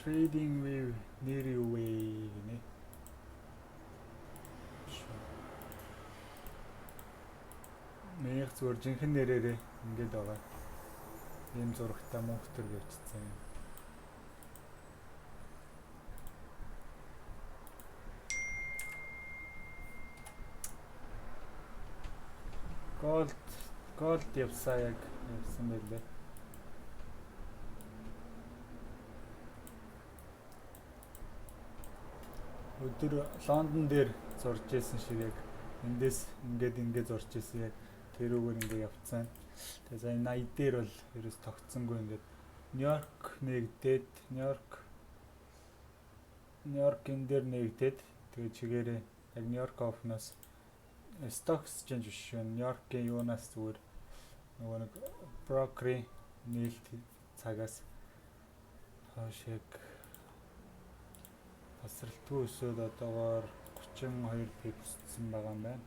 Trading with Newyork гинэ. Нэг зүгээр жинхэнэ нэрээрээ ингээд байгаа. Ийм зурагтай мөнхтөр гэвчсэн. Gold явсан байлээ. Өдөр Лондон дээр зурж байсан шиг яг эндээс ингээд зурж байсан яг тэрүүгээр ингээд явцсан. Тэгээ сая 80 дээр бол ерөөс тогтсонгүй ингээд Нью-Йорк нэгдээд Нью-Йоркын дээр нэгдээд тэгээ чигээрээ яг Нью-Йорк офноос stock exchange биш шүү. Нью-Йоркийн юунаас зүгээр нөгөө нэг брокерийн нээлт цагаас хойш яг тасралтгүй өсөөд одоогоор 32 пипссэн байгаа юм байна.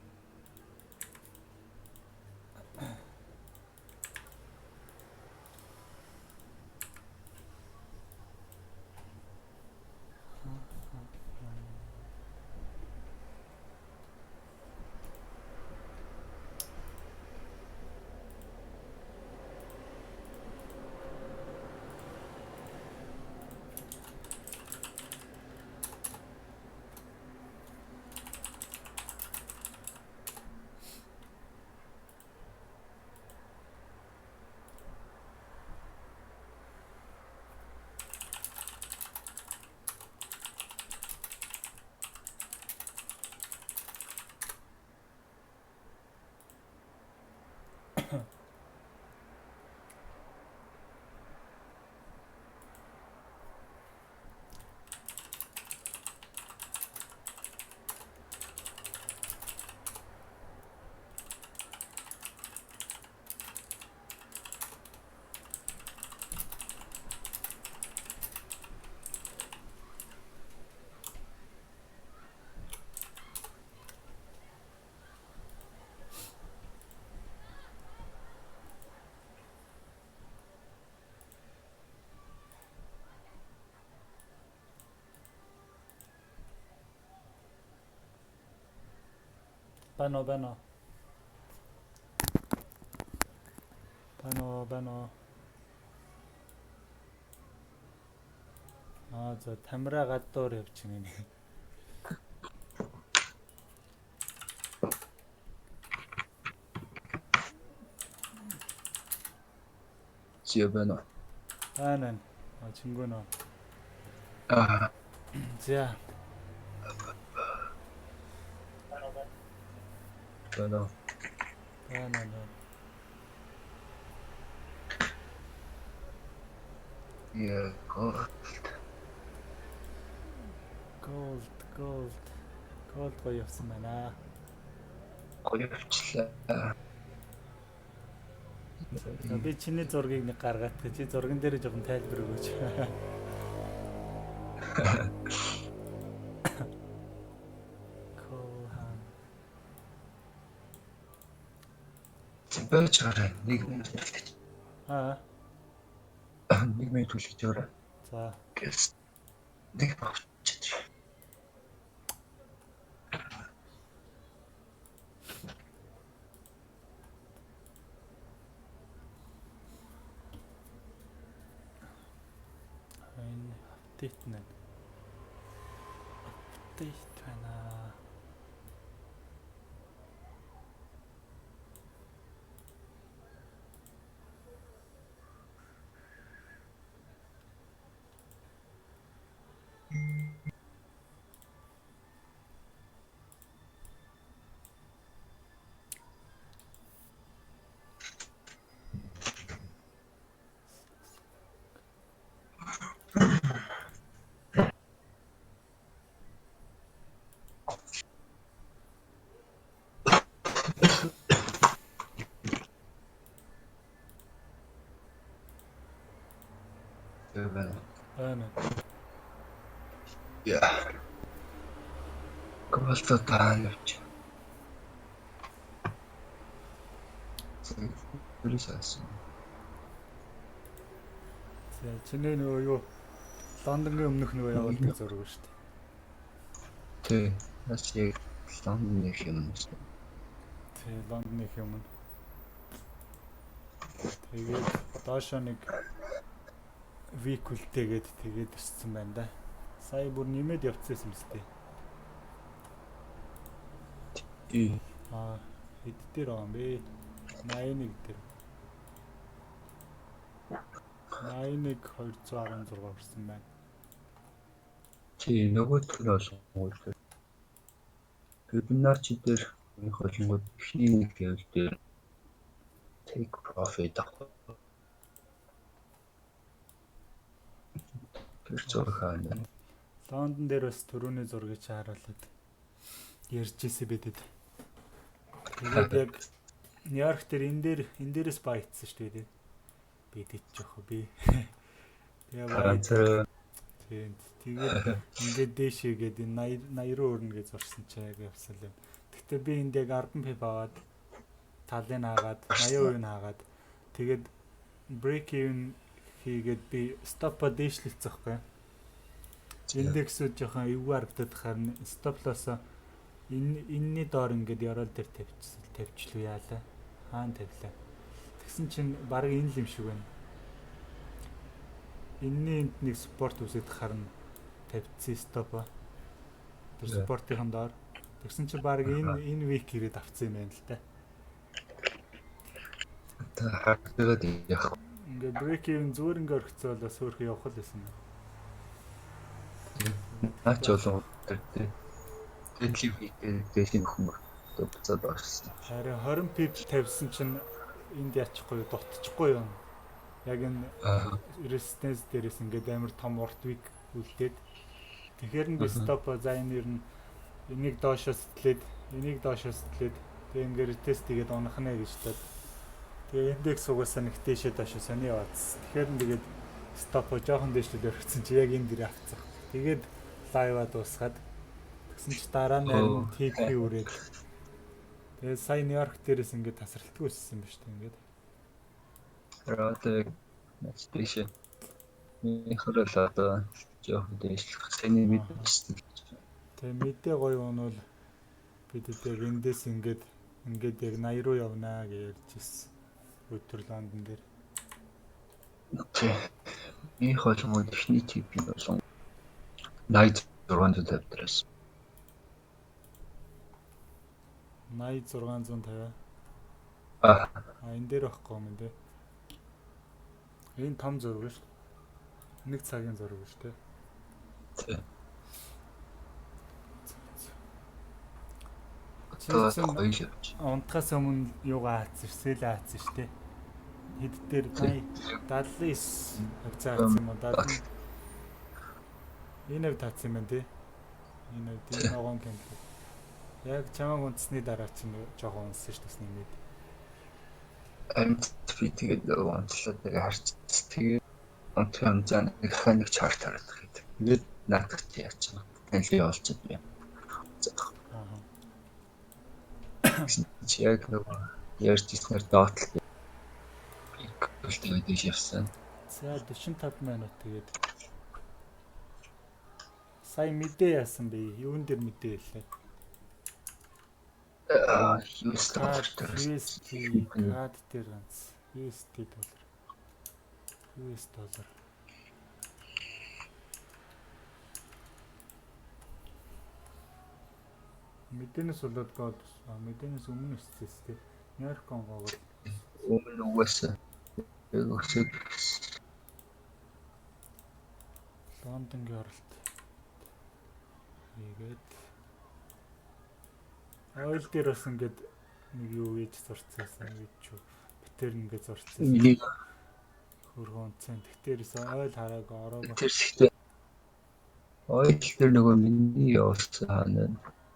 Bano. За тамира гадуур явчихна. Бано. Таанан. Чингүнө. За. Bano. Yeah, Gold гоё явсан байна. Гоёвчлаа. Би чиний зургийг нэг гаргаад чи зурган дээр жоохон тайлбар өгөөч. Бэж гараа нэг минут үлдэж. Нэг минут үлдэж байгаа. За. Гэс. Нэг авчиж. Апдейт байна. Бано. Yeah. Голтой таанавч. Полисаас. За чиний нөгөө юу Лондонгийн өмнөх нөгөө явуулдаг зураг шүү дээ. Тий. Бас яг Лондонны юм шүү. Тий, Лондоных юм. Тэгээд доошоо нэг вик үлдээгээд тэгээд өссөн байна да. Сая бүр нэмээд явцсан юм сте. Тий. Хэд дээр байгаа юм бэ? 81 дээр. 81 216 хүрсэн байна. Тий, нөгөө төр олонгууд. Фибоначчи дээр их олонгууд ихний нэг хэвэл дээр take profit авах. Тэр зураг хаана. Лондон дээр бас түрүүний зургийг харуулад ярьж ирсэн бидэд. Тэгээд яг Нью-Йорк дээр энэ дээрээс баяцсан шүү дээ. Бидэд жоох би. Тэгээд ингээд дээшээгээд 80 руу өрнө гэж зурсан чи яг явсан юм. Гэхдээ би энд яг 10 пип аваад талын хаагаад 80% хаагаад тэгээд break even хийгээд би stop-а дээшлэлцэх байхгүй. Индексүүд жоохон эвгүй харагдаад харин stop-лоосоо энэний доор ингээд орол дээр тавьчлуу яалаа. Хаана тавилаа. Тэгсэн чинь баг энэ л юм шиг байна. Энэний энд нэг спорт үсэд харна тавьчихсан stop-а. Тэр спортын доор. Тэгсэн чинь баг энэ week ирээд авцсан юм байна л да. Та хагтаад яах. Ингээ break-even зүгээр ингээ орхицоо бол бас өөрхөн явах л байсан. Наач болоо тий. Тэдний хийхдээ дэшин хүмүүс буцаад орсон. Харин 20 пип тавьсан чинь энд яачихгүй дутчихгүй юм. Яг энэ resistance дээрээс ингээд амар том урт вик үлдээд тэгэхээр нь би stop за энэ ер нь энийг доошоо сэтлээд тэгээ ингээд тест хийгээд унахна гэж таад тэгээ индекс угаасаа нэг дэшээ доошоо сони яваадс. Тэгэхээр нь тэгээд stop жоохон дэшлээд өргөцсөн чи яг энэ дээр авцсан. Тэгээд лайва дуусгаад тэгсэн чи дараа нь харин TP үрээд тэгээд сая Нью-Йорк дээрээс ингээд тасралтгүй өссөн юм ба шүү дээ ингээд. Ротэг нэстейшн. Ихрэл одоо жоохон дэшлэх сэний мэдсэн. Тэгээ мэдээ гоё онвол бид яг эндээс ингээд яг 80 руу явнаа гэж ярьжсэн. Өдөр Лондон дээр. Тий. Их олон ихний тип юм болсон. 8650-аас. 8650. Энэ дээр байхгүй юм дээ. Энэ том зураг шүү. Нэг цагийн зураг шүү дээ. Тий. Унтахаас өмнө юугаа хацэрсэл хаацсан шүү дээ. Хэд дээр 79 хавцаа хацсан юм уу? Энэ тавьсан юм байна тий. Энэ ногоон кемп. Яг чамаг унтсны дараа чинь жоохон унссан шүү дээ нэмээд. Амт би тэгээд унтлаад тэгээ харч тэгээд онцгой зан нэг чарт хараад гэдэг. Тэгээд наадах чи яач танил явуулчихад байна. Чи яг нөгөө ярьжснээр доотлоо. Тэгээд дэш явсан. За 45 минут тэгээд сая мэдээ яасан бэ? Юун дээр мэдээ хэлээ? USD кад дээр ганц USD доллар. US доллар. Мэдээнээс болоод гол мэдээнээс өмнө өссөн тийм. Нью-Йорк гоогоор өмнө угаасаа өсөж Лондонгийн оролт хийгээд ойл дээр бас ингээд нэг юу гэж зурцсан гэж ч битэр ингээд зурцсан. Хөргөн цэн тэгтээрээс ойл хараагаа ороогүй. Тэр зэгтээ ойл дээр нөгөө миний явуулсан хаана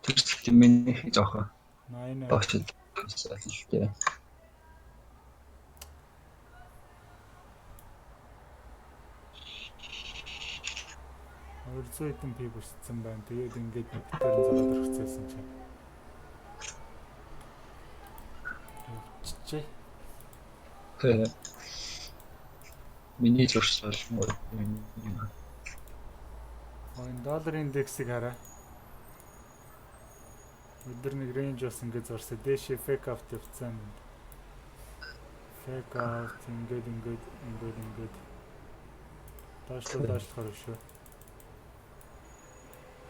тэр зэгтээ миний жоохон доошлол салхилтэй. Өөрсдөө хэдэн пи бүсцэн байна. Тэгээд ингээд битээр зураад өргөцсөн чинь. Чичээ. Миний зурсан бол Энэ долларын индексийг хараа. Өдөр нэг рейнж бас ингээд зурсаа. Дээшээ fake out явцсан. Fake out ингээд доошлохоор шүү.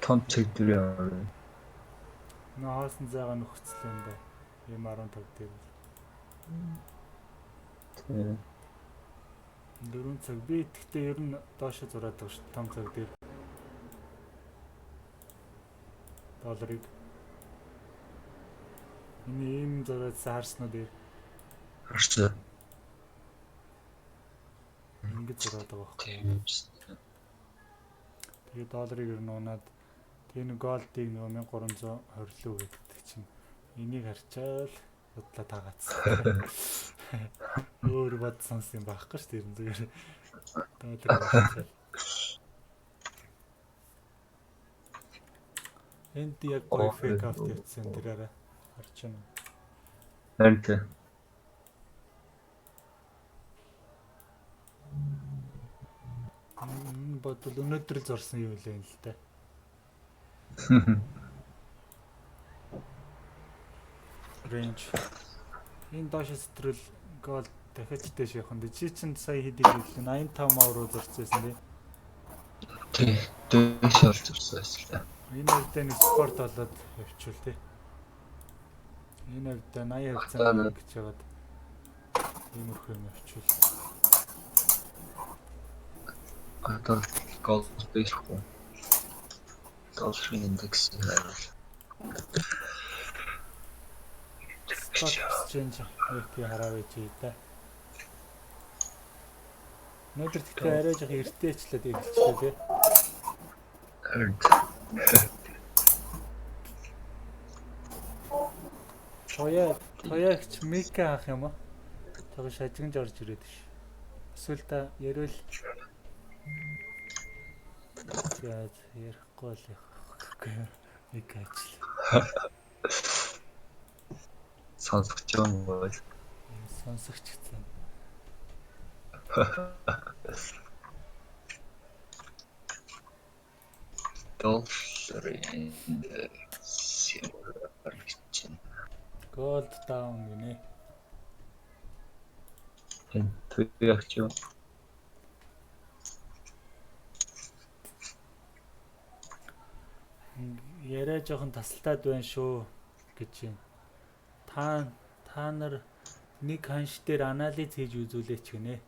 Том цэгдэр. Нөө хаасан зайгаа нөхцөл юм да. Ийм 15 дээр. Тийм. 4 цаг би тэгтээ ер нь доошо зураад байгаа шүү. Том цаг дээр. Долларыг. Энэ ийм зураад саарснаа дээр. Харцаа. Ингээд зураад байгаа байхгүй. Тийм. Тэгээ долларыг ер нь унаад тэгээ нэг голдыг нөгөө 1320 лөө гэдэг чинь энийг харчаал бодлоо таагаацсан. Өөр бод сонс юм байхгүй шүү дээ ер нь зүгээр. Долларыг харчаал. Энд яг fake out явсан дээрээ харж байна. Харин тийм. Бодвол өнөөдөр л зурсан юм лээ л дээ. Range. Энэ доош сэтрэл гол дахиад дэш явах нь. Чи чинь сая хэдийг хэлсэн 85 мав руу зурчихсан тий. Тий. Дэш олж ирсэн эсвэл. Энэ хэвдээ нэг спорт болоод явчихвал тий. Энэ хэвдээ 80% цаа гэж яагаад иймэрхүү юм явчихвал. Одоо гол бэхгүй. Долларын индекс хайвал. Exchange рэтийг хараагүй чи та. Өнөөдөр тэгтээ арай жоох эртээчлээд эхэлчихлээ тий. Тоягч Мика ах юм аа. Тог шажигнж орж ирээд ш. Эсвэл та ярил яа ярихгүй л яахгүй. Мика ажил. Сонсогч юм бол сонсогч гэсэн. долларын gold down гинэ. Энэ түүх юм. Яриа жоохон тасалтаад байна шүү гэж юм. Та нар нэг ханш дээр анализ хийж үзүүлээч гинэ.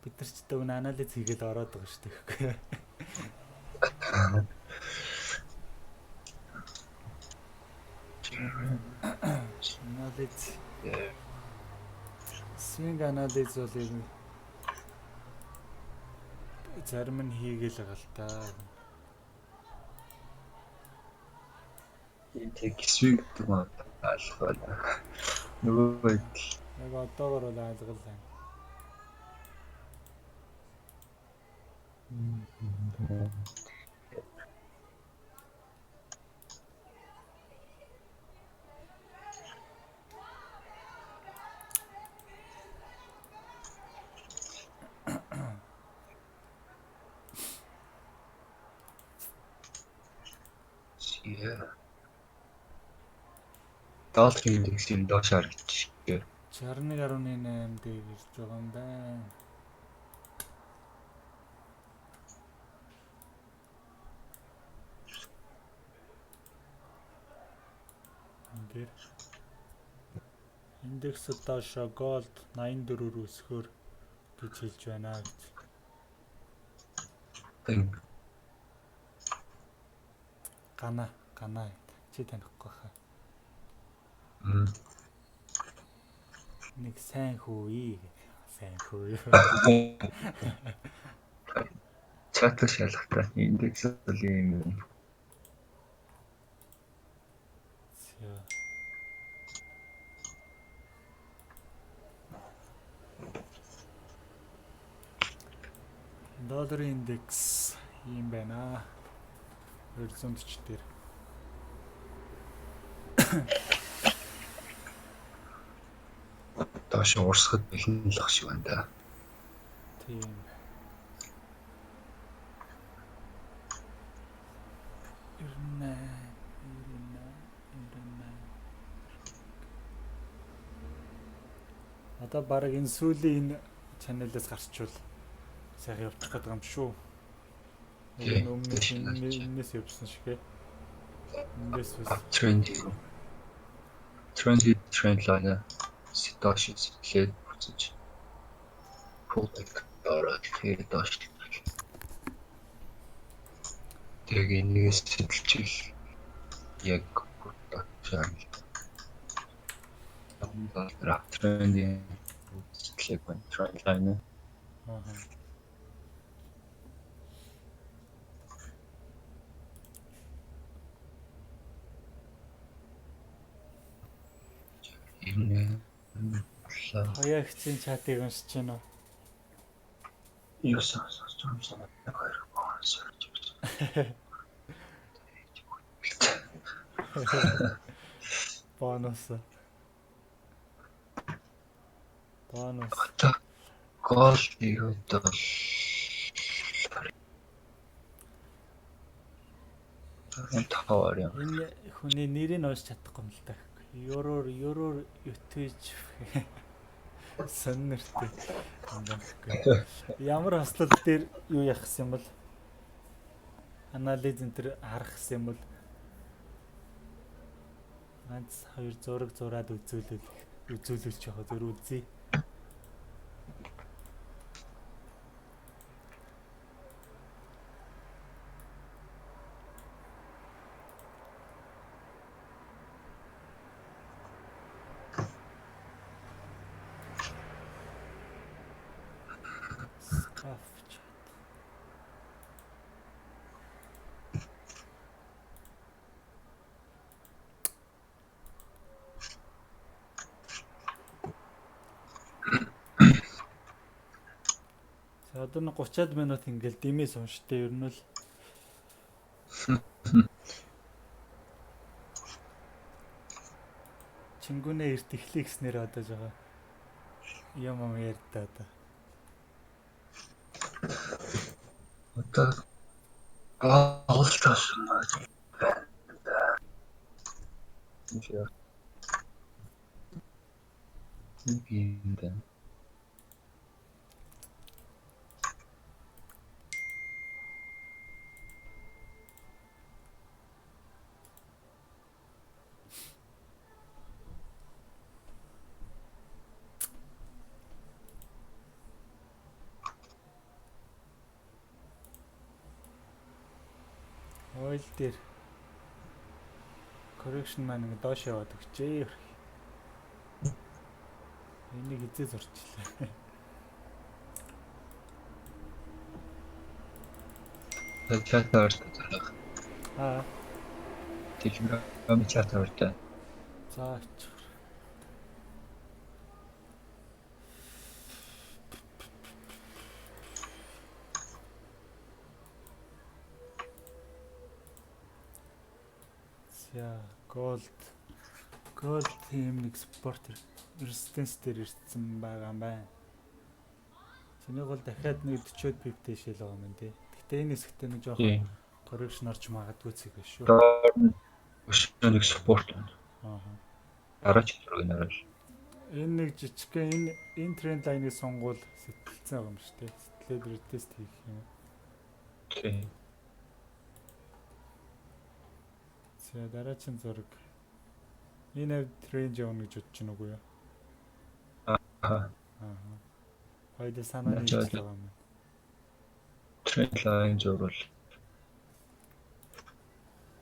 Бид нар ч дөг анализ хийгээл ороод байгаа шүү дээ. Анализ. Swing анализ бол юм. Зарим нь хийгээл байгаа л та. Тэг swing гэдэг нь алфа. Нөгөө яг одоогор бол айлгалаа. Долларын индексийн доош харагдчихжээ. 61.8 дээр ирж байгаа юм байна. Энд индекс доош голд 84 рүү өсөхөр гэж хэлж байна гэж. Гана чи танихгүй хаа. Нэг сайн хүү. Чат шалгахтаа индекс бол юм. Долларын индекс юм байна. 240 дээр. Доош уурсахад бэлэн л ах шиг байна да. Тийм. Одоо баг энэ сүүлийн энэ чаналаас гарчвал сайхан явчих гээд байгаа юм шүү. Энэ өмнөх энэс явсан шигэ. Эндээс бас тренд лайна ситош лээд буцаж пултик ороод тэгээд доош. Тэгээд нэгээс сэтэлчих яг production трендийн сэтэлэг байна. Тренд лайна. Хаяа хэцэн чатыг уншиж байна уу? Юу сонсож байгаа юм. Бонус. Гол ирээд тавар юм. Энэ хүний нэрийг уншиж чадахгүй юм л та. Ёроор ютэж сонирхтой. Ямар хаслал дээр юу яах гэсэн юм бол анализ энэ төр харах гэсэн юм бол ганц хоёр зураг зураад үзүүлүүлж яхаа зөр үзье. Одоо нэг 30-аад минут ингээл димээс унштай ер нь л чингүнээ эрт эхлэх гэснээр одоо жоо юм ярьдаа одоо. Одоо олж тасан байна. Нэг юм. Ойл дээр correction маань ингэ доош яваад өгчээ. Энийг эзээ зурчлаа. Чат ордог. Telegram чат ордог. За. За, gold team нэг supporter resistance дээр ирсэн байгаа юм байна. Чиний гол дахиад нэг 40-од pip дэшэл байгаа юм тий. Гэтэ энэ хэсэгтээ нэг жоохон correction орж магадгүй цэг биш шүү. Нэг support байна. Дараач зургийг нарааш. Энэ нэг жижигхэн энэ тренд лайныг сонгуул сэтэлцэн байгаа юм шүү дээ. Сэтэлээд retest хийх юм. Тий. За дараагийн зураг. Энэ тренд явна гэж бодож байна уу юу? Хоёул санааны хийж байгаа юм. Тренд лайн зурвал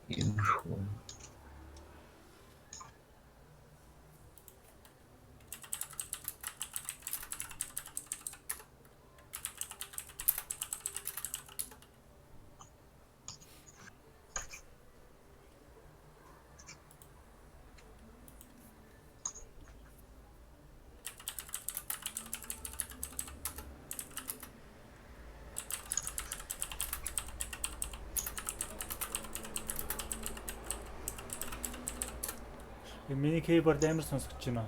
юм шүү. Миний keyboard амар сонсогч байна.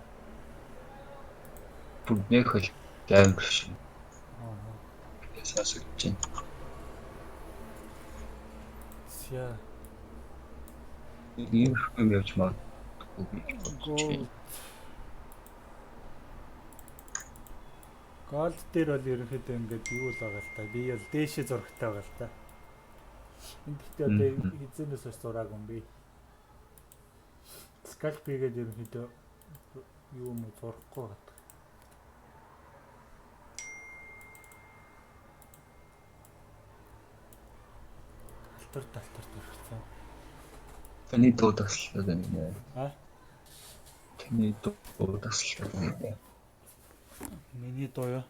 Бүгднийг хөл амар шин. Сонсогч байна. Яа. Ийм юм явж магадгүй. Голд дээр бол ерөнхийдөө ингээд юу л байгаа л та. Би бол дээшээ зурагтай байгаа л та. Энд гэхдээ одоо хизэнээс бас зураагүй юм би. Scalp-игээд ерөнхийдөө юу юм зурахгүй байна. Талтар дургацсан. Таны дуу таслаад байна нэ. А? Таны дуу таслаад байна. Миний дуу юу?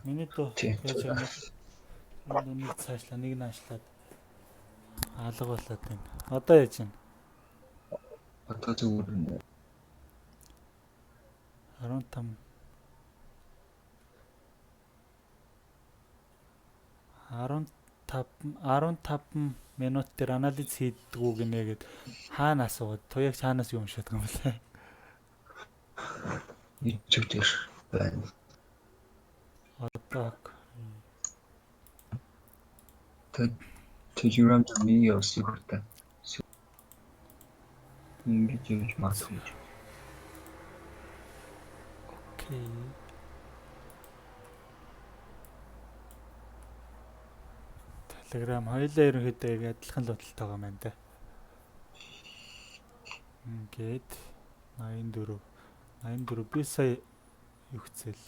Миний дуу яаж юм бэ? Нэг цаашлаа, нэг наашлаад алга болоод байна. Одоо яаж юм? Одоо зүгээр нэ. 15 15 минут дээр анализ хийдэг үү гинэгээд хаана асуугаад туяг хаанаас юм шатдаг юм бэ? YouTube-ээр байна. Одоо Telegram дээр миний явуулсан хүртэ. Ингэж юуж маасах. окей. Telegram хоёулаа ерөнхийдөө яг адилхан л бодолтой байгаа юм байна да. Ингээд 84 би сая юу хэцэл.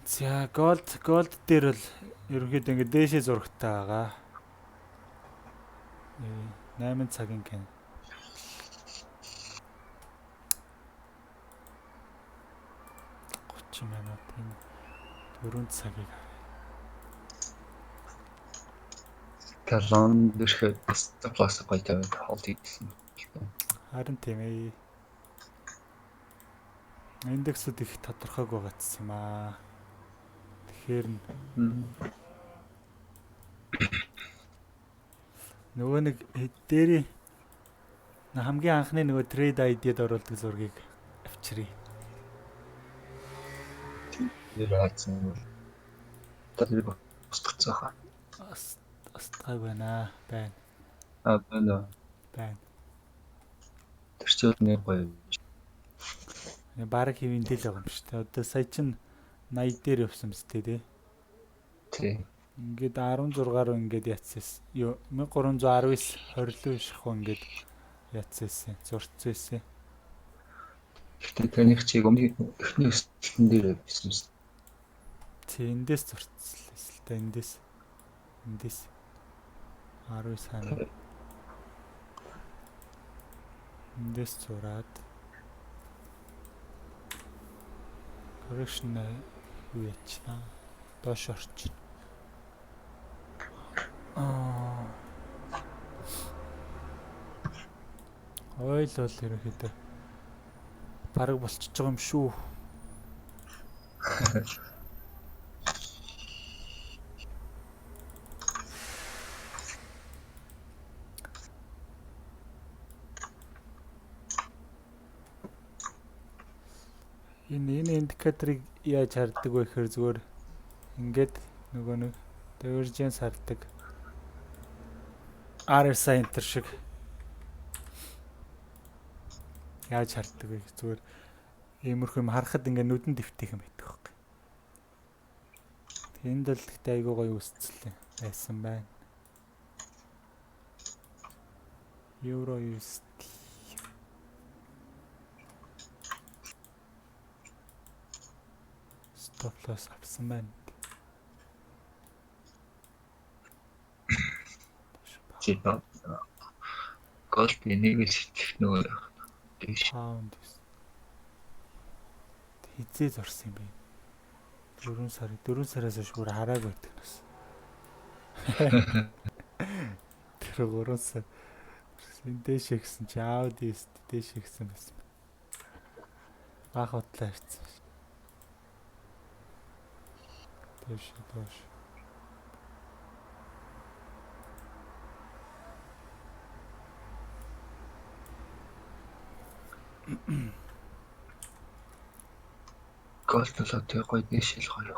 За gold дээр бол ерөнхийдөө ингээд дээшээ зурагтай байгаа. 8 цагийн кэн. 30 минутын 4 цагийг Талон дэрэхэд стоп-лосс гоё тавиад холд хийсэн. харин тийм ээ. Индексүүд их тодорхойг байгаадсан юм аа. Тэгэхээр нөгөө нэг дээрээ хамгийн анхны нөгөө трейд ID-д оруулдаг зургийг авчиръя. Яагаад тэр устгацгаа. Астгай байна. Байна. Тэр чинь нэг гоё. Бараг хивэнтэй л байгаа юм шүү дээ. Одоо сая чин 80 дээр явсан биз дээ. Тий. Ингээд 16 руу ингээд яцсан. 1319 20 шахуу ингээд яцсан. Зурцсан. Гэтэ таних чиг өмнө эхний өсөлтөн дээр байсан юм. Тий, эндээс зурцсан л та эндээс 19 санаа. Эндээс зураад correction юу ячна. Доош орчин. Ойл бол ерөнхийдөө бараг болчихж байгаа юм шүү. Энэ индикаторыг яаж харддаг вэ гэхээр зүгээр ингээд нөгөө нэг divergence харддаг. RSI enter шиг яаж харддаг вэ? Зүгээр иймэрхүү юм харахад ингээд нүдэн дэвтэх юм байдаг хөөх. Энд л гэхдээ айгүй гоё үсцэлтэй байсан байна. Euro USD stop loss авсан байна. Чита. Голд нэг л сэтгэх нөгөө Pound хизээ зурсан юм бэ? 4 сараас хойш бүр хараагүй байдаг нас. Тэр 3 сар дээш ихсэн чи Audi дээш ихсэн байсан. Баах хутлаа ирсэн. Дээш. голд л одоо гоё дэшил гоё.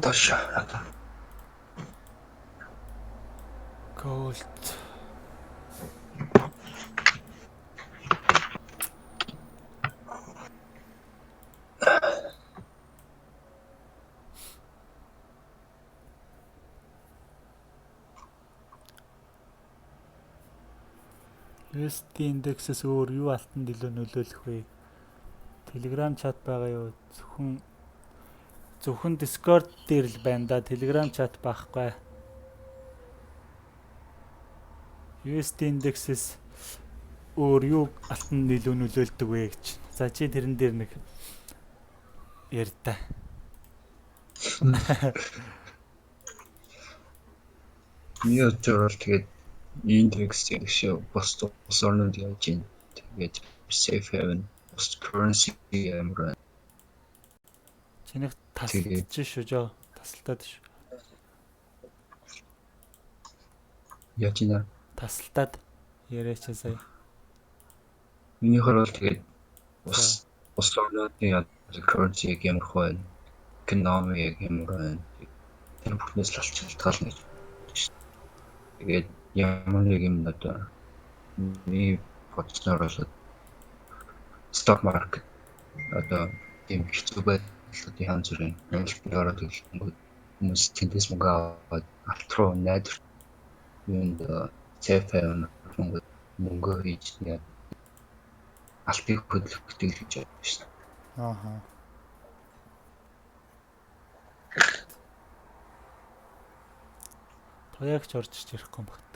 Тоша. Gold. USD индексээс өөр юу алтанд илүү нөлөөлөх вэ? Telegram чат байгаа юу? Зөвхөн Discord дээр л байна да. Telegram чат байхгүй. USD индексээс өөр юу алтанд илүү нөлөөлдөг вэ гэж. За чи тэрэн дээр нэг ярьдаа. Миний бодлоор тэгээд индекс шиг бос орнууд яаж юм. Тэгээд safe haven, bos currency ямар. Чинийх тасалдаж шүү жоо. Тасалтаад шүү. Яаж ийна? Тасалтаад яриач сая. Миний хараад тэгээд бос орнуудын currency ямар хөө economy ямар тэр бүхнээс л алчилтгаал гэж. Тэгээд ямар нэг юм одоо миний бодсноор бол stock market одоо тийм хэцүү байдлуудын хан зүрийн нөлөөлөлт ороод ирэнгүүт хүмүүс тэндээс мөнгө аваад алт руу найдвар юунд safe haven мөнгө хийж алтыг хөдөлгөхтэй гэж бодож байна. Ааха. Тоягч орж ирэхгүй юм багт.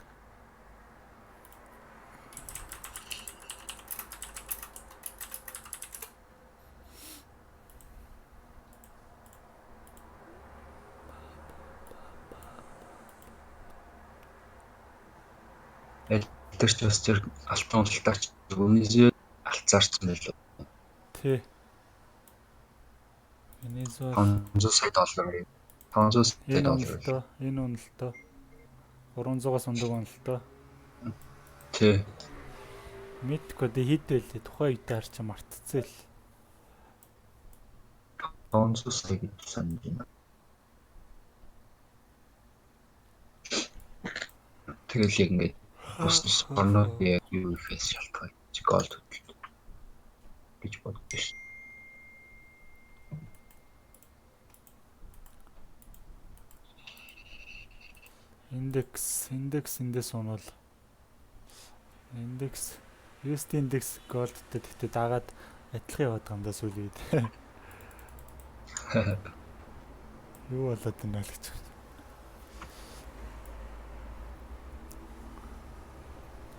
Тэрч бас тэр алтан уналтаач Венезуэл алцаарч юм л. Тий. Венезуэл $500 сая. $500 Энэ үнэлтөө 300-аас ундаг үнэлтөө. Тий. Мэдгүй хэд байлээ тухайн үед харч мартцээ л. 500 сая гэж санаж байна. Тэгэл яг ингээд бус орнууд яг юу ихээс шалтгаалж голд хөдөлт гэж бодож байна. Индекс эндээс унвал индекс USD индекс голдтэй тэгтээ дагаад адилхан яваад байгаа юм да сүүлийн үед. Юу болоод байна л гэж.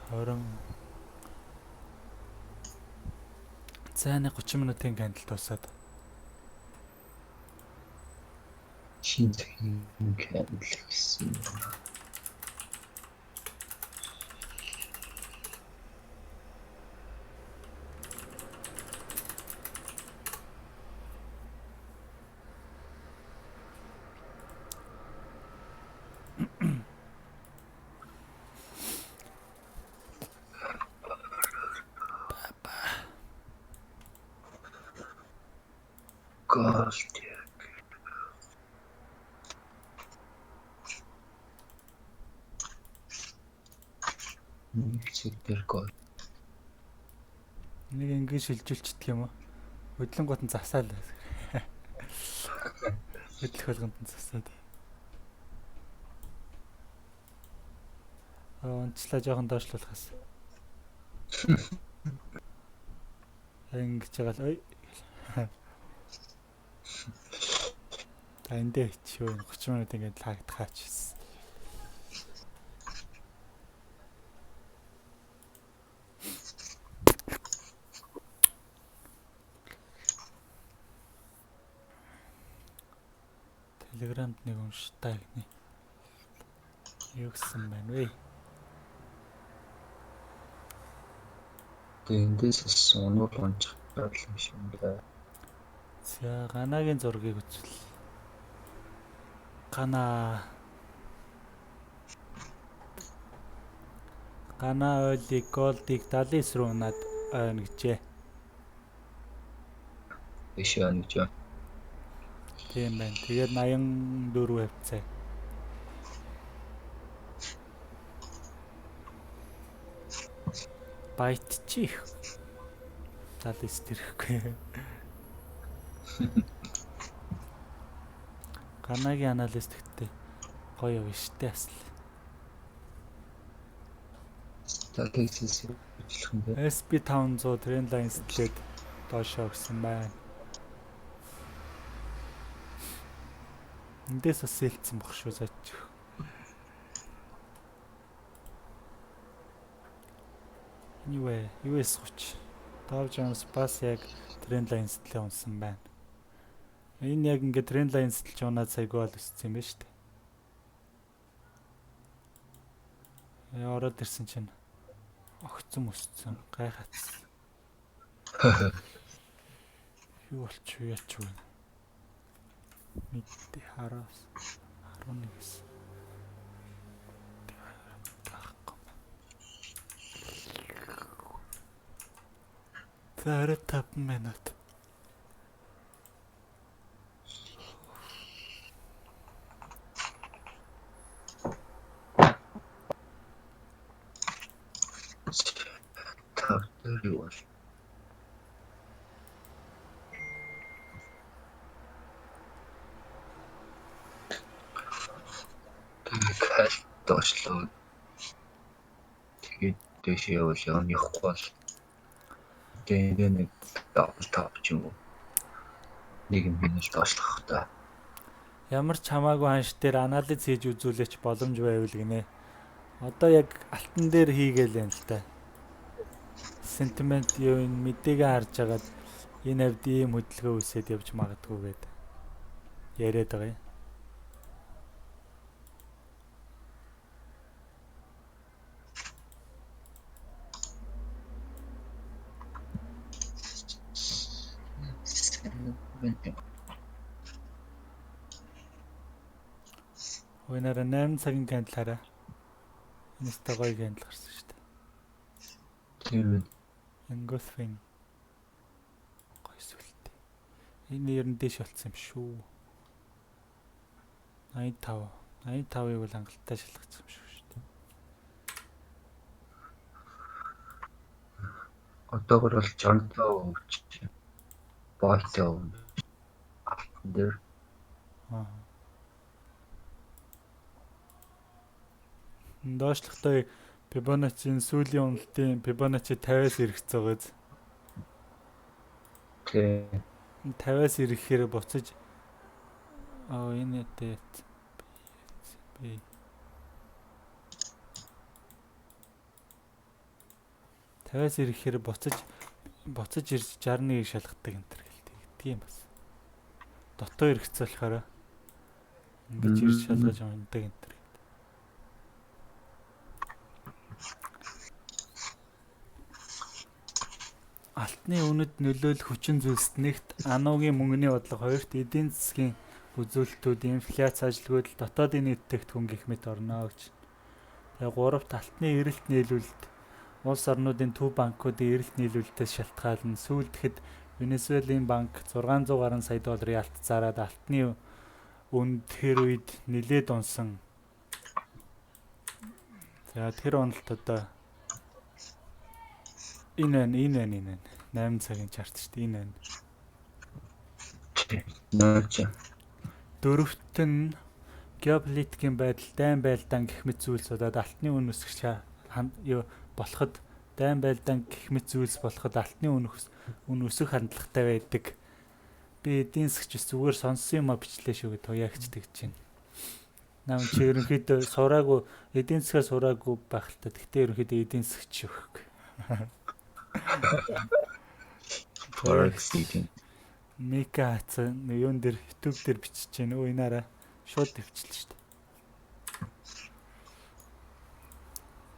Хорон цааны 30 минутын кандил тусаад Шинэ кандил гэсэн. Gold. Нэг гол. нэг ингэж шилжүүлчихдэг юм уу? Хөдлөнгөт нь засаал. Хөдлөх болгонд нь засаад. Унцлаа жоохон доошлуулахаас. Ингэж байгаа л ой. Эндээ чөө 30 минут ингэж лагтахаач. Телеграмд нэг унштай гинэ. Юу гэсэн байна вэ? Тэндээс сонор онцгой юм шиг байна. За ганагийн зургийг үзвэл. Гана ойлыг голдыг 79 руу над ойно гэжээ. Биш байна гэж байна. Тийм байна. Тэгээд 84 хавцаа. Байт чи их. Залис тэрхгүй. Ганагийн анализ гэхдээ гоё явна штэ асл. Texas ажиллах юм бэ? SP 500 тренд лайн сэлээд доошоо өгсөн байна. Эндээс бас сэлцсэн бох шүү заачих. Юу вэ? US 30. Dow Jones бас яг тренд лайн сэлээ унсан байна. Энэ яг ингээд тренд лайн сэлж унаад сайгүй бол өссөн юм байна шүү дээ. Ороод ирсэн чинь огцом өссөн, гайхацсан. Юу болчих яач вэ? Мэдээ хараас 11-с. За 5 минут. Юу бол тэгээд доошлоо. Тэгээд дэше явал явахгүй бол тэгээд нэг тав ч юм уу. Нэг юм бинэл доошлох та. Ямар ч хамаагүй ханш дээр анализ хийж үзүүлээч боломж байвал гинэ. Одоо яг алтан дээр хийгээл юм л та. Сентимент юу энэ мэдээгээ харж агаад энэ хавьд ийм хөдөлгөөн үсээд явж магадгүй гээд яриад байгаа юм. Өнөөдөр 8 цагийн кандл хараа. Энэс та гоё кандл гарсан шүү дээ. Тийм. Engulfing. Гоё сүлтэй. Энэ ер нь дэш болцсон юм шүү. 85. 85-ыг бол хангалттай шалгацсан юм шүү дээ. Одоогор бол 65 өвч. Байтай өвч. Алтан дээр. Доошлогтой Fibonacci-ийн сүүлийн уналтын Fibonacci 50-аас ирэхцээ байгааз. Тийм. 50-аас ирэхээр буцаж энэ дэт би 50-аас ирэхээр буцаж ирж 61-ийг шалгадаг энэ төр гэдэг юм бас. Дотоо ирэхцээ болохоор ингэж ирж шалгаж ундаг энэ төр. Алтны үнэт нөлөөлөх хүчин зүйлс нэгт ануугийн мөнгөний бодлого, хоёрт эдийн засгийн үзүүлэлтүүд, инфляц ажилгүйдэл, дотоодын нийт бүтээгдэхүүн гэх мэт орно гэж. Тэгээ гуравт алтны эрэлт нийлүүлэлт улс орнуудын төв банкуудын эрэлт нийлүүлэлтээс шалтгаална. Сүүлдэхэд Венесуелийн банк 600 гаруй сая долларын алт зараад алтны үнд тэр үед нэлээд унсан. За тэр уналт одоо энэ 8 цагийн чарт шүү дээ. Энэ байна. Дөрөвт нь геополитикийн байдал, дайн байлдаан гэх мэт зүйлс удаад алтны үн өсөх болоход дайн байлдаан гэх мэт зүйлс болоход алтны үн өсөх хандлагатай байдаг. Би эдийн засгч зүгээр сонссон юм а бичлээ шүү гэд туяагч тэгж байна. Нам чи ерөнхийдөө сураагүй эдийн засгаа сураагүй байх л та. Гэхдээ ерөнхийдөө эдийн засгч шүү. Forex trading. Мика хацаа юун дээр YouTube дээр бичиж байна. Өө энаараа шууд дэвчилж штэ.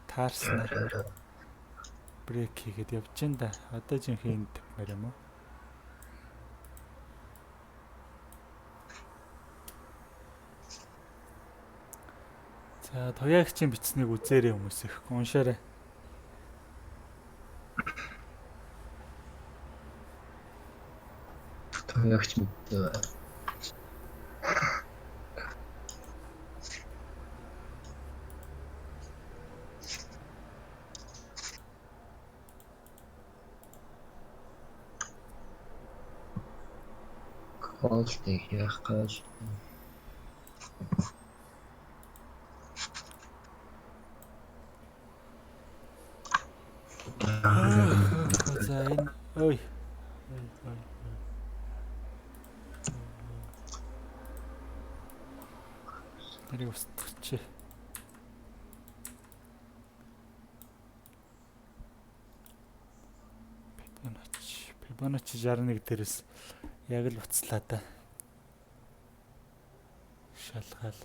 Таарсан. Брейк хийгээд явж байна да. Одоо жинхэнэ энд тавьмаар юм уу? За туяагчийн бичснийг үзээрэй хүмүүс их. Уншаарай. Туяагч мэдээ. Болтыг яах гэж. За энэ ой. Тэрийг устгач. Фибоначчи 61 дээрээс яг л уцлаа да. Шалгаал.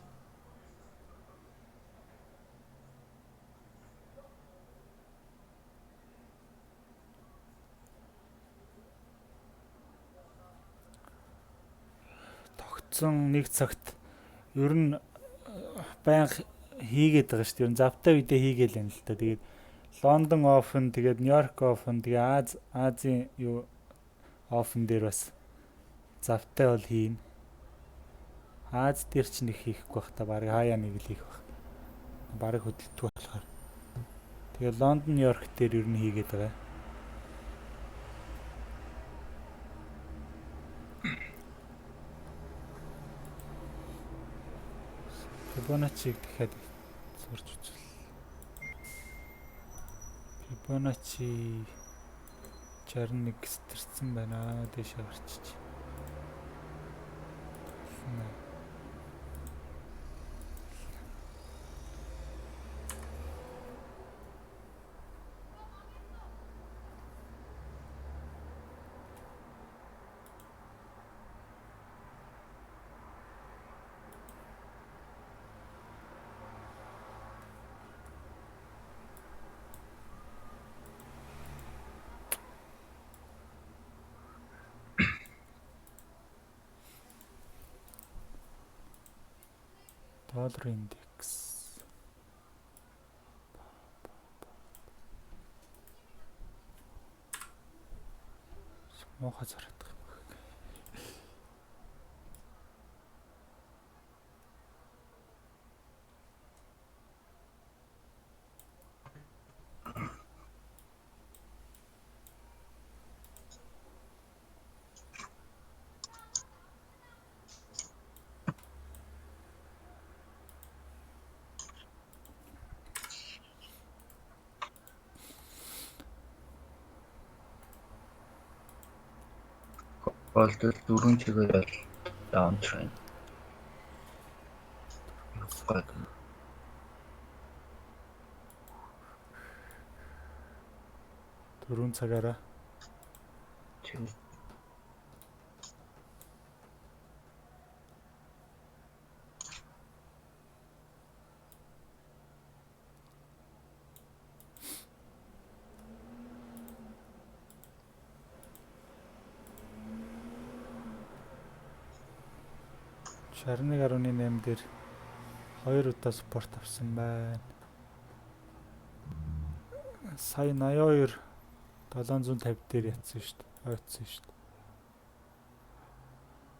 Тогтсон нэг цагт ер нь байнга хийгээд байгаа шүү дээ. Ер нь завтай үедээ хийгээл юм л та. Тэгээд Лондон Open, тэгээд Нью-Йорк Open, тэгээд Азийн юу Open дээр бас завтай бол хийн. Аз дээр ч нэг хийхгүй бах та барыг хаяа нэг л хийх бах. Барыг хөдөлтгөө болохоор. Тэгээд Лондон, Нью-Йорк дээр ер нь хийгээд байгаа. Фибоначчиг дахиад сурч үзвэл. Фибоначчи 61 стэрсэн байна. Дэшээ гарчиж. Доллар индекс. Муухай зараад байгаа юм. Болтол дөрвөн чигээр бол down trend. Гад. 4 цагаараа. Чиг. Шарныг 11.8 дээр 2 удаа спорт авсан байна. Сая 82 750 дээр ятсан шүү дээ. Ойцсон шүү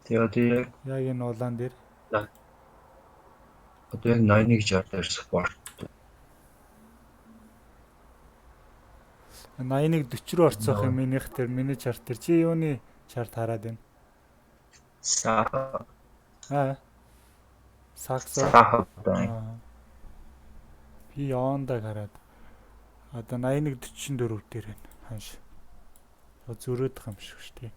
дээ. Тэгээд Яг энэ улаан дээр. Одоо яг 81 дээр спорт. 81 40 руу орцох юм минийх дээр миний чарт дээр чи юуны чарт хараад байна? Саксо. Би ондаг хараад. Одоо 81 44 дээр байна. Ханш. Зөрөөдөх юм шиг шүү дээ.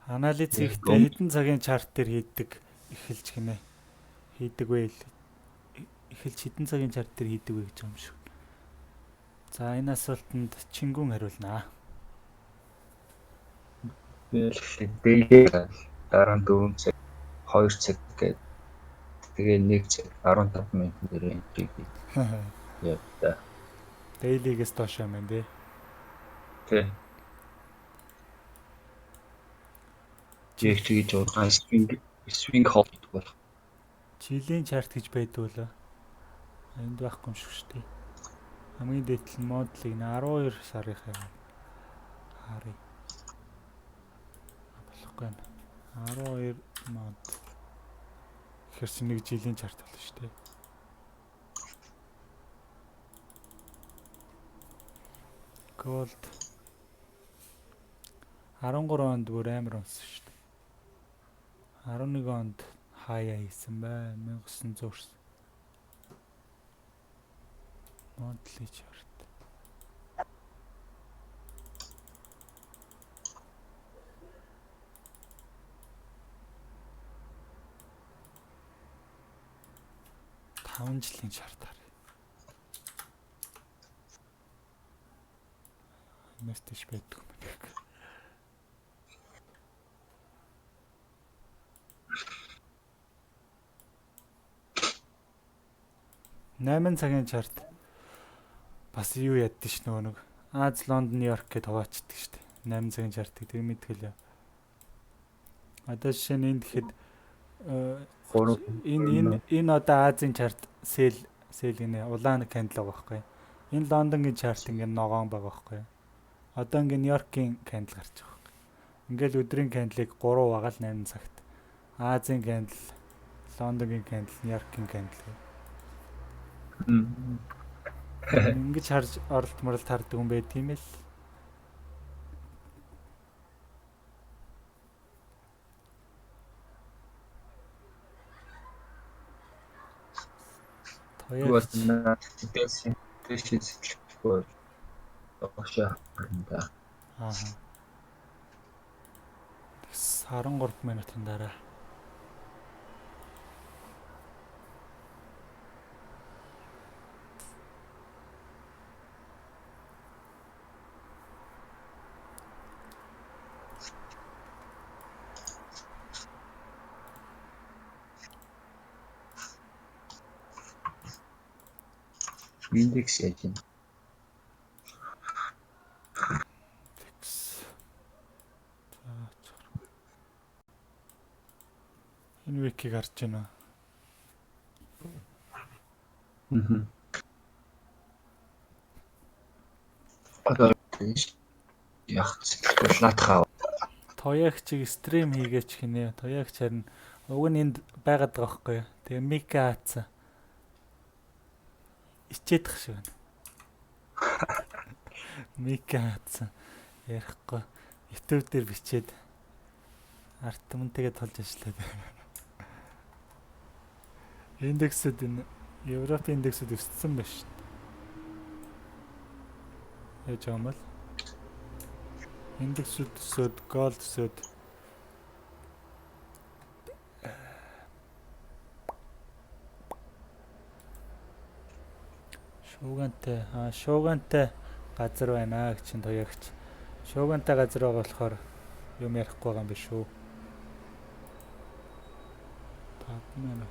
Анализ хийхдээ хэдэн цагийн чарт дээр хийдэг эхэлж гинэ. Хийдэг вэ? Эхэлж хэдэн цагийн чарт дээр хийдэг вэ гэж юм шиг. За энэ асуултанд Чингүн хариулнаа. Бэлээ дараа нь 4 цаг 2 цаг гээд тэгээ 1 цаг 15 минут дээр энтриг яа та. Daily-гээс доош юм байна тий. Жигч гэж байгаа swing hold бол жилийн чарт гэж байдаг болоо. Энд байхгүй юм шиг шүү дээ. Хамгийн дээдл нь модлыг 12 сарын харъя. Болохгүй байна. 12 мод. Ихэрч нэг жилийн чарт болно шүү дээ. Gold 13 онд бүр амар онсон шүү дээ. 11 онд хаяа хийсэн бай 1900. Monthly chart. Таван жилийн чартаар. Местэж байдаг юм байна. 8 цагийн чарт бас юу яддээ ш нөгөө нэг Аз Лондон Нью-Йорк гэдээ хуваачдаг штэ. 8 цагийн чартыг тэг мэдгэлээ. Одоо жишээ нь энд гэхэд энэ одоо Азийн чарт сел гинэ улаан кандл байгаа байхгүй. Энэ Лондонгийн чарт ингээ ногоон байгаа байхгүй. Одоо ингээ Нью-Йоркийн кандл гарч байгаа байхгүй. Ингээл өдрийн кандлыг 3 байгаа л 8 цагт. Азийн кандл, Лондонгийн кандл, Нью-Йоркийн кандл. Ингэж харж оролт моролт хардаг юм байт тийм ээ л. Вот на теперь вот вообще да. Аа. 13 минутын дараа. Индекс яжин. Энэ викийг харж байна. Одоо яг сэтгэлнаатхаа. Тоягчиг стрим хийгээч гинэ. Тоягч харин уг нь энд байгаад байгаа байхгүй. Тэгээ Мика хаацсан. Ичээдх шиг байна. Мика хаацсан. Ярихгүй. YouTube дээр бичээд арт мөнтэйгээ толж ажиллаад. Индексүүд энэ Европын индексүүд өссөн байна шүү дээ. Яаж юм бол индексүүд өсөд, голд өсөд. Шуугантай газар байна гэж чинь тоягч. Шуугантай газар байгаа болохоор юм ярихгүй байгаа юм биш үү? 5 минут.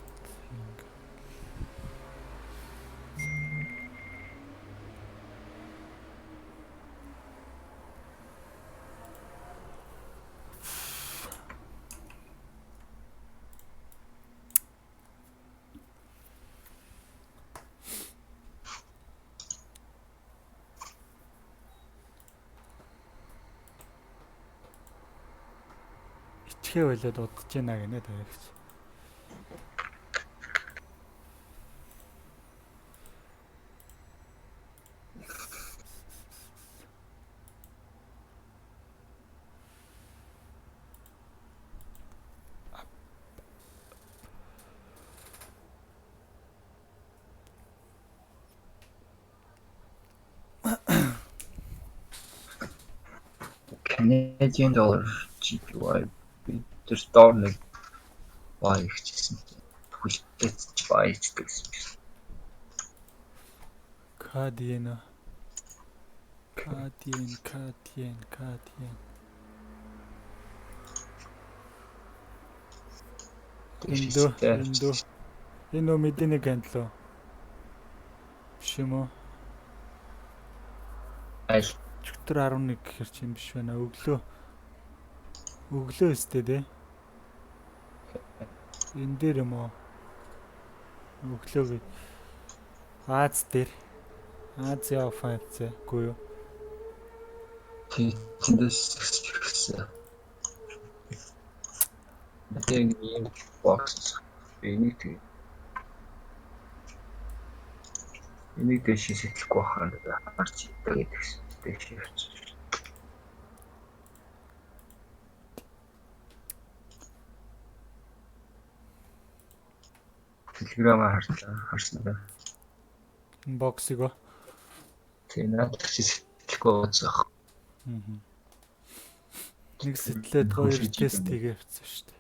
Ичгээ болоод удаж байна гинэ тоягч. Canadian dollar GPY тэр доллар бай ихжсэн. Хүлээц бай ихжсэн. Кадиен. Эндо. Энэ мэдээний кандл. Биш юм уу? Айл 4.11 гэхэр чинь биш байна. Өглөө өстэй дээ. Энэ дээр юм уу? Өглөө гэж. Аз дээр. Азия 5 гүй юу? Тэндээс ихсэн. Нэг юм бокс. Энийг дэшээ сэтгэхгүй хахаар гарч идэв гэсэн. дэш явчихсан. Телеграмаа харснаа. Боксыг оо. Тийм наад сэтгэлгүй ууцах. Нэг сэтлээд хоёр тест хийгээ явцсан шүү дээ.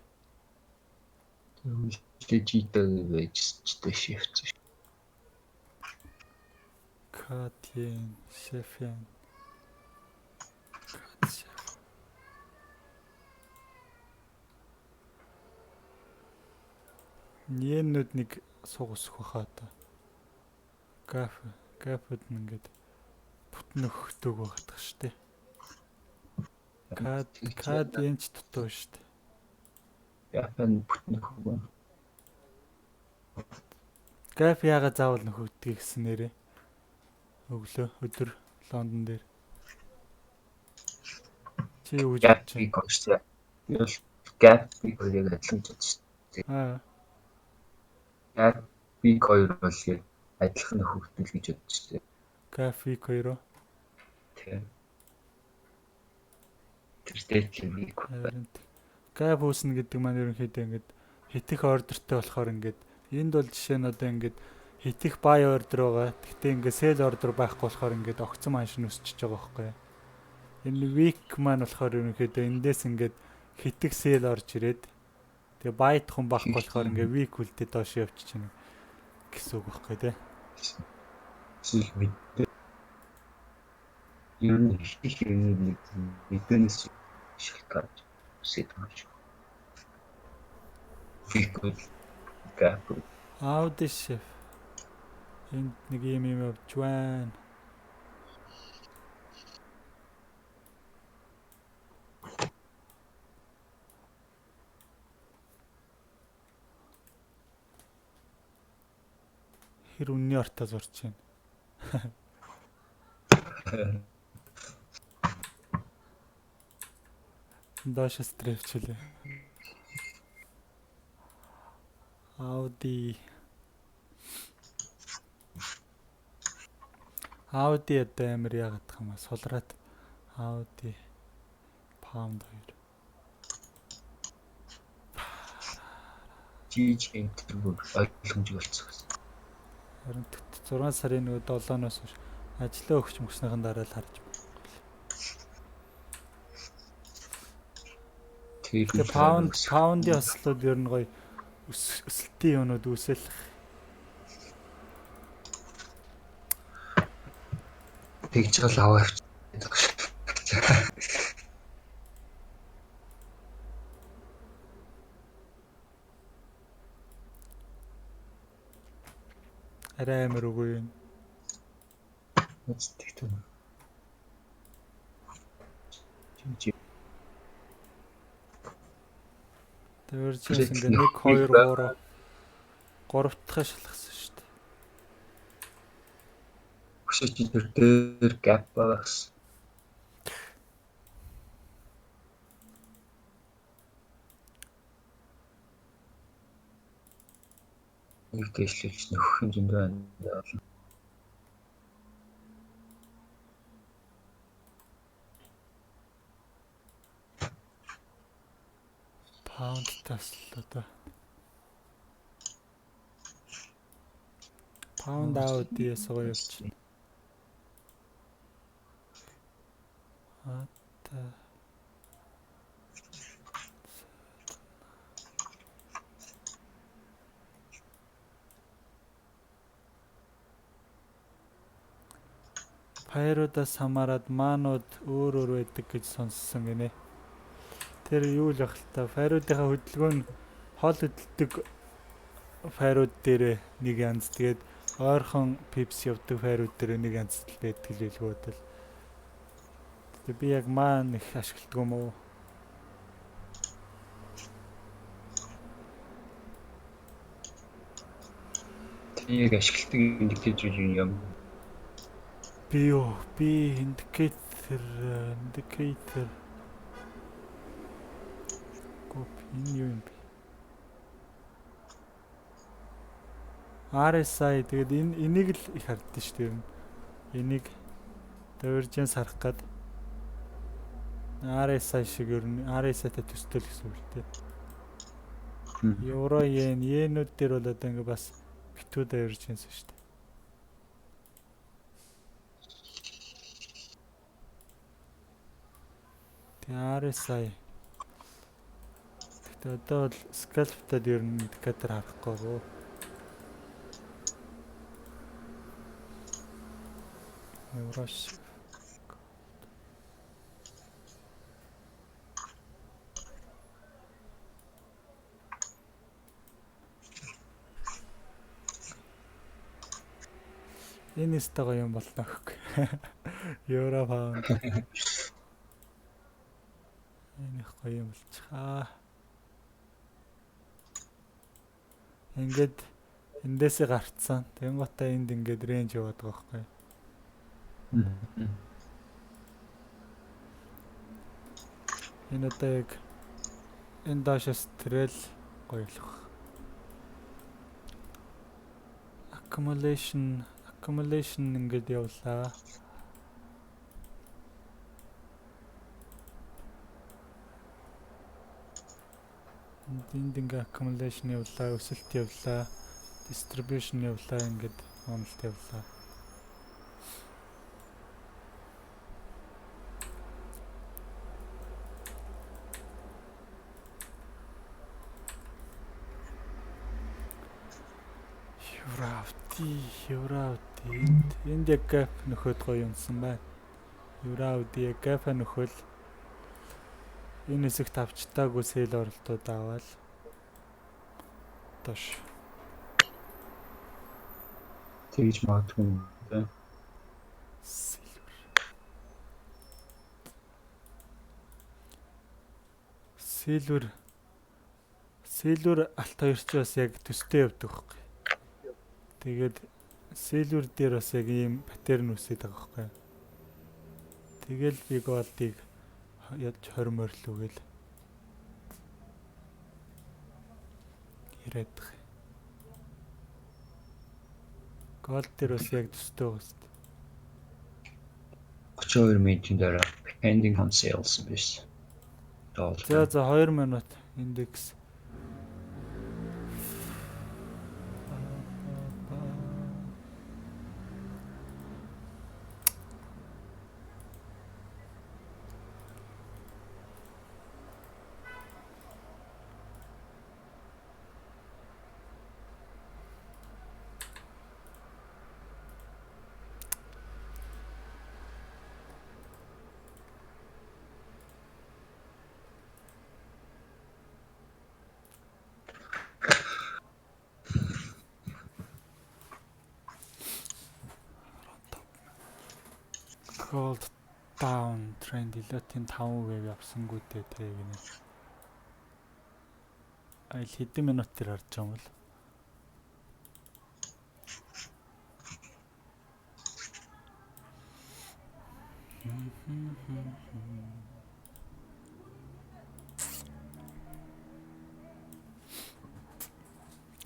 Жижигтэй байж дэш явчихсан. Катин, шефен. Нийнүүд нэг суг өсөх баха одоо. Кафед нэгэд бүтэн өгдөг багтах штэ. Кад янч дутуу штэ. Япон бүтэн өгөө. Каф яга заавал нөхөгдгийг гэсэн нэрээ. Өглөө өдөр Лондон дээр. Чи юу гэж бодож байна? Юу гап би хоёрыг адилхан бодсон. Би хоёр бол адилхан нөхөгдөл гэж бодсон. Кафе хоёроо. Тийм. Тэр дэйтлийг. Каф үүснэ гэдэг маань ерөнхийдөө ингээд хитэх ордертэй болохоор ингээд энд бол жишээ нь одоо ингээд хитэх бай ордер байгаа. Гэхдээ ингээд сел ордер байхгүй болохоор ингээд огцом ханш нүсчихэж байгаа байхгүй. Энэ week маань болохоор ерөнхийдөө эндээс ингээд хитэх сел орж ирээд тэгээ байт хүн байхгүй болохоор ингээд week үлдээ доош явчих чинь гэсэн үг байхгүй тий. Сэл мэдээ. Ер нь их нэг мэдэнэс шалтгаан үсэж байгаа шүү. Фикл гап. Ауди шеф. Энд нэг юм явж байна. Хэр үнний ортоо зурч байна. Даш стревчлээ. Ауди одоо амир яагаад юм аа сулраад Ауди паунд 2. Жиж интервью ойлгомжтой болчихсон. Харин 6 сарын 7-оос хойш ажлаа өгч мөснийхэн дараа л харж байна. Тэгээ паундын ослууд ер нь гоё өсөлтийн юмуд үүсэл. Тэгж л аваа авчих. Арай амир үгүй юм. Тэгтээ. Жинжи. Тэр чинь ингээ 1 2 3 3 дахь шалгасан шүү дээ. Өшөөч дээр гап байгаас. Нэг дэвшлүүлж нөхөх хэмжээнд байна. Паунд таслаа да. Паунд аудиэс гоё явчихна. Ата. Пайруудаас хамаарад маанууд өөр байдаг гэж сонссон гинэ. Тэр юу л ах л та файруудынхаа хөдөлгөөн нь хол хөдөлдөг файрууд дээр нэг янз тэгээд ойрхон пипс явдаг файрууд дээр нэг янз л байдаг л билгүүд л. Тэгээд би яг маан их ашигладаг юм уу? Тийг ашигладаг индикатор юм. Би индикатор энэ юу юм бэ? RSI тэгээд энийг л их харддаг шүү дээ. Энийг Divergence харах гээд RSI шиг ер нь RSI-тай төстэй л гэсэн үг л дээ. Евро йенүүд дээр бол одоо ингээ бас битүү divergence шүү дээ. Тэгээ RSI. Тэгтээ одоо бол scalp-тад ер нь индикатор харахгүй. Еврош. Энэ стагаа юм болно гэхгүй. Евро паунд. Энэ их гоё юм болчихаа. Ингээд эндээсээ гарцсан. Тэнгуутаа энд ингээд рейнж яваад байгаа байхгүй. Энэ одоо яг энэ доошоос тэрэл гоёлох. Accumulation ингээд явлаа. Энд ингээ accumulation явлаа, өсөлт явлаа, distribution явлаа, ингээд онолт явлаа. Евроаути энд яг gap нөхөд гоё юмсан байна. Евроаути яг gap нөхөл энэ хэсэгт авчтаагүй сэл оролтууд аваад тош. Тэгж магадгүй дээ. Сэлвэр алт хоёр ч бас яг төстэй явдаг байхгүй. Тэгээд сэлвэр дээр бас яг ийм паттерн үсээд байгаа байхгүй. Тэгэл би голдыг яд 20 морилгүүгээл ирээд байгаа. Голд дээр бас яг төстэй байгаа шүү дээ. 32 минутын дараа pending on sales биш. За 2 минут индекс. Gold down trend илэтийн 5 wave явсангүү дээ тэг гинэ. Айл хэдэн минут тэр харж байгаа юм бол.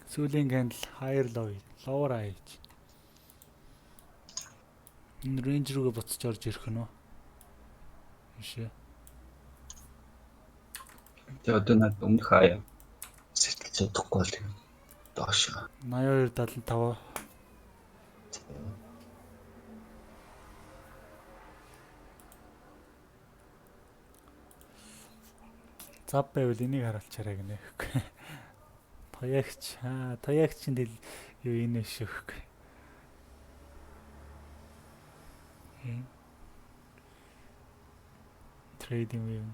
Сүүлийн candle higher low, lower high. Энэ range руугаа буцаж орж ирэх нь үү? Бишээ. Тэгээ одоо над өмнөх хаяа сэтгэж чадахгүй л юм. Доош. 82.75. Зав байвал энийг харуулчаарай гинэ. Тоягч нь юу инэ шүүх. Trading wave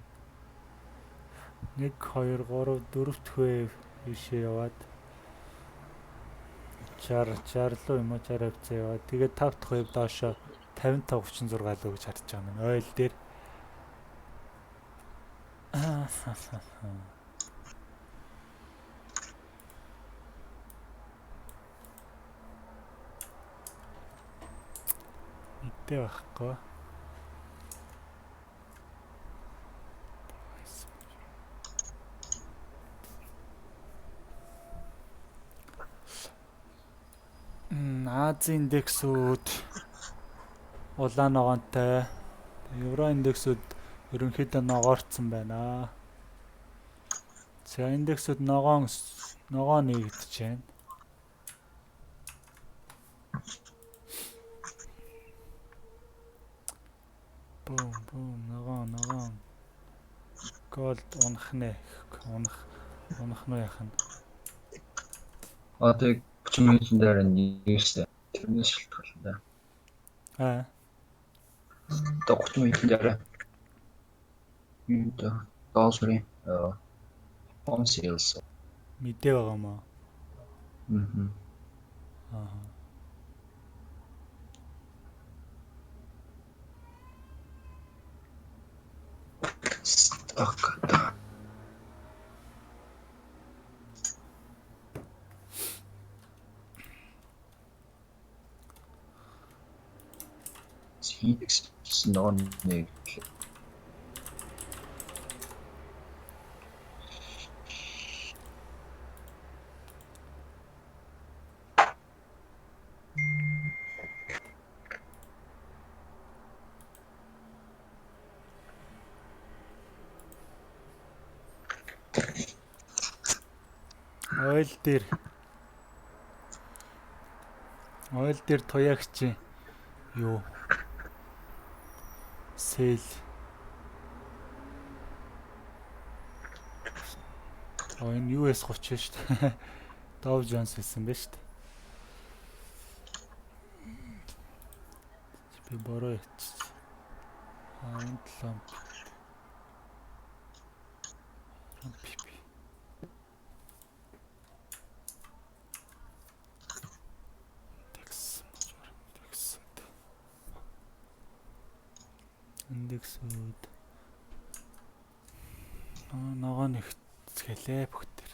1 2 3 4 wave ийшээ яваад 60 руу юм уу 60 хавцаа яваад тэгээд 5 дахь wave доошоо 55 36 лөө гэж харж байгаа юм. Ойл дээр Идэ байхгүй. Аз индексүүд улаан ногоонтой. Евро индексүүд ерөнхийдөө ногоорцсон байна. За индексүүд ногоо нэгдэж байна. Бум ногоо. Голд унах нэ. Унах нь яах нь. Одоо 30 минутын дараа ньюс тэрнээс шалтгаална. Одоо 30 минутын дараа долларын on sales мэдээ байгаа юм аа. Stock. Index is non-negative. Ойл дээр туяагч юу? Сэл. Энэ US 30 шүү дээ. Dow Jones хэлсэн байна шүү дээ. Би бороо ячиж. Энэ 7. Индексүүд ногоо нэгтгэлээ бүгдээр.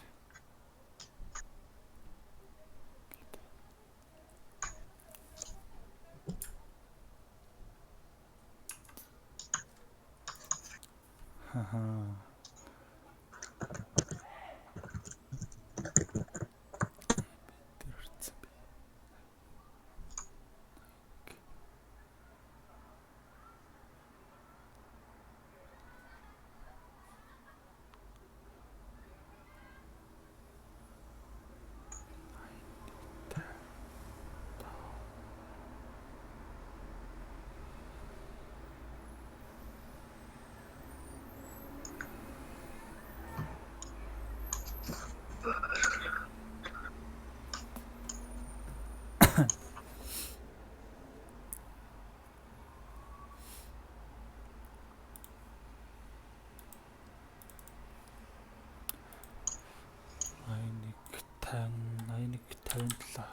Айник 57.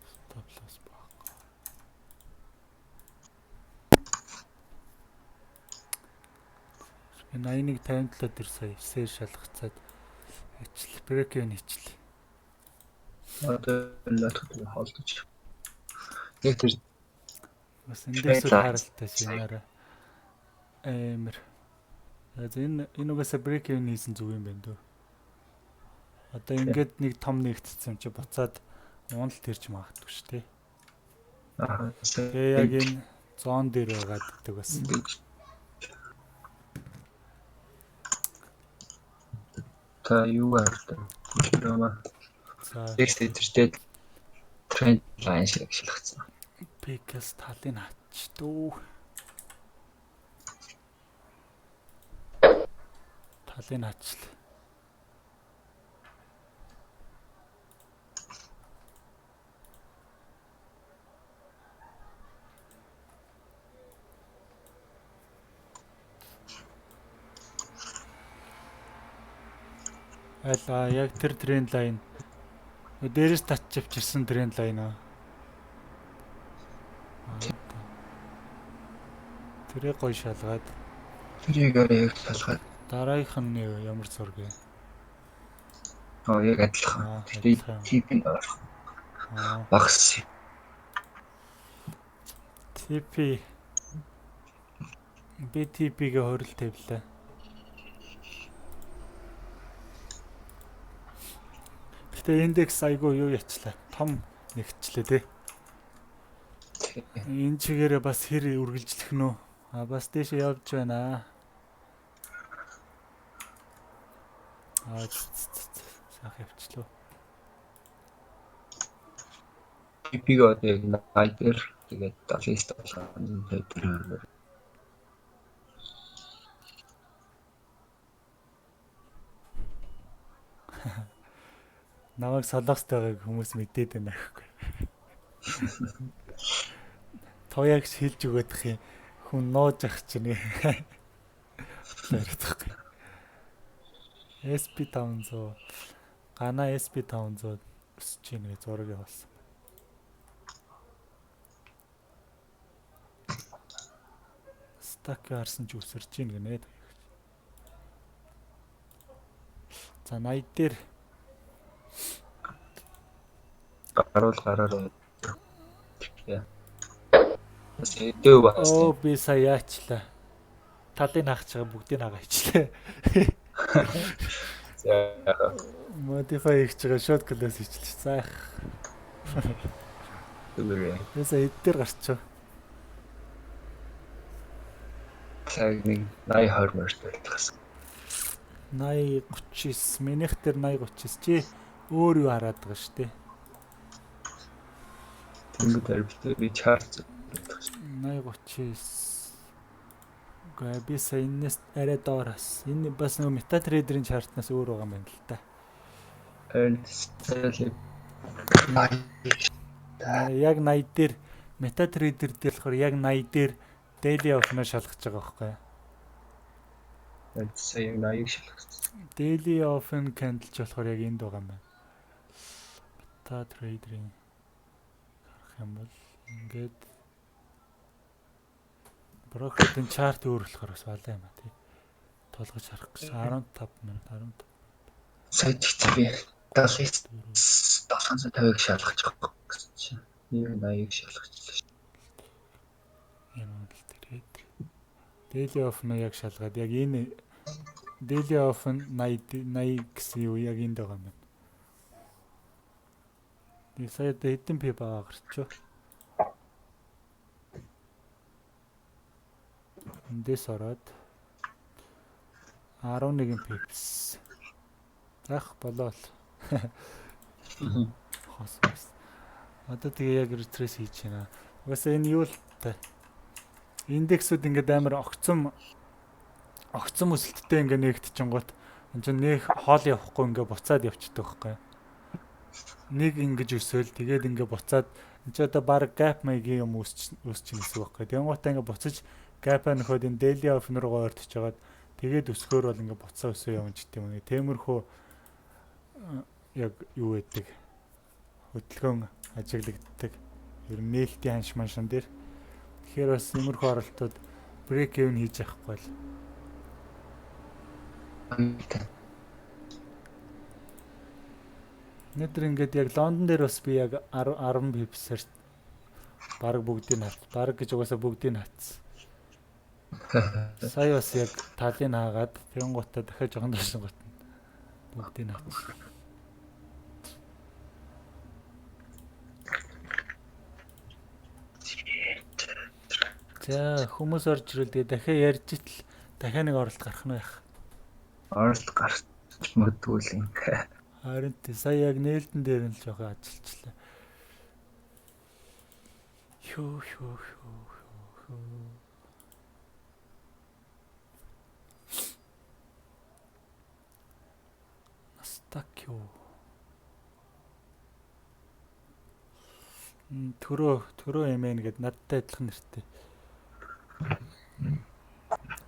Stop loss баг. Энэ айник 57 дээр сая сэр шалгацаад брейк-ийн хийчихлээ. Одоо латгад холдож. Яг тэр бас индексүүд харалтай шинээрээ амар. Энэ угаасаа брейк-ийн хийсэн зүг юм байна дөө. Одоо ингээд нэг том нэгтцсэн чи буцаад уналт ирж магадгүй шүү дээ. Тэгээ яг энэ зон дээр байгаад гэдэг бас. Та юу авдаг? За экстертэй тренд лайн шиг шилгацсан. Пикс талын хач дүү. Талын хачл. Яг тэр тренд лайн. Дээрээс татчихвчирсан тренд лайн аа. Тэрийг гоё шалгаад. Тэрийг яг шалгаад. Дараагийнх нь ямар зураг вэ? Яг адилхан. TP багс. TP BTP-гээ хорил тавилаа. Гэтэ индекс айгүй юу ячлаа. Том нэгчлээ тий. Энэ чигээрээ бас хэр үргэлжлэх нь үү? Бас дэше явж байна. Сах явчлаа. PP-г одоо яг найдер тэгээд 79 болгоно. Намайг солоостойгоо хүмүүс мэдээд байна гэхгүй. Тояг шилж өгödөх юм. Хүн нууж ах чинь. Барьдахгүй. SP500. Гана SP500 өсөж ийн гэж зураг явуулсан. Стак харсан ч өсөрч ийн гэнэ. За 80 дээр гараар. Яа. Сэдв бас. Оо би сая яачлаа. Талын хаагчаа бүгдийг хаагаачлаа. За Modify хийж байгаа short class хийчихлээ. За. тэгвэл Яса эдгээр гарчаа. цаг нэг 80 20 мөрт байлгасан. 80 39 минийх дээр 80 39 чи өөр юу хараад байгаа шүү дээ. Тэнгүүд арбитр би чарт 80 39 гээ би саянаас арай доораас. Энэ бас нөгөө MetaTrader-ийн чартнаас өөр байгаа юм байна л да. Яг 80 дээр MetaTrader дээр болохоор яг 80 дээр daily off-ноо шалгаж байгаа байхгүй юу? сая 80-ыг шалгасан. Daily off-ын candle ч болохоор яг энд байгаа юм байна. MetaTrader-ийн харах юм бол ингээд брокерийн чарт өөр болохоор бас балаа юм а тий. Толгож харах гэсэн 15 минут 15. Сая тэгсэн би 750-ыг шалгаж байгаа гэсэн чинь. Нэг 80-ыг шалгачихлаа. Юм л тэгээд daily off нь яг шалгаад яг энэ daily off нь 80 гэсэн юу яг энд байгаа юм байна. Би сая хэдэн пи бага гарчаа. Эндээс ороод 11 пипс. Ах болоо. Хосос. Одоо тэгээ яг ретрес хийж байна. Угаасаа энэ юу л та. Индексүүд ингээд амар огцом өсөлттэй ингээд нэгтчихэнгуут энэ чинь нэг хоол явахгүй ингээд буцаад явчихдаг байхгүй. Нэг ингэж өсөөл тэгээд ингээд буцаад энэ ч одоо баг gap маягийн юм үсчихнэ гэсэн үг байхгүй. Тэнгуутаа ингээд буцаж gap-а нөхөд энэ daily off руугаа ойртож жагаад тэгээд өсгөөр бол ингээд буцаа өсөө явна ч гэдэм үү. Тиймэрхүү яг юу гэдэг хөдөлгөөн ажиглагддаг. Ер нь нээлтийн ханш маншин дээр. Тэгэхээр бас иймэрхүү оролтууд break even хийж явахгүй л. Өнөөдөр ингээд яг Лондон дээр бас би яг 10 пипсээр баг бүгдийг хат. Баг гэж угаасаа бүгдийг хатсан. Сая бас яг талын хаагаад тэнгуутаа дахиад жоохон дашингуут бүгдийг хатсан. За хүмүүс орж ирэл тэгээ дахиад ярьж итл дахиад нэг оролт гарах нь байх. Оролт гарч магадгүй л юм. Харин тий сая яг нээлтэн дээр нь л жоохон ажиллачлаа. Хөө. Астакё. Төрөө эмэн гэд надтай адилхан нэртэй.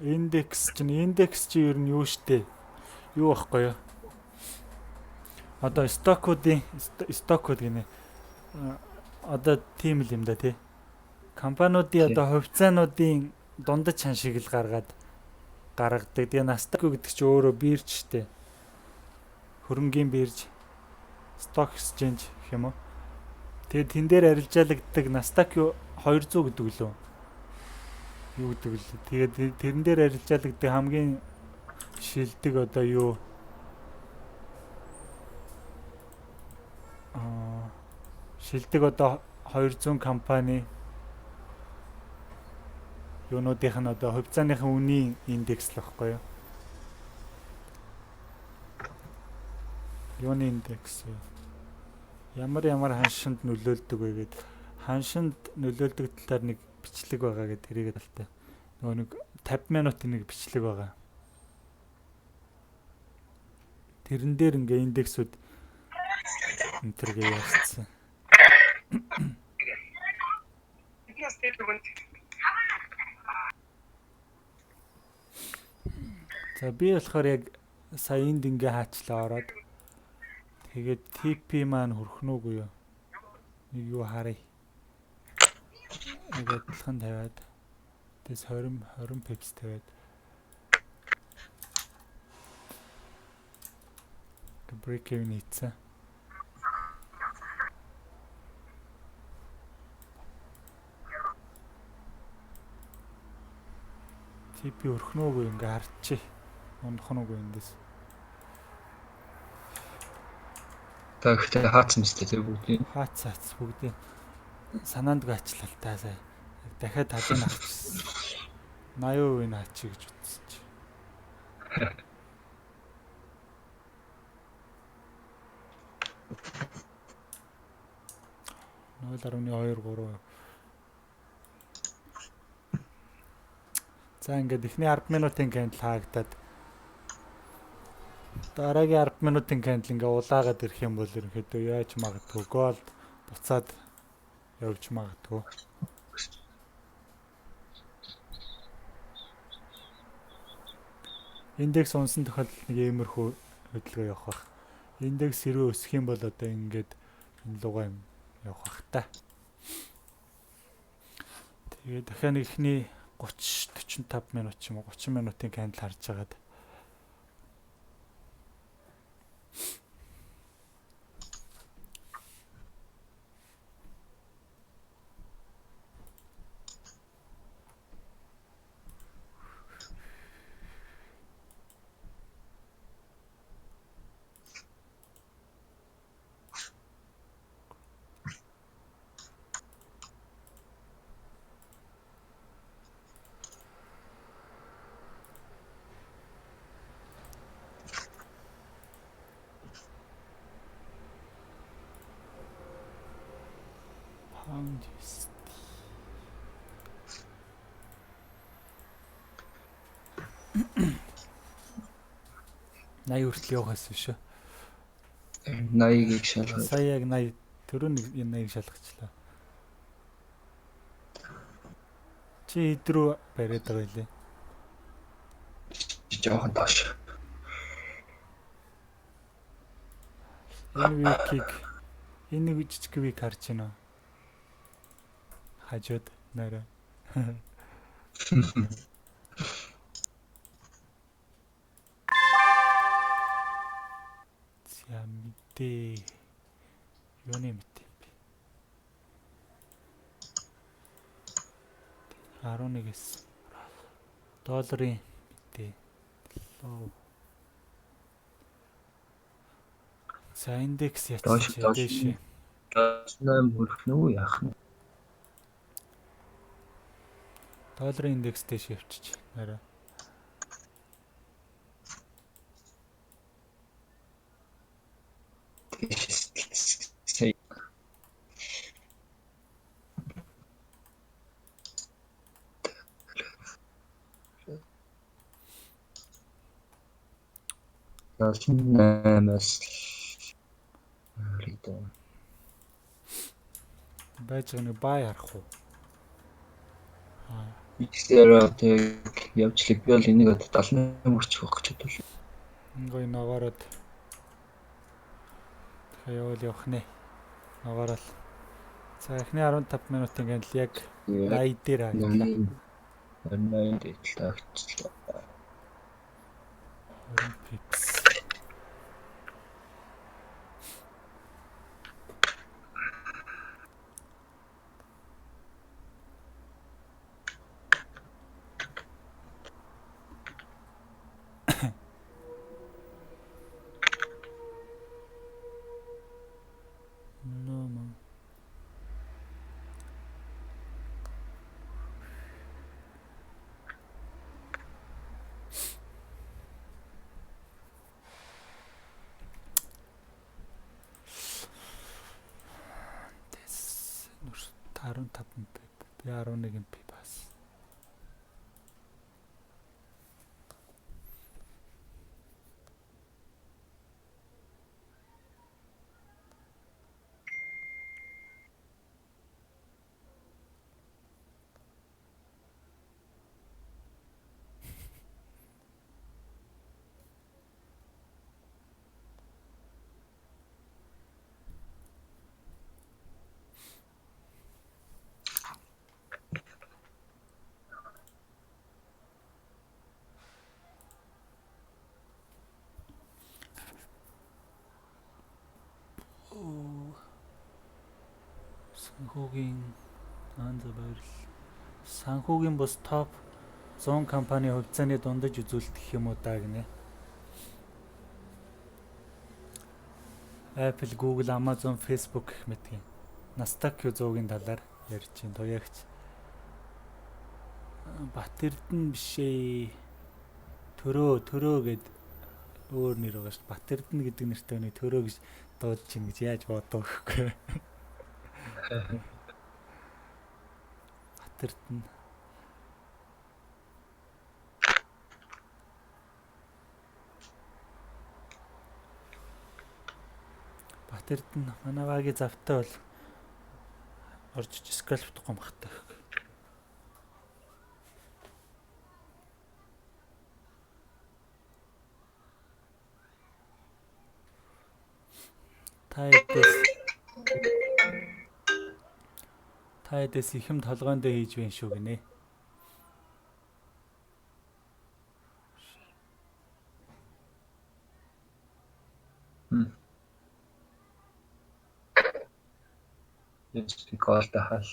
Индекс чи ер нь юу штэ? Юу байхгүй юу? Одоо стокууд гинэ. Одоо тийм л юм да тий. Компаниудын одоо хувьцаануудын дундаж хан шиг л гаргадаг. Тэгээ Nasdaq гэдэг чи өөрөө бирж штэ. Хөрөнгийн бирж, stock exchange гэх юм уу? Тэгээд тэн дээр арилжаалагддаг Nasdaq 200 гэдэг лөө. Юу гэдэг л. Тэгээд тэрэн дээр арилжаалагддаг хамгийн шилдэг одоо юу шилдэг одоо 200 компани юунуудынх нь одоо хувьцааныхын үнийн индекс л баггүй юу? Юуны индекс вэ? Ямар ханшинд нөлөөлдөг вэ гэдэг ханшинд нөлөөлдөг талаар нэг бичлэг байгаа гэдэг тэрийг талтай. Нөгөө нэг 50 минутын нэг бичлэг байгаа. Тэрэн дээр ингээ индексүүд энтергээ ярьсан. За би болохоор яг сая энд ингээ хаачлаа ороод тэгээд TP маань хүрэх нүггүй юу? Нэг юу харъя. Нэг адилхан тавиад тэс 20 пикс тавиад break-ийг нийцсэн. TP өрхнө үгүй ингээ харчих. Унах нь үгүй эндээс. Та ихтэй хаацсан мэт тэр бүгдийг. Хаац бүгдийг санаанд гаачлаа л та сая. Дахиад талын авчихсан. 80% нь хаачих гэж утсан чи. 0.23. За ингээд эхний 10 минутын кандл хаагдаад дараагийн 10 минутын кандл ингээ улаагаад ирэх юм бол ерөнхийдөө яаж магадгүй голд буцаад явж магадгүй. Индекс унсан тохиолдолд нэг иймэрхүү хөдөлгөөн явах бах. Индекс хэрвээ өсөх юм бол одоо ингээд энэ лугаа юм явах бах та. Тэгээд дахиад эхний 30-45 минут ч юм уу 30 минутын кандл харж байгаад най хүртэл явахаас биш үү? 80-ыг шалгах. Сая яг 80 түрүү нэг 80-ыг шалгачлаа. Чи идрүү бариад байгаа лээ. Жохон тоош. Энэ викийг энэ нэг жижиг вик харж байна. Хажууд нараа. Мэдээ юуны мэдээ бэ? 11-с долларын мэдээ. За индекс яачих дээш. 8 хүрэх нь яах нь? Долларын индекс дээш явчих. Арай. Байж нэг бай харах уу? Ихсээр тэг явжлыг би бол энийг 78 хүрчих واخ гэж бодлоо. Ингээ ногоороод явал явах нэ. Ногоорол. За эхний 15 минутын кандл яг 80 дээр хааглаа. 80 дээр тагчлаа. 20 пикс. 15 пип. Би 11 пип бас. Санхүүгийн баярлал. Санхүүгийн бус топ 100 компани хувьцааны дундаж үзүүлэлт гэх юм уу даа гинэ. Apple, Google, Amazon, Facebook гэх мэтийн Nasdaq 100-гийн талаар ярьж чинь туягч. Бат Эрдэнэ бишээ. Төрөө гэд өөр нэр байгаа шүү. Бат Эрдэнэ гэдэг нэртэй нэг төрөө гэж дуудаж чинь гэж яаж бодох вэ? Бат Эрдэнэ. Бат Эрдэнэ манай багийн завтай бол орж скальп гомхтой. Та эдээс ихэм толгойн дээр хийж байна шүү гинэ. Гол дахал.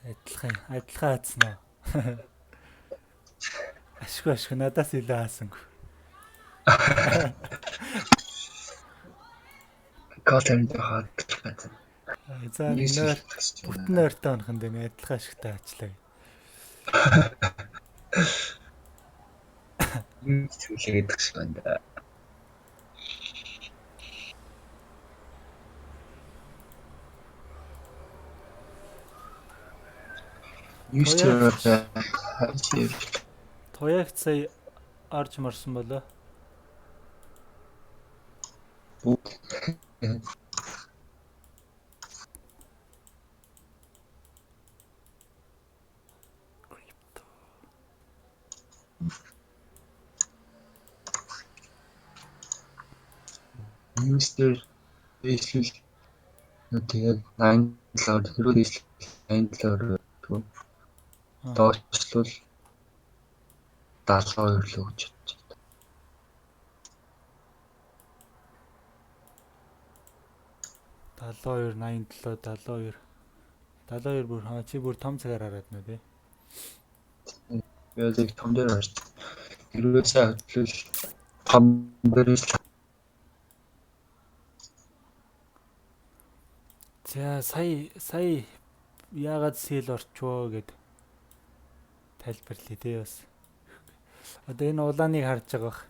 Адилхан хааснаа. Ашгүй надаас илүү хаасангүй. Гол дахал. За бүтэн ойртой онхон дээр адилхан ашигтай ачлаа. Юу зүйлээ гэдэг шиг байна. Тоягт сая орж марсан болоо. Мистер Эйслэл тэгээд 9 хэрэг Эйслэл 9 доошлол 72 л гэж бодчих. 72 87 72 бүр чи бүр том цагаар хараад нэ тий. Яг том дээр харж. Хэрвээсээ хөтлөл том дээрээс за сая яагаад сэл орчвоо гэд тайлбарлая тий бас. Одоо энэ улааныг харж байгаа бах.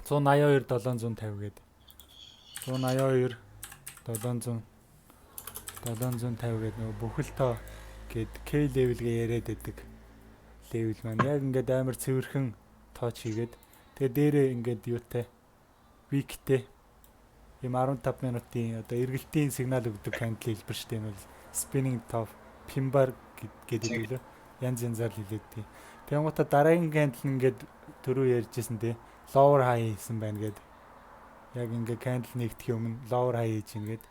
182 750 гээд 182 750 гээд нөгөө бүхэл тоо гээд K level гээ яриад байдаг. Level маань яг ингээд амар цэвэрхэн тооч хийгээд тэгээ дээрээ ингээд юутай weekтэй ийм 15 минутын одоо эргэлтийн сигнал өгдөг candle хэлбэр шүү дээ. Энэ бол spinning top pin bar гэдэг лөө янз янзаар хэлээд тий. Тэнгуүта дараагийн candle ингээд түрүү ярьжсэн тий. Lower high хийсэн байна гэд. Яг ингээд candle нэгдэхийн өмнө lower high хийж ингээд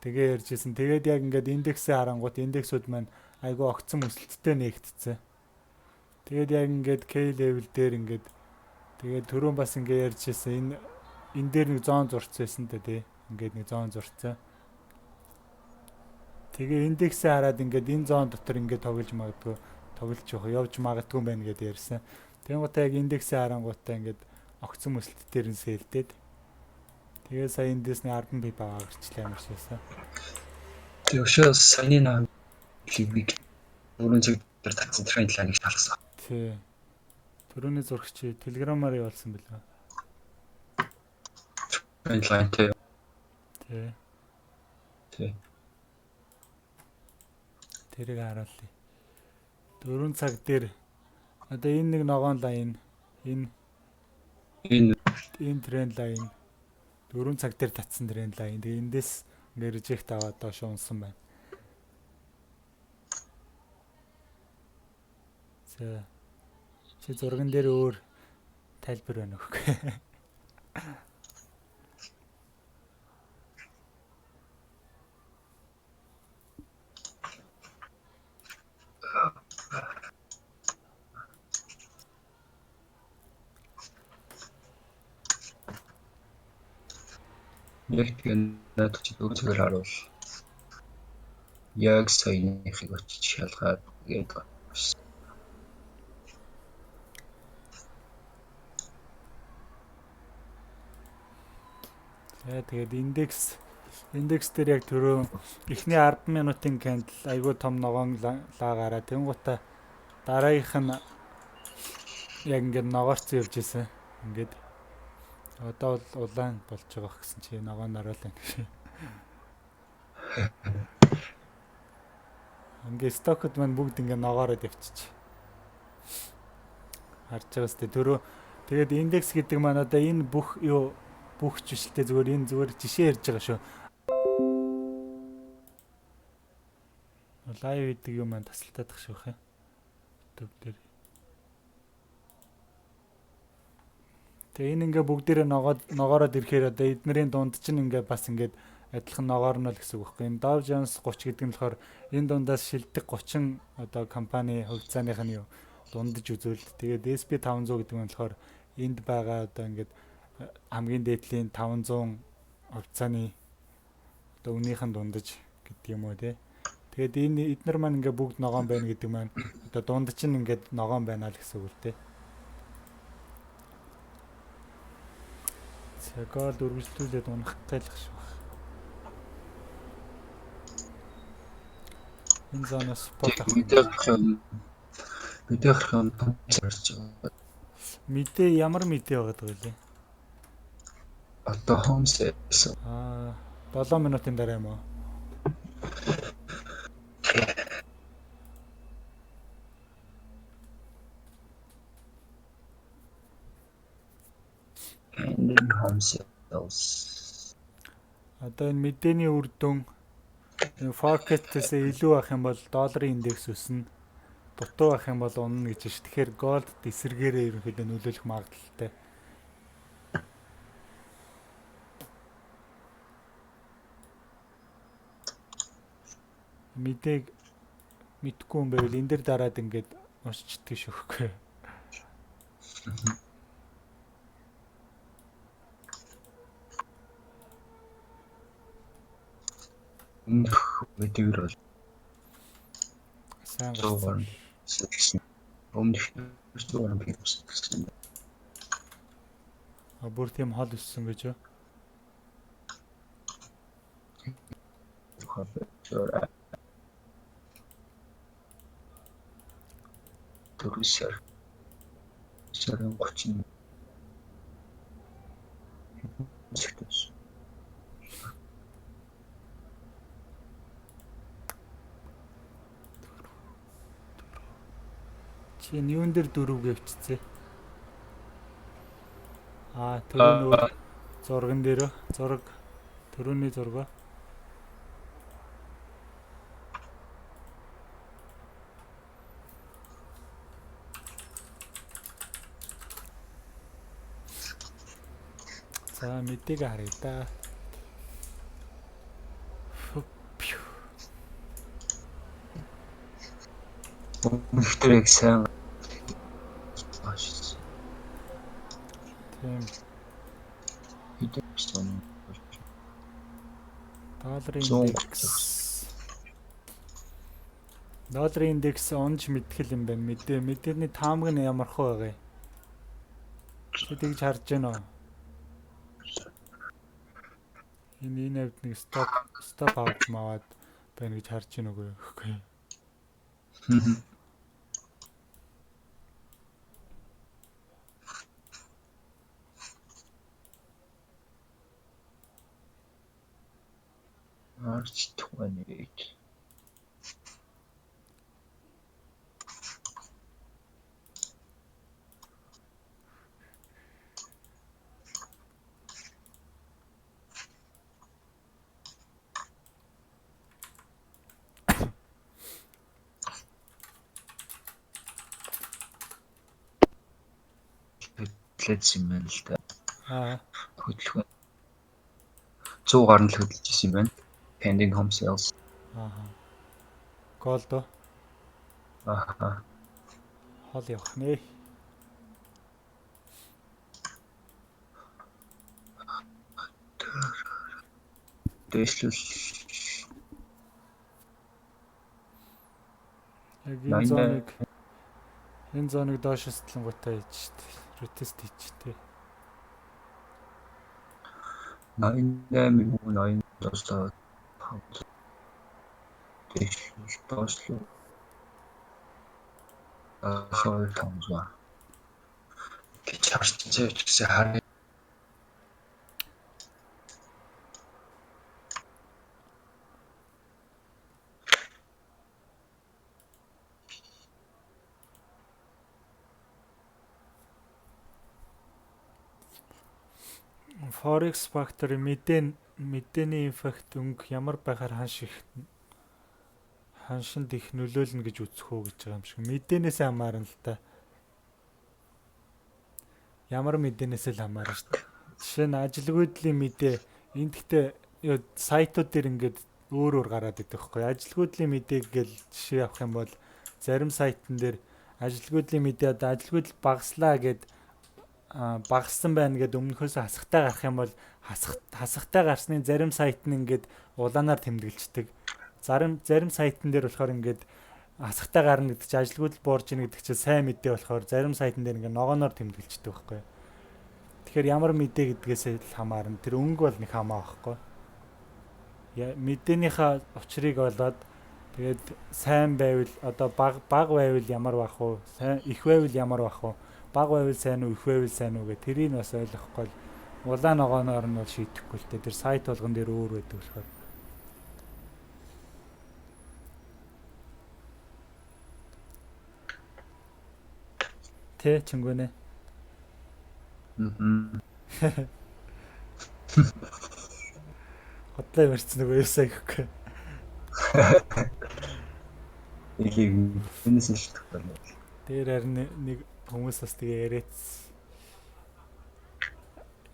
тэгээ ярьжсэн. Тэгээд яг ингээд индексээ харангуут индексүүд маань айгүй огцон өсөлттэй нэгтцсэн. Тэгээд яг ингээд K level дээр ингээд тэгээд түрүүн бас ингээд ярьжсэн энэ дээр нэг зон зурцсан байсан та тий. Ингээд нэг зон зурцсан. Тэгээ индексээ хараад ингээд энэ зон дотор ингээд тоглож явж магадгүй юм байна гэдээ ярьсан. Тэнгуүтаа яг индексээ харангуутаа ингээд огцон өсөлт дээр нь сэлдээд тэгээ сая эндээс нэг 10 пип гарчлаа юм шээсэн. Тэгээ өшөө саяны нам клик өрөн зэрэг дээр татсан тренд лайныг шалгасан. Тий. Төрөний зурагч телеграмаар явуулсан билээ. Тренд лайн тий. Тий. Тий. Тэрийг харуулъя. 4 цаг дээр одоо энэ нэг ногоон лайн Энэ энэ тренд лайн 4 цаг дээр татсан тренд лайн. Тэгээ эндээс ингээ режект аваад доош унсан байна. За чи зурган дээр өөр тайлбар байна уу? яг тэгээ надад чи 4 цагаар харуул. Яг саяныхыг очиж шалгаад гээд авсан. За тэгээд индекс дээр яг түрүү эхний 10 минутын кандл айгүй том ногоон лаа гараа. Тэнгуутаа дараагийнх нь яг ингээд ногоорцсон явж исэн. Ингээд одоо бол улаан болж байгаа гэсэн чи ногоон оруулаа гэж. Ингээд стокод маань бүгд ингээд ногоороод явчих. Харж байгаа сте түрүү тэгээд индекс гэдэг маань одоо энэ бүх жилтэй зүгээр энэ зүгээр жишээ ярьж байгаа шүү. Лайв гэдэг юм маань тасалтаад тах шүүх юм. YouTube дээр. Тэгээ энэ ингээ бүгдээрээ ногоороод ирэхээр одоо эднэрийн дунд чинь ингээ бас ингээд адилхан ногоорно л гэсэн үг байхгүй. Энэ Dow Jones 30 гэдэг нь болохоор энэ дундаас шилдэг 30 одоо компани хувьцааных нь юу дундаж үзүүл. Тэгээд SP 500 гэдэг нь болохоор энд байгаа одоо ингээд хамгийн дээдлийн 500 хувьцааны одоо үнийхэн дундаж гэдэг юм уу те. Тэгээд энэ эднэр маань ингээ бүгд ногоон байна гэдэг маань одоо дунд чинь ингээд ногоон байна л гэсэн үг те. Цагаал үргэлжлүүлээд унахтай л шүү. Энэ зоноос спот авах. Мэдээ гарах юм зарж байгаа. Мэдээ ямар мэдээ байгаа вэ? Одоо home sales. 7 минутын дараа юм уу? Энэ home sales. Одоо энэ мэдээний үр дүн forecast-ээс илүү байх юм бол долларын индекс өснө. Дутуу байх юм бол унана гэж байна. Тэгэхээр gold эсэргээрээ ерөнхийдөө нөлөөлөх магадлалтай. Мэдээг мэдгүй юм байвал энэ дэр дараад ингээд уншчихдаг шүүхгүй. Мэдээгээр бол сайн гарсан. Өмнөх зүгээр би үсгэсэн. Бүр тийм хол өссөн гэж юу? Төрөсөр. Сарын 30. Зөвхөн чинь юун дээр дөрөв гэвчцээ. Тэр нь зурган дээр зураг төрөний зураг. За мэдээг харъя да. Мөхтөрийг сайн ашиг. Тийм. Идэвхтэй. Долларын индекс онж мэдгэл юм байна. Мэдээний таамаг нь ямар хөө байгаа юм. Тэгж харж байна уу? Энэ хэвд нэг стоп авч маваад байна гэж харж байна уу гэхгүй. March 28. Хөдлөж юм байна л да. Хөдөлгөөн 100 гаруй л хөдөлж ирсэн юм байна. Pending home sales. Голд уу? Аа. Хол явах нэ. Дэслэл Яг Найн- энэ зоныг доош сэлэнгуйтай хийж штэ. Ретест хийж штэ. 98 дослоо. Дэслэл дослоо. Ахаа тамжаа. Гэж харчихсан ч гэсэн хараа. Forex factory мэдээний импакт өнгө ямар байхаар ханшинд их нөлөөлнө гэж үзэх үү гэж байгаа юм шиг. Мэдээнээс хамаарна л та. Ямар мэдээнээс л хамаарна шүү дээ. Жишээ нь ажилгүйдлийн мэдээ энд гэхдээ сайтууд дээр ингээд өөр гараад идэх байхгүй. Ажилгүйдлийн мэдээг гэл жишээ авах юм бол зарим сайтн дээр ажилгүйдлийн мэдээ одоо ажилгүйдэл багаслаа гэд багассан байна гэд өмнөхөөс хасахтай гарах юм бол хасахтай гарсны зарим сайт нь ингээд улаанаар тэмдэглэждэг. Зарим сайтн дээр болохоор ингээд хасахтай гарна гэдэг чинь ажилгүйдэл буурж ийн гэдэг чинь сайн мэдээ болохоор зарим сайтн дээр ингээд ногооноор тэмдэглэждэг байхгүй. Тэгэхээр ямар мэдээ гэдгээс л хамаарна. Тэр өнгө бол нэг хамаа байхгүй. Мэдээнийхээ учрыг болоод тэгээд сайн байвал одоо баг байвал ямар бах вэ? Сайн их байвал ямар бах вэ? Баг байвал сайн уу, их байвал сайн уу гэх тэрийг бас ойлгохгүй л улаан ногооноор нь бол шийдэхгүй л дээ. Тэр сайт болгон дээр өөр байдаг болохоор. Тэ чингүнэ. Хотлоо ярьсан нөгөө юусаа гэхгүй. Энийг энэс нь шийдэх байна. Тэр харин нэг хүмүүс бас тэгээ яриац.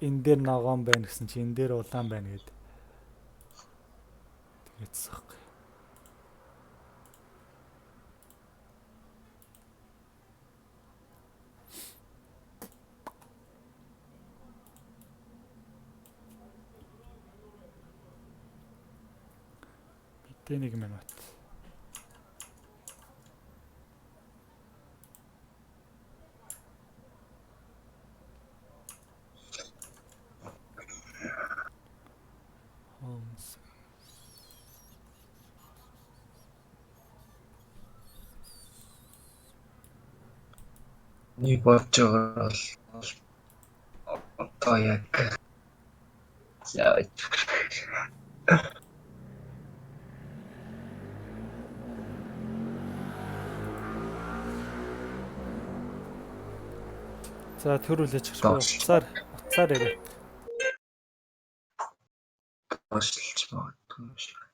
Энэ дээр ногоон байна гэсэн чи энэ дээр улаан байна гэд. Тэгээдсэх. Тэ 1 минут. Нэг болж байгаа бол одоо яг За төрүүлж уцаар яриа. Бослж магадгүй шиг.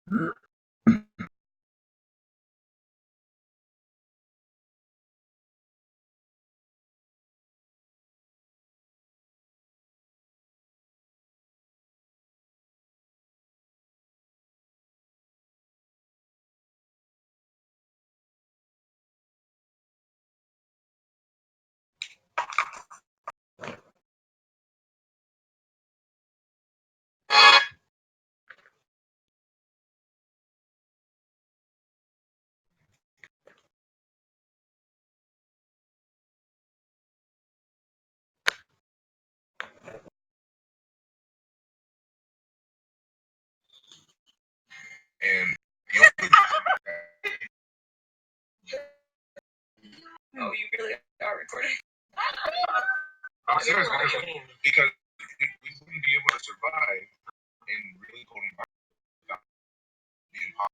And oh, you really are recording. I'm serious, because we wouldn't be able to survive in really cold environments without being hot.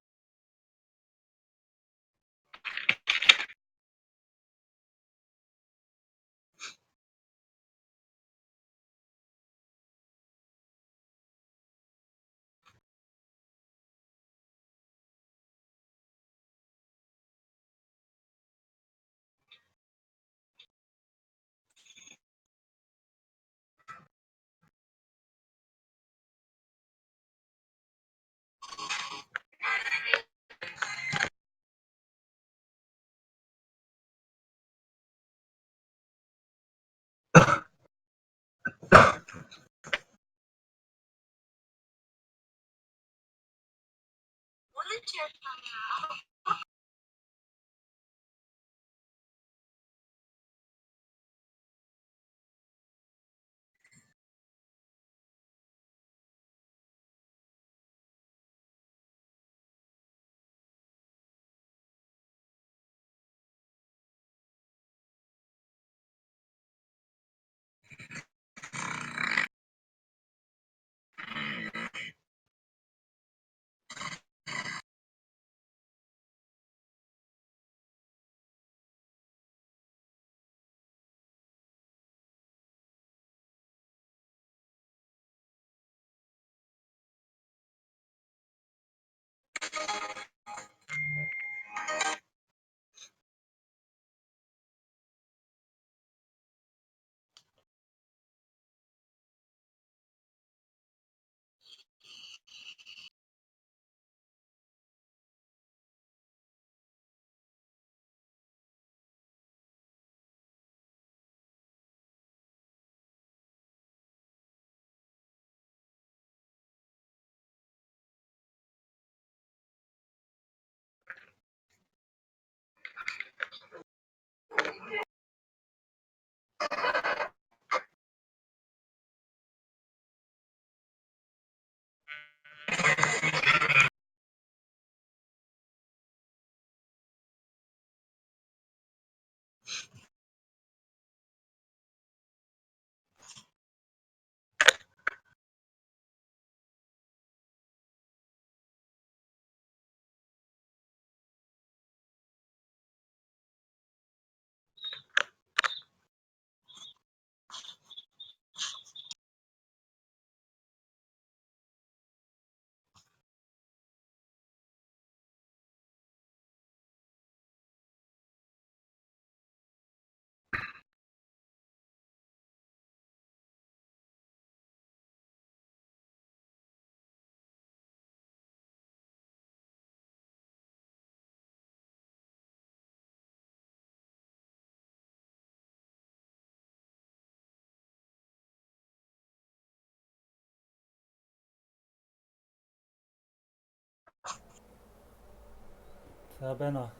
За байна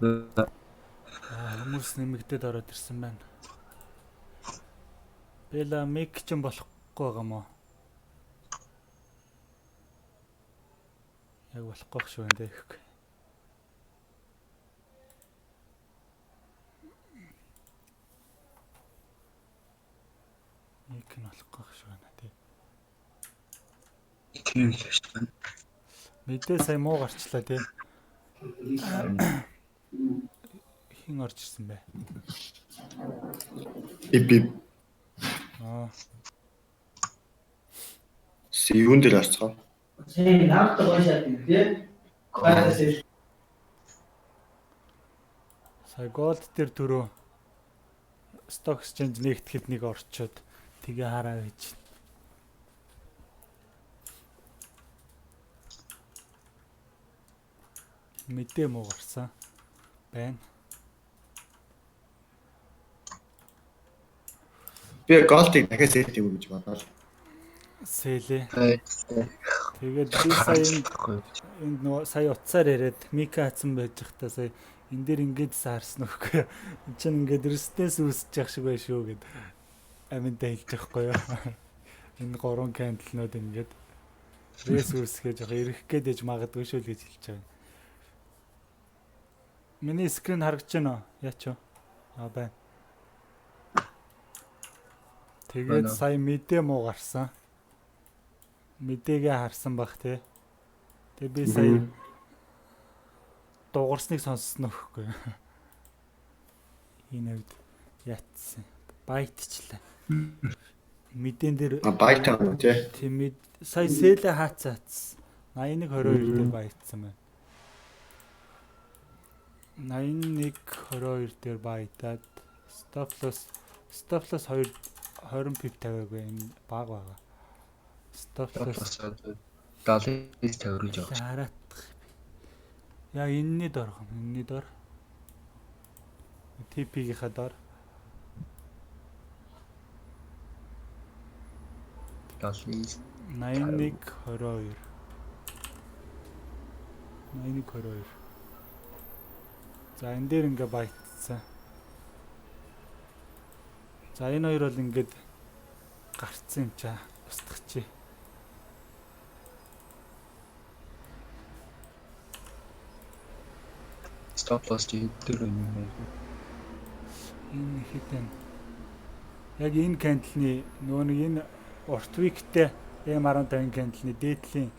уу? Хүмүүс нэмэгдээд ороод ирсэн байна. Бэла мик ч болохгүй байгаа мó. Яг болохгүй шүү энэ дэхгүй. Мик нь болохгүй шүү байна тий. Тийм л байна. Мэдээ сая муу гарчлаа тий. Хин орж ирсэн бэ? Би Аа. юун дээр харцгаа. Sen naptı başladın diye. Gazetesi. Сая голд дээр түрүү stock exchange нэгтгэхэд нэг орчоод тэгээ хараа гэж. Мэдээ муу гарсан байна. Би голтыг дахиад сэлт өгөө гэж бодоод. Сэлээ. Тэгээд Тэгээд би сая энд нөө сая утсаар яриад мика хатсан байж захтаа сая энэ дээр ингэж саарсан нөхгүй. Энд чинь ингээд рестес үүсэж явах шиг байх шүү гэд аминтаа хэлж байхгүй юу. Энэ гурван кандалнууд ингээд рес үүсгэж явах ирэх гээд ээж магадгүй шүү л гэж хэлж байгаа. Миний скрин харагдаж байна уу? Яач вэ? Байна. Тэгээд сая мэдээ муу гарсан. Мэдээгээ харсан бах те. Тэгээ би сая дуурсныг сонссон нөхгүй. Энэ үед яатсан. Байтчлаа. Мэдэн дээр Байт аа тий. тийм сая сэлэ хаацаац 8122 дээр байтсан байна. 8122 дээр байтаад stop loss 2 20 pip тавиагүй энэ баг байгаа. Stop loss 70-50 руу явж. хараадах. Яа энэний дор. Энэний дор. TP-гийнхаа дор. 81 8122. 8122. За энэ дээр ингээ байтсан. За энэ хоёр бол ингээд гарцсан юм чаа. Устгах чи. stop loss дээр юм. Энэ хитэн. Яг энэ кандалны нөгөө нэг энэ урт виктэй M15 кандалны дээдлийн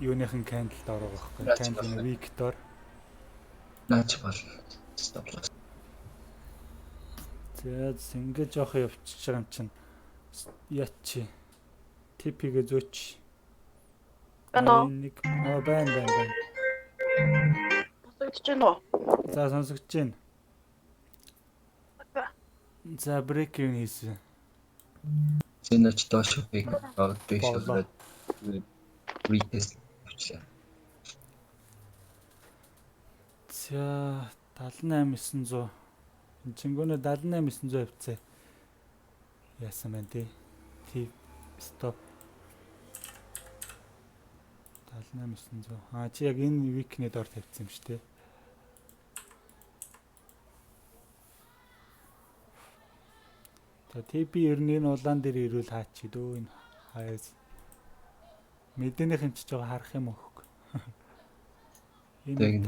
юуныхын кандалд ороо байхгүй. Кандалны виктор. Наач бол stop loss. За ингэж явах явчих байгаа юм чинь яачи. TP-гээ зөөч. Байна. Байна. Сонсогдож байна уу? За сонсогдож байна. За брейк юу хийсэн? Сэнэч доош бик бишээ ретест хийлээ. За 78900 энэ чингүүнээ 78900 авцаа. Яасан бэ тий? Тий стоп 78900. Чи яг энэ викний дор тавьсан юм шүү дээ. За TP ер нь энэ улаан дээр ирүүл хаач дөө энэ хаяас. Мэдэнийх юм ч жоо харах юм өөхгүй. Тэгээд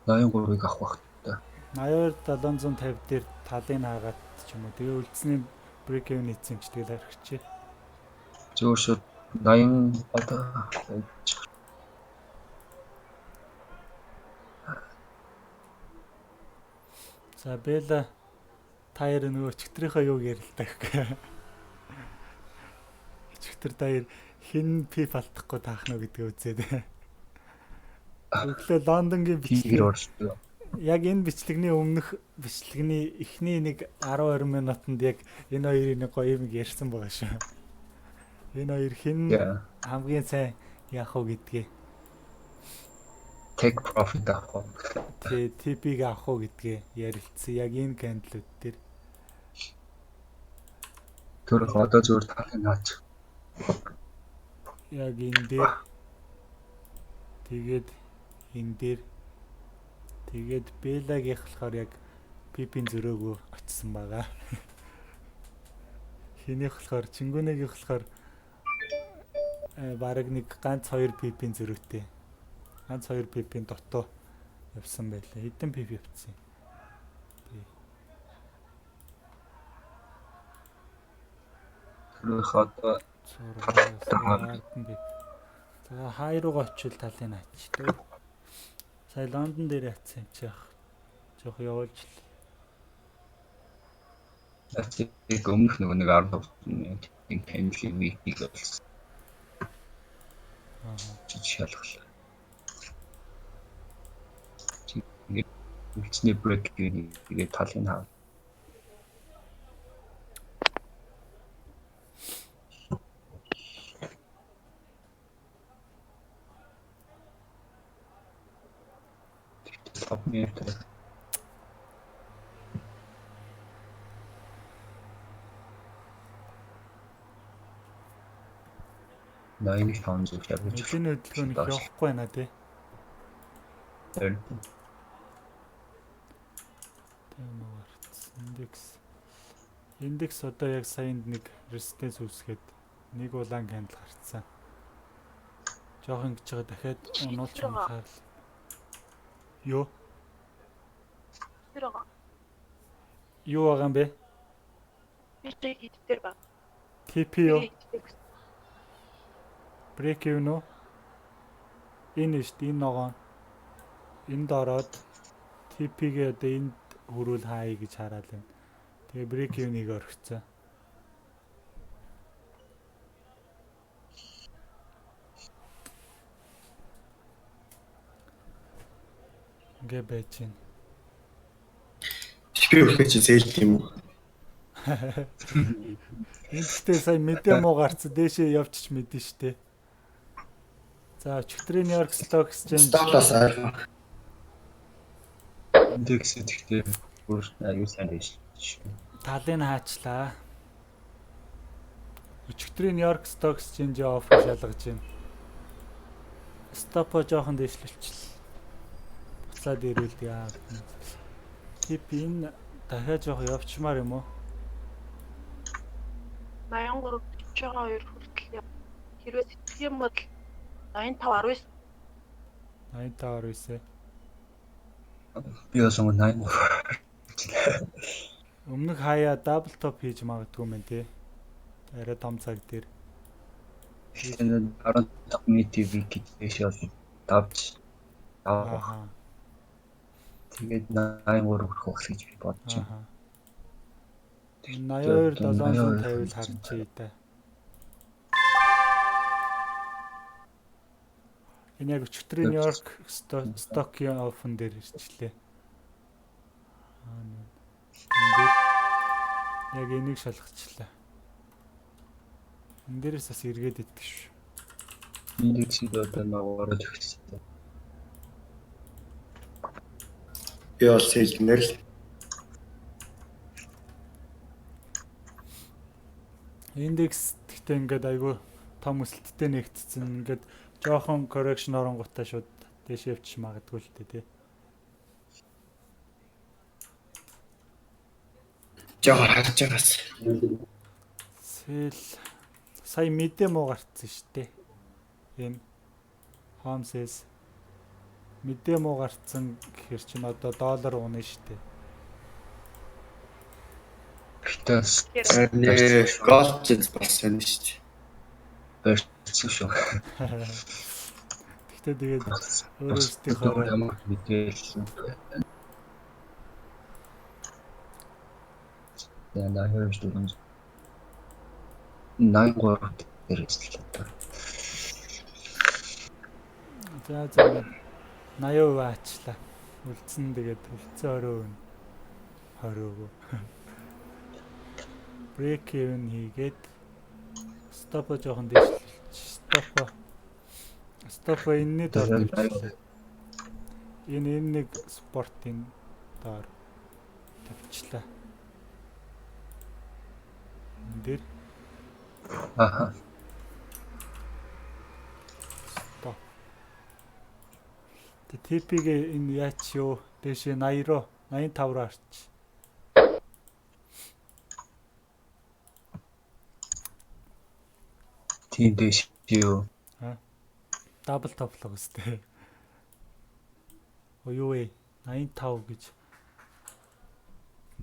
83-ыг авах багтаа. 82750 дээр талыг хаагаад ч юм уу. Тэгээ үлдсэний брейк even хийсэн ч тэгэл харагчээ. Зөөр 80 одоо За Бэла таяр нөгөө өчтөрийнхөө юу ярилдаг гэх. Өчтөр таяр хин пип алдахгүй таах нь гэдгээ үзээд. Өглөө Лондонгийн бичлэг. Яг энэ бичлэгний өмнөх бичлэгний эхний нэг 10-20 минутанд яг энэ хоёрын нэг гоё юм ярьсан байгаа шүү. Энэ хоёр хин хамгийн сайн яах вэ гэдгээ. Take profit авах. Тэ TP-г авах уу гэдгээ ярилцсан. Яг энэ кандалууд дээр. Тэр одоо зөвөр талын наач. Яг энэ дээр. Тэгээд энэ дээр. Тэгээд Белагийн болохоор яг PP-ийн зөрөөгөө очсон байгаа. Хинийх болохоор Чингүнэгийн болохоор бараг нэг ганц 2 PP-ийн зөрүүтэй. Ганц 2 PP-ийн дотоо явсан байлаа. Хэдэн PP явцсан. Тэр одоо за хай руугаа очил талын аач дөө. Сая Лондон дээр яатсан юм чи яах. Жохо явуулж л. яг өмнөх нэг 15 тийм пеншн викийг болсон. Шалгалаа. Ингээд үлцний брейк гэдэг талын хаа. Сабмит. Найны таун зүг явж. Эдний хөдөлгөөнд явахгүй байна тий. Тийм индекс. Индекс одоо яг саянд нэг resistance үүсгээд нэг улаан candle гарцсан. Жоох ингэж байгаа дахиад унуулж хамахаар л. Юу? Юу байгаа юм бэ? Би хийдээр баг. TP юу? Break юу нөө? Энэ шүү дээ, энэ ногоон. Энд ороод TP-гээ одоо энд хөрүүл хаяа гэж хараад байна. Тэгээ break юу-нийг орхицсан. Ингээ байж байна. Би өгөх чи зээлт юм уу? Эндтэй сая мэдээ муу гарцсан дээшээ явчих мэдэн штэ. За өчигдрийн Нью-Йорк Stock Exchange Stop-loss альфа. Индекс гэхдээ бүр аюу сайн байж. талыг хаачлаа. Өчигдрийн Нью-Йорк Stock Exchange офер шалгаж байна. Stop-о жоохон дэвшлэлчихлээ. Буцаад ирүүл яа. Тип энэ дахиад жоох явчмаар юм уу? 83 42 хүртэл хэрвээ сэтгэх юм бол 85 19. 85 Би бас өнгө 8. Өмнөх хаяа дабл топ хийж магадгүй мэн тий. Арай том цаг дээр. Энэ 15 минутын вики дэшээ давж Аа. тэгээд 83 хүрэх гэж би бодож байна. 82 750 харчээ да. Энэ яг өчигдрийн Нью-Йорк Stock-ийн офен дээр ирчлээ. Яг энийг шалгачлаа. Энд дээрээс бас эргээд идэх шүү. Индексид одоо наагаараа төгссөн. Би бол сэлнэр л. Индекс гэхдээ ингээд айгүй том өсөлттэй нэгтцэн ингээд жоохон correction оронгуудаа шууд дээш явчих магадгүй л дээ тий. Жоо харж байгаас. Сэл сая мэдээ муу гарцсан штэ. Энэ Хамсэс мэдээ муу гарцсан гэхэр чинь одоо доллар унаа штэ. Гэтээс Голд ч бас байна шүү дээ. барьсан шүү. Гэхдээ тэгээд өөрөөсөө ямар мэдээлсэн. Яна хөөж дүн 83 дээрээс л та. За 80% аачлаа. Үлдсэн тэгээд үлдсэн орой өгнө. 20%. Break even хийгээд stop-о жоохон дэвшлэлч. Stop-о энэний дор тавьчихлаа. Энэ нэг спортын дор тавьчихлаа. Энд дээр Аха. stop. TP-гээ энэ яач юу дэшээ 80 руу 85 руу арч. Тийм дэш юу. Дабл топлог өстэй. Юу вэ? 85 гэж.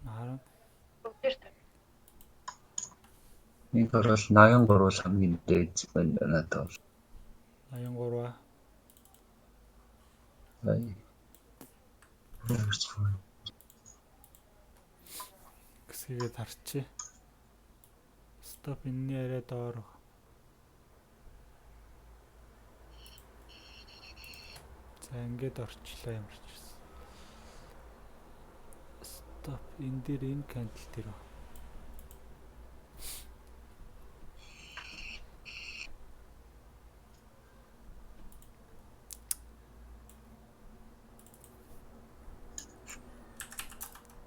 Харин Нэг орол 83 хамгийн дээд байна надад. 83 аа. Тэгээд харчи. Стоп энэний арай доор. За ингээд орчлоо ямар ч байсан. Стоп энэ дээр энэ кандл дээр.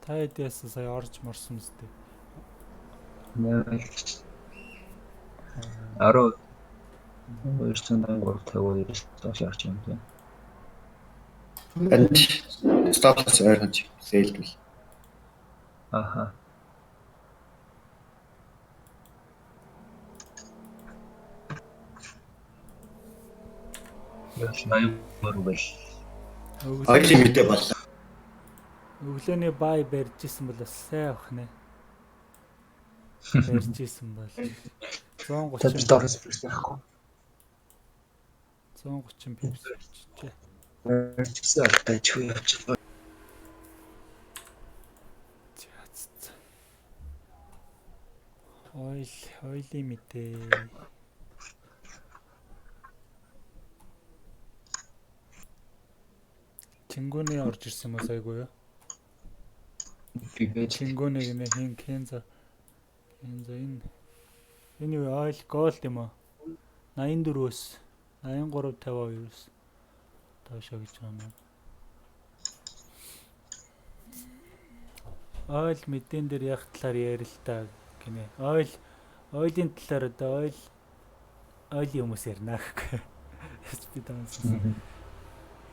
Та эдээс сая орж морсон үстэй. Нэрэлж 1283 доош орж юм тийм. Энд стоп-лосс ойлгож зээлдвэл. Аха. Яс наймаар үгүй. Ойлын мэдээ боллоо. Өглөөний бай барьжсэн бол сайн охинэ. Барьжсэн бол 130 Дорс байхгүй. 130 пипс болчихжээ. Чи артаа чүй явчихлаа. Ойлын мэдээ. Чингүний орж ирсэн юм уу сайгүй юу? Би бэж Чингүнийг нэ хин энэ ойл гол юм уу? 84-өөс 83-52-өөс доошоо гэж байна. Ойл мэдэн дээр яг талаар ярил л та гинэ. Ойлын талаар одоо ойлын хүмүүс ярина гэх. Би таансан.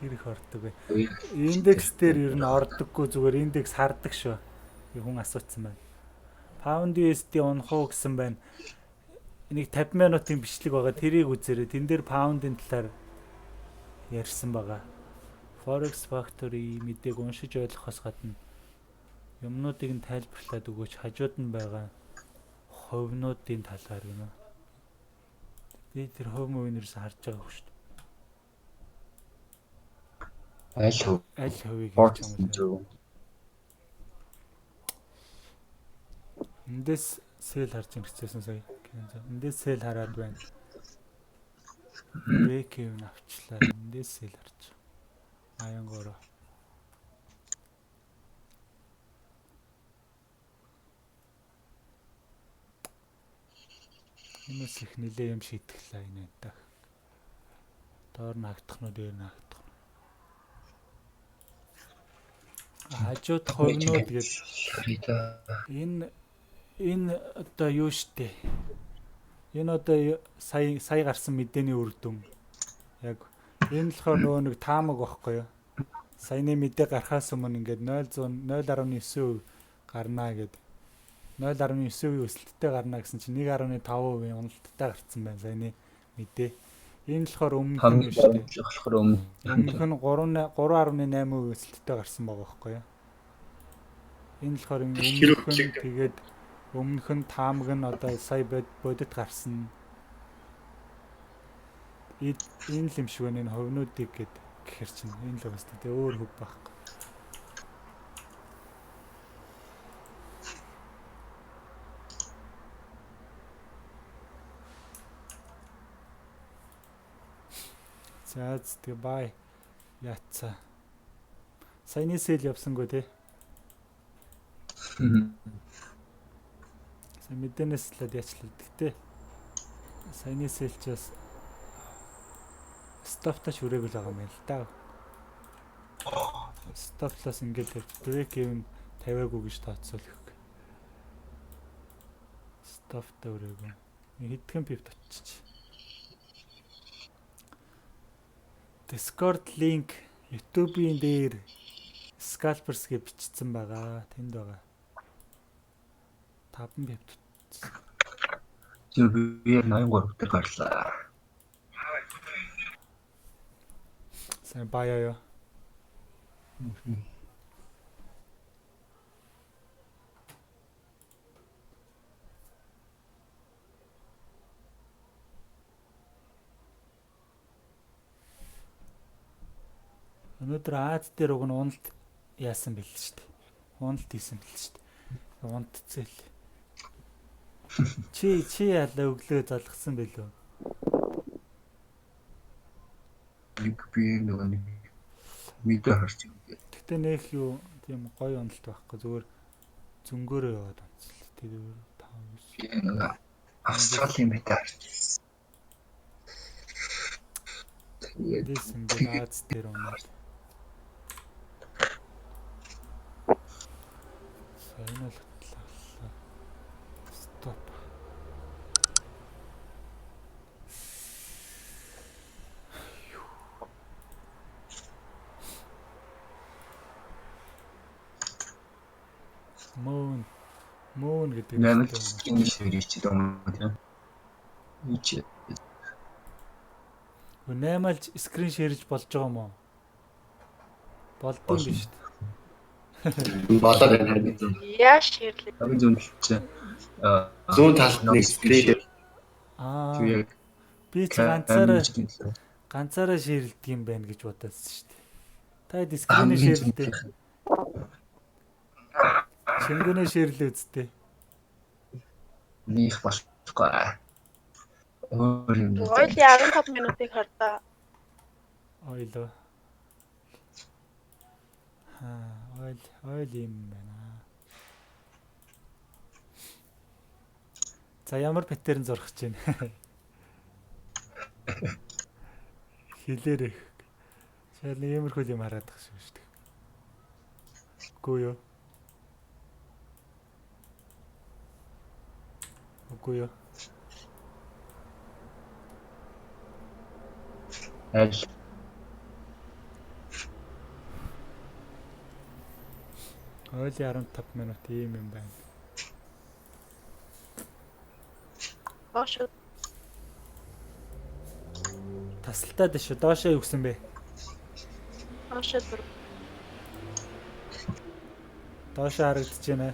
Хэрэг ордог вэ? Индекс дээр ер нь ордоггүй зүгээр индекс хардаг шүү. Хүн асууцсан байна. Pound USD унах уу гэсэн байна. Энийг 50 минутын бичлэг байгаа. Тэрийг үзээрэй. Тэн дээр pound-ын талаар ярьсан байгаа. Forex Factory мэдээг уншиж ойлгохоос гадна юмнуудыг нь тайлбарлаад өгөөч. Хажууд нь байгаа хувьнуудын талаар юм аа. Би тэр хувь мөвнөөс харж байгаа хөшт. аль хувийг хэлж байгаа юм. Эндээс сэл харж ирчихсэн сая. Эндээс сэл хараад байна. Бэкэв авчлаа. Эндээс сэл харж. 83. Энэс их нилээ юм шийтгэлээ энэ та. Доор нь хагдах нь дээр нь хагдах. Хажууд хувьнууд гэж энэ одоо юу штэ. Энэ одоо сая гарсан мэдээний үр дүн. Яг энэ болохоор нөгөө нэг таамаг байхгүй юу? Саяны мэдээ гарахаас өмнө ингээд 0.9% гарнаа гэд 0.9% өсөлттэй гарна гэсэн чинь 1.5% уналттай гарцсан байна саяны мэдээ. Энэ болохоор өмнөх нь шүү дээ. Өмнөх нь 3.8% өсөлттэй гарсан байгаа байхгүй юу? Энэ болохоор өмнөх нь тэгээд өмнөх нь таамаг нь одоо сая бодит гарсан. Энэ л юм шиг байна энэ хувнуудыг гэхэр чинь энэ л бас тэгээ өөр хөв байхгүй. За тэгээ бай яатса. Саяны сэл явсангүй тий. Сая мэдэнэс л яачлаа. Гэтэ саяны сэл ч бас стоптач хүрээгүй л байгаа юм л да. Стоплас ингээд брейк even тавиагүй гэж тооцоолох. Стопта хүрээгүй. Хэдхэн пивт очиж. Discord link YouTube-ийн дээр SCALPERS гэж бичсэн байгаа. Тэнд байгаа. 5 пивт. Би 83 дээр гарлаа. Сайн баяа. Өнөөдөр Аз дээр уг нь уналт яасан бэл л шүү дээ. Уналт хийсэн бэл шүү дээ. Унтцэл. Чи яалаа өглөө залгсан байлоо. Нэг би нэг видео харж байгаа. Гэтэ нэх юу тийм гоё онолт байхгүй зүгээр зөнгөөрөө яваад онцлоо. Тэр 5 Би нэг Австралийн видео харж. Дэс ингээд Аз дээр унаад. Сайн л хөтлөө. Стоп. Moon гэдэг нь Нэмэлт скрин ширээ чи юм тийм. Ич. Нэмэлт скрин ширж болж байгаа юм уу? Болдсон биш үү? Болоод байна. Яа ширлээ. Хамгийн зөвлөсөн Зүүн талд нэг скрин Аа. Би ч ганцаараа ширэлдэг юм байна гэж бодоодсэн шүү дээ. Та скрин ширэлдэг. Шингэнэ ширлээ үсттэй. Них болохгүй. Ойлын 15 минутыг хардаа. Ойлоо. Ойл юм байна. За ямар паттерн зурах гэж байна. Хэлээрэй. Шал нэг иймэрхүү юм хараад байгаа шүү дээ. Үгүй юу? Үгүй юу? Аль Ойлын 15 минут ийм юм байна. Доошоо Тасалтаад шүү. Доошоо юу гсэн бэ? dur. Доошоо харагдаж байна.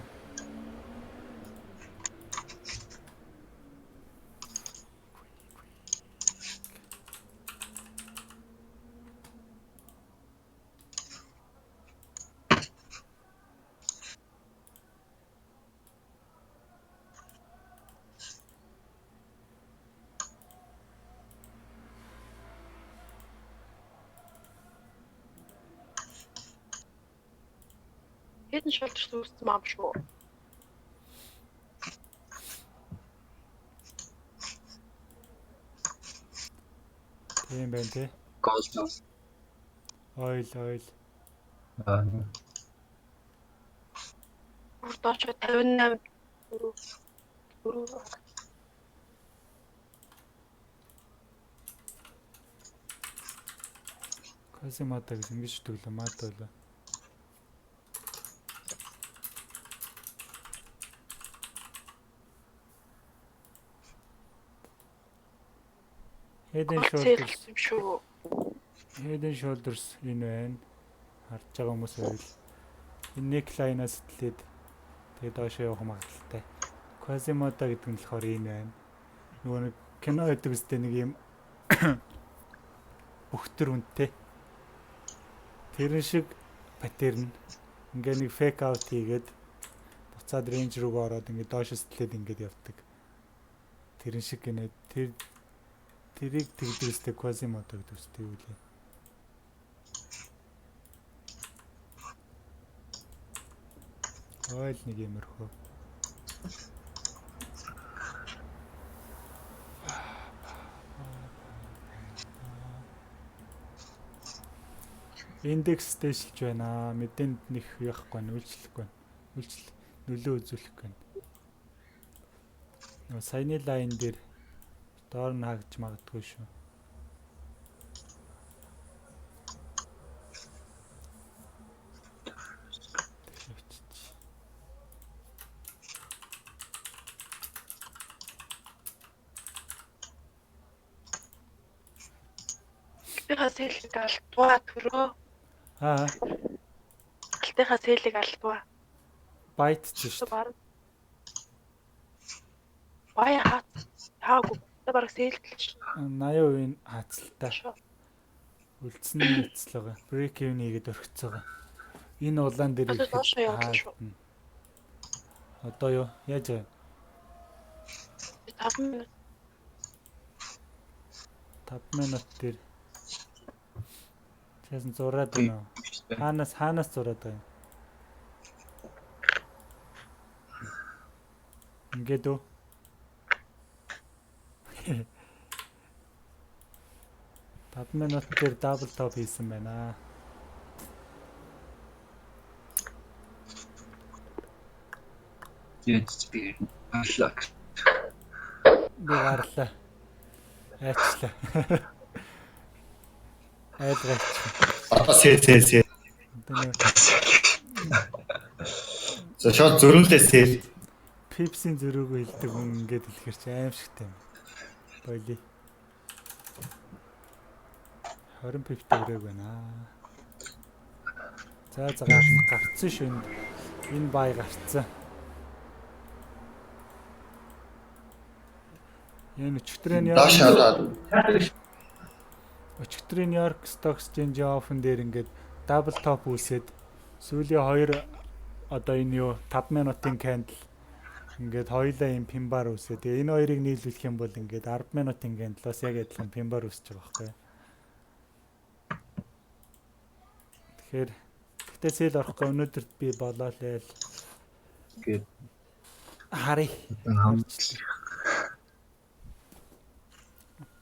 Хэдэн шалж үүссэн мам шүү. Тийм байна тий. гол Ойл. Доошоо 58 4 Казимата гэсэн ингэж төглөө маад байлаа. Head and shoulders энэ байна. Харж байгаа хүмүүс байл. Энэ neckline-аас тэлээд тэгээд доошоо явах магадaltaй. Quasimodo гэдэг нь болохоор энэ байна. Нөгөө нэг кино гэдэг үстэй нэг юм бөхтөр үнэтэй. Тэрэн шиг паттерн. Ингээ нэг fake out хийгээд буцаад range руу ороод ингээ доошоос тэлээд ингээд явдаг. Тэрэн шиг гинэ тэрийг тэгдэгстэй Quasimodo гэдэг үстэй юу лээ. Ойл нэг юмрхөө. Индекс дэвшилж байна. Мэдээнд нэг яахгүй үйлчлэхгүй. Нөлөө үзүүлэхгүй. Нөгөө саяны лайн дээр доор нь хаагж магадгүй шүү. Алтынхаа сэлийг алдваа төрөө. Алтынхаа сэлийг алдваа. Байт ч шүү. Бая хаагүй. Бараг сэлдэлж. 80% хаацалтай. Үлдсэний эцэл байгаа. Break even-ийгэд орхицоо байгаа. Энэ улаан дээр Одоо юу? Яаж вэ? 5 минут 5 минут дээр чийсэн зураад байна уу? Хаанаас зураад байна? Ингээд үү? Тав минут дээр дабл топ хийсэн байна. Яаж би гарлаа. Би гарлаа. Айчлаа. Айлгаач. Одоо сээ. За шууд зөрүүлээ сээ. Пепсийн зөрүүгөө хэлдэг хүн ингээд хэлэхэр чи аимшигтай юм. Боли. 20 пептэй өрөөг байна. За гарцсан шүнд энэ бай гарцсан. Энэ өчигдрийн Нью-Йорк Stock Exchange Open дээр ингээд дабл топ үүсээд сүүлийн 2 одоо энэ юу 5 минутын candle ингээд хоёулаа юм пимбар үсээ. Тэгээ энэ хоёрыг нийлүүлэх юм бол ингээд 10 минутын candle-аас яг адилхан пимбар үсэж байгаа байхгүй. Тэгэхээр гэтээ сэл орохгүй өнөөдөр би болоо л Гээд харъя.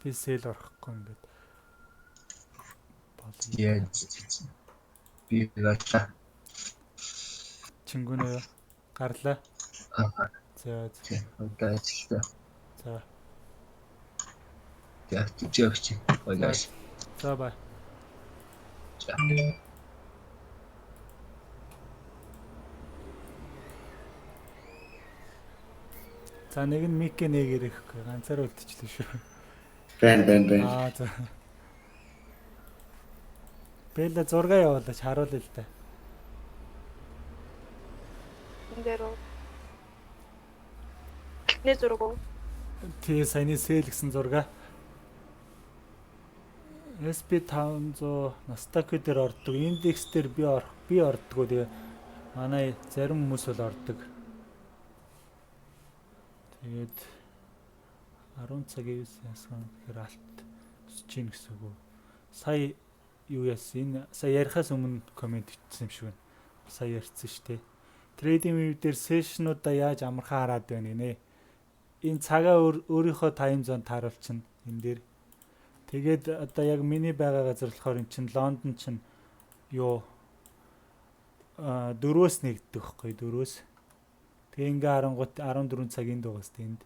Би сэл орохгүй ингээд болоо. яаж би гарлаа. Чингүнөө гарлаа. За. Одоо ажиллаа. За. Яг тийч. Баярлалаа. За бай. За. За нэг нь микээ нэгээр ихгүй ганцаар үлдчихлээ шүү. Бэн. За. Бэлэ зураг явуулаач харуулъя л да. энэ дээр нэ зураг уу? Тий саяны сэл гэсэн зураг. SP500 Nasdaq дээр ордог, индекс дээр би ордог. Тэгээ манай зарим хүмүүс бол ордог. Тэгээд 10 цагийн яасан гэхээр алт тусч ийн гэсэн үг. Сая юу яасан? Сая ярихаас өмнө комент бичсэн юм шиг байна. Сая ярьсан шүү дээ. Трейдинг вив дээр сешнуудаа яаж амархан хараад байна гинэ. Энэ цагаа өөрийнхөө тайм зонд тааруулчихна энэ дээр. Тэгээд одоо яг миний байгаа газар болохоор эн чин Лондон чин юу 4-өөс нэгддэг хөхгүй 4-өөс. Тэгээ ингээ харангуут 14 цагийн дугаас тэнд.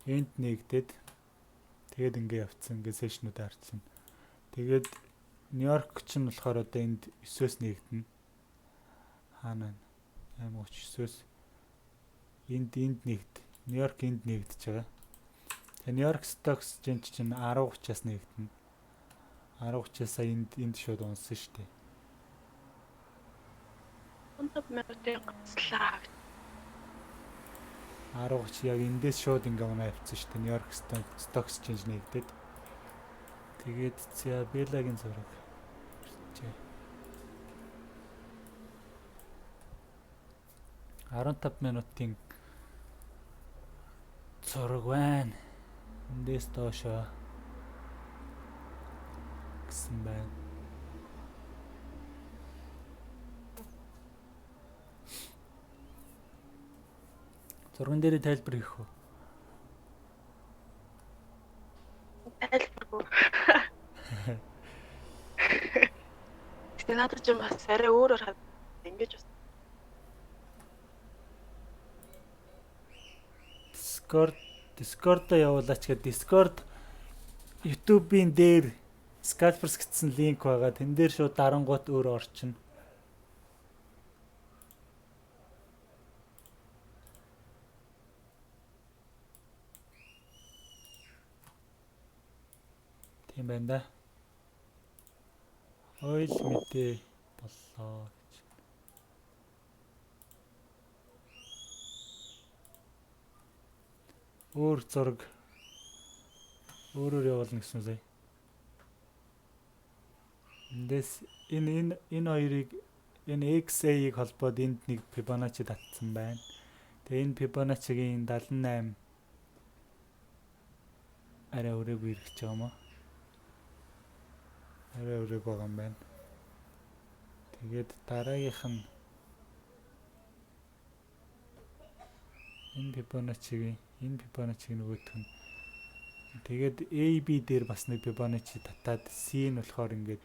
Энд нэгдээд тэгээд ингээ явцсан ингээ сешнүүд харцсан. Тэгээд Нью-Йорк чин болохоор одоо энд 9-өөс нэгдэнэ. Хаана 8:39-өөс энд нэгд. Нью-Йорк энд нэгдэж байгаа. Тэгээ Нью-Йорк Stock Exchange чинь 10:30-аас нэгдэнэ. 10:30-аас энд шууд унсан шүү дээ. 5 минутын гацлаа. 10:30 яг эндээс шууд ингээ унаа явцсан шүү дээ. Нью-Йорк Stock Exchange нэгдээд. Тэгээд за Белагийн зураг. 15 минутын зураг байна. Эндээс доошоо гэсэн байна. Зурган дээр тайлбар хийх үү? Тайлбаргүй. Тэгээ надад ч бас арай өөрөөр хад ингэж бас Discord-оо явуулаач гэдэг. Discord YouTube-ийн дээр SCALPERS гэсэн линк байгаа. Тэн дээр шууд дарангуут өөр орчин. Тийм байна да. Ойл мэдээ боллоо гэж. Өөр зураг өөрөөр явуулна гэсэн үсэй. Эндээс энэ хоёрыг энэ XA-ийг холбоод энд нэг Fibonacci татсан байна. Тэгээ энэ Fibonacci-гийн 78 арай өрөөгүй ирэх байгаа юм аа. Арай өрөөг байгаа юм байна. Тэгээд дараагийнх нь энэ Fibonacci-гийн нөгөөх нь тэгээд AB дээр бас нэг Fibonacci татаад C нь болохоор ингээд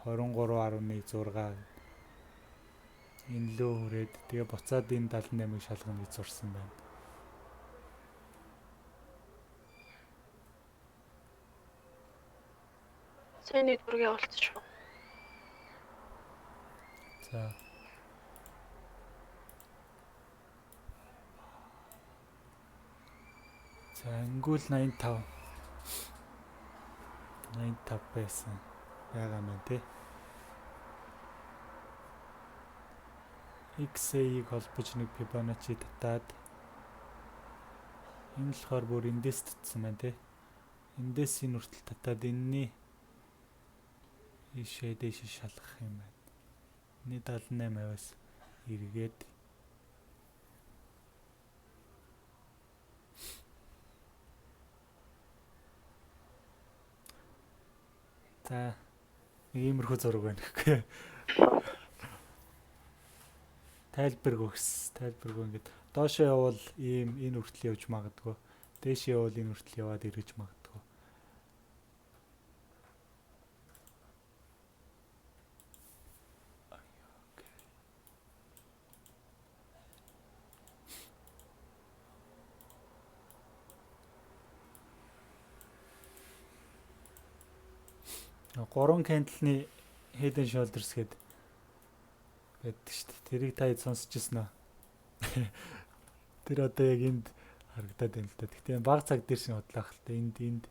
23.6 энэ лөө хүрээд тэгээ буцаад энэ 78-ыг шалгана гэж зурсан байна. Сэний дургийн олцсон шүү. За. За, ангуул 85 байсан байгаа юм тий. XA-ийг холбож нэг Fibonacci татаад энэ болохоор бүр эндээс татсан байна тий. Эндээс энэ хүртэл татаад энэний ийшээ шалгах юм байна. Нэг 78-аас эргээд за нэг иймэрхүү зураг байна гэхгүй. Тайлбаргүй ингээд доошоо явбал ийм энэ хүртэл явж магадгүй. Дээшээ явбал энэ хүртэл яваад эргэж магадгүй. Гурван candle-ны head and shoulders гэдэг шүү дээ. Тэрийг та сонсч ирсэн үү? Тэр одоо яг энд харагдаад байна л да. Гэхдээ баг цаг дээр шин бодлоо хэл та энд энэ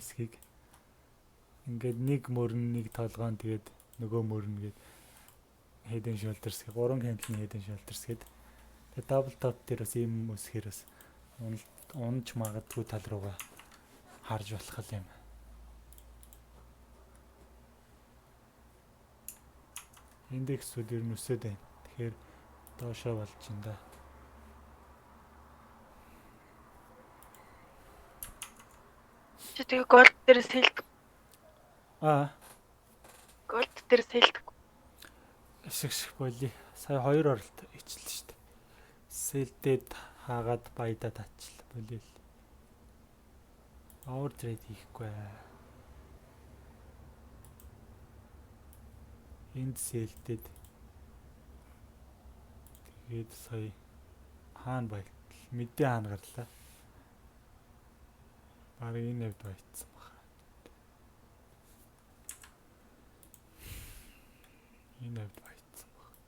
хэсгийг ингээд нэг мөрн нэг толгоон тэгээд нөгөө мөрн гээд head and shoulders гэх гурван candle-ны head and shoulders гэдэг. Тэгээд double top дээр бас ийм үсгээр бас унж магадгүй тал руугаа харж болох юм. Индексүүд ер нь өсөд байна. Тэгэхээр доошоо болж байна да. Чи тэгээ голд дээр сэлдэг. Голд дээр сэлдэг. Шиг болий. Сая 2 оролт ичлээ шүү дээ. Сэлдээд хаагаад баядаа татчихлаа болий л. Over trade хийхгүй. Энд сэлдээд тэгээд сая хаана баятал мэдээ хаана гарлаа. Бараг энэ хэвд баяцсан байна. Энэ хэвд баяцсан байна.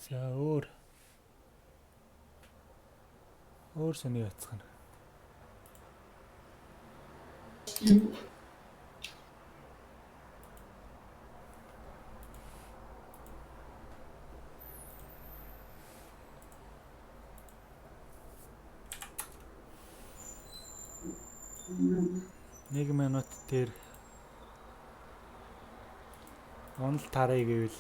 За өөр сони яцхан. Нэг минут дээр онл тарай гэвэл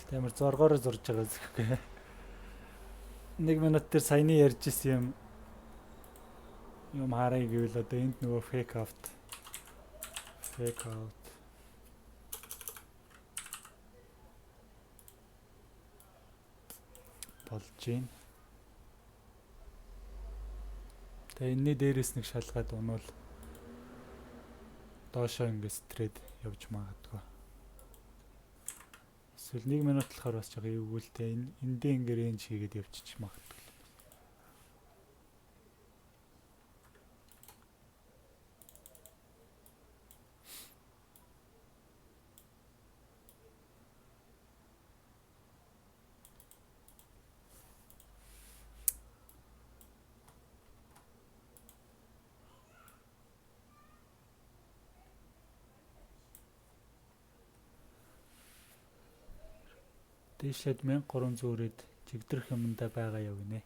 Тэмэр зоргоор зурж байгаа зүггүй. 1 минут дээр саяны ярьж исэн юм харъя гэвэл одоо энд нөгөө fake out болж байна. Тэгээ энэний дээрээс нэг шалгаад унвал доошоо ингээд трейд явж магадгүй. Эсвэл 1 минут болохоор бас жоо эвгүүлтэй эндээ ингээ рейнж хийгээд явчих магадгүй. Дээшлээд 1300-д чигдрэх юмдаа байгаа юу гинэ.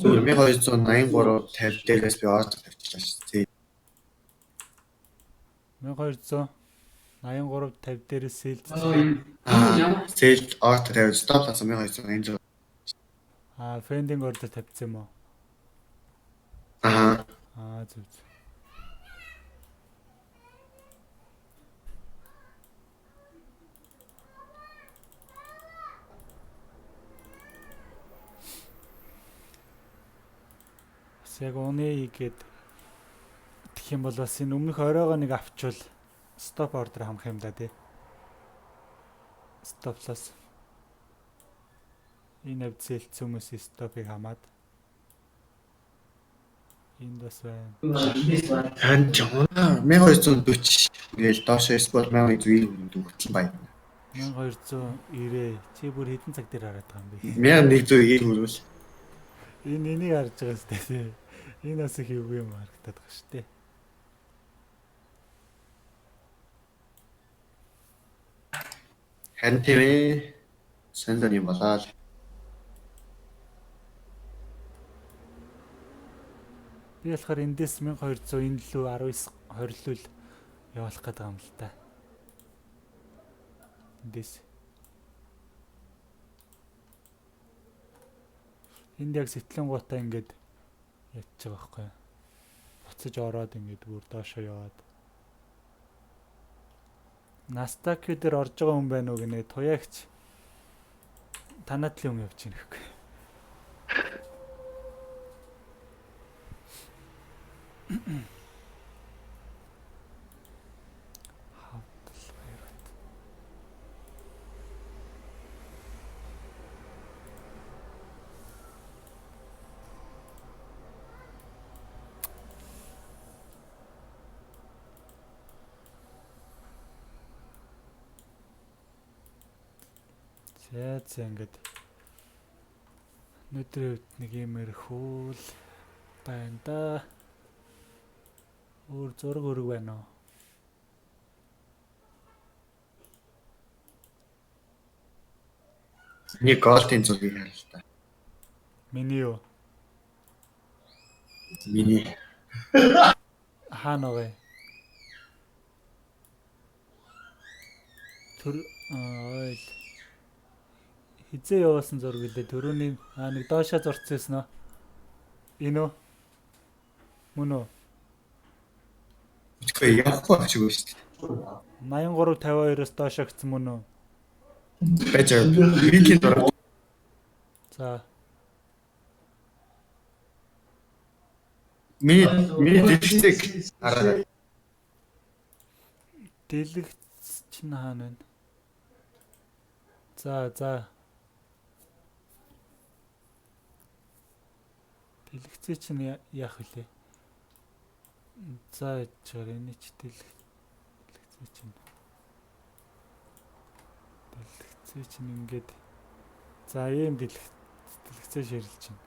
Зөв 1283 50 дээрээс би ордер тавьчихлаа шүү дээ. 1283 50 дээрээс сэлж. Сэлж ордер тавьж стоп ласан 1280. Фендинг ордер тавьсан юм уу? Зөв. Яг оны гээд гэх юм бол бас энэ өмнөх оройгоо нэг авчвал стоп ордер хамах юм да тий. Стоплос. Энэ хэвд сэлцсэн хүмүүсийн стопыг хамаад. Энд бас байна. Хан жоо 1240 гээл доош эсвэл 1200 хүртэл байна. 1290 чи бүр хэдэн цаг дээр хараад байгаа юм бэ? 1190 хүрвэл. Энийг харж байгаа сте тий. Энэ бас их юу юм харагдаад байгаа шүү дээ. Хан тийм сэндэн юм болоо. Би болохоор эндээс 1200 энэ лүү 19 20 лүүл явуулах гэдэг юм л та. Эндээс. Энд яг сэтлэн гутаа ингээд ядчих байгаа байхгүй. Буцаж ороод ингээд бүр доошоо яваад. Настак дээр орж байгаа хүн байна уу гинэ туягч танаад л юм явж байна гэхгүй. За ингээд өнөөдөр нэг юм ирхүүл байна да. Өөр зураг өрг байна уу? Нэг голдын зургийг харъя л та. Миний юу? Миний Хаана вэ? Ойл. Хизээ явуулсан зураг үлээ төрөний нэг доошоо зурцсан нь. Энэ үү? Мөн үү? Үгүй явахгүй ачаагүй шүү дээ. 8352-оос доошоо гисэн мөн үү? Байж викенд ороо. За. Миний дэлгэцэг хараа. Дэлгэц чинь хаана вэ? За. Дэлгэцээ чинь яах вүлээ? За ячаар энэ ч дэлгэцээ чинь ингээд за ийм дэлгэцээ ширэлж чинь.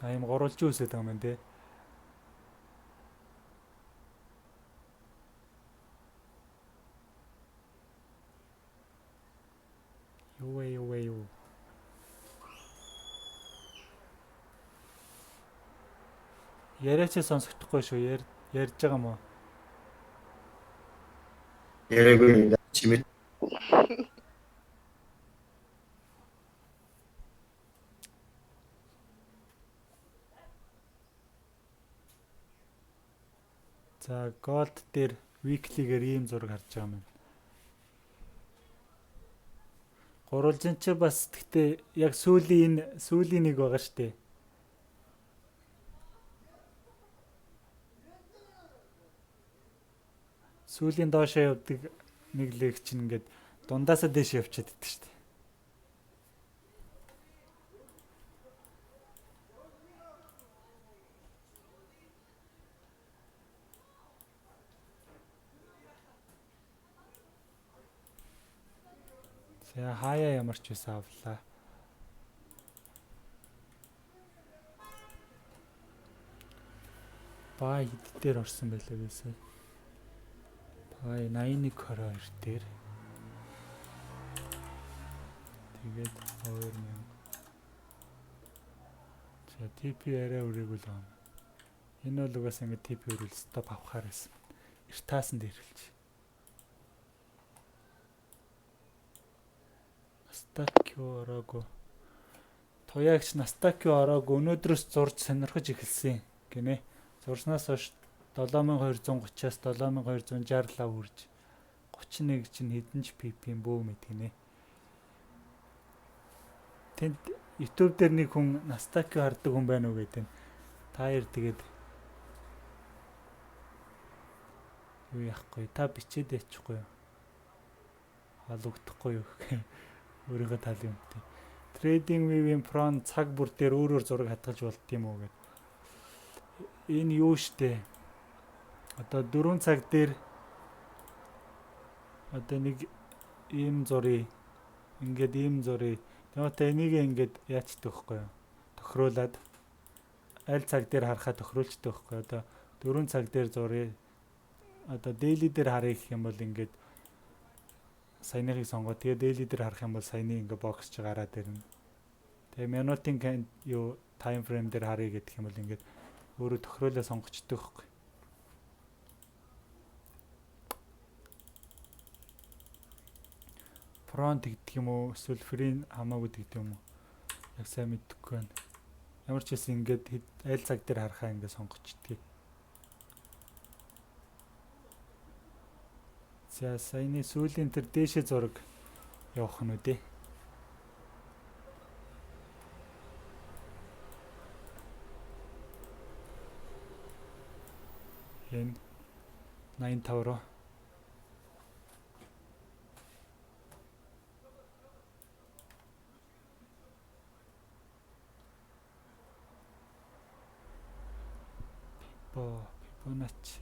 Ийм гурвалж үсээд байгаа юм байна те. Юу. Яриач сонсохдохгүй шүү. Ярьж байгаа юм уу? Яриагүй чимээ. За, Gold дээр weekly-гээр ийм зураг харж байгаа юм. Гурвалжин ч бас гэхдээ яг сүүлийн нэг байгаа штэ. Сүүлийн доошоо явдаг нэг лэг чинь ингээд дундаасаа дээш явчихад байдаг штэ. За хаяа ямар ч байсан авлаа. Баа хэд дээр орсон байлаа гэсэн. Ой 8122 дээр. Тэгээд 2000. За TP арай өрөөгөл байна. Энэ бол угаасаа ингэ TP өрөөл стоп авахаар байсан. Иртаасан дээр хэлж. Настакио ороогүй. Туягч Настакио ороогүй. Өнөөдрөөс зурж сонирхож эхэлсэн гинэ. Зурснаас хойш 7230-аас 7260 лав хүрж 31 чинь хэдэн ч PP бөө мэдгинэ. Тэнд YouTube дээр нэг хүн Настакио хардаг хүн байна уу гэдэг. Таяр тэгээд юу яахгүй та бичээд ячихгүй юу? Халагдахгүй юу? Өөрийнхөө тал юм тий. Trading View-ийн Pro цаг бүр дээр өөрөөр зураг хадгалж болд юм уу гэд. Энэ юу штэ? Одоо 4 цаг дээр одоо нэг ийм зургийг ингээд ийм зургийг тэгээд энийг ингээд яачдаг байхгүй юу? Тохируулаад аль цаг дээр харахад тохируулчдаг байхгүй юу? Одоо 4 цаг дээр зургийг одоо daily дээр харъя гэх юм бол ингээд саяныхыг сонгоо. Тэгээ daily дээр харах юм бол саяны ингээ боксч гараад ирнэ. Тэгээ минутын юу time frame дээр харъя гэдэг юм бол ингээд өөрөө тохируулаа сонгочдөг хөхгүй. Front гэдэг юм уу эсвэл free хамаагүй гэдэг юм уу? Яг сайн мэдэхгүй байна. Ямар ч хэсэн ингээд аль цаг дээр харахаа ингээд сонгочдөг. За саяны сүүлийн тэр дээшээ зураг явах нь үү? Энэ 85 руу. Фибоначчи.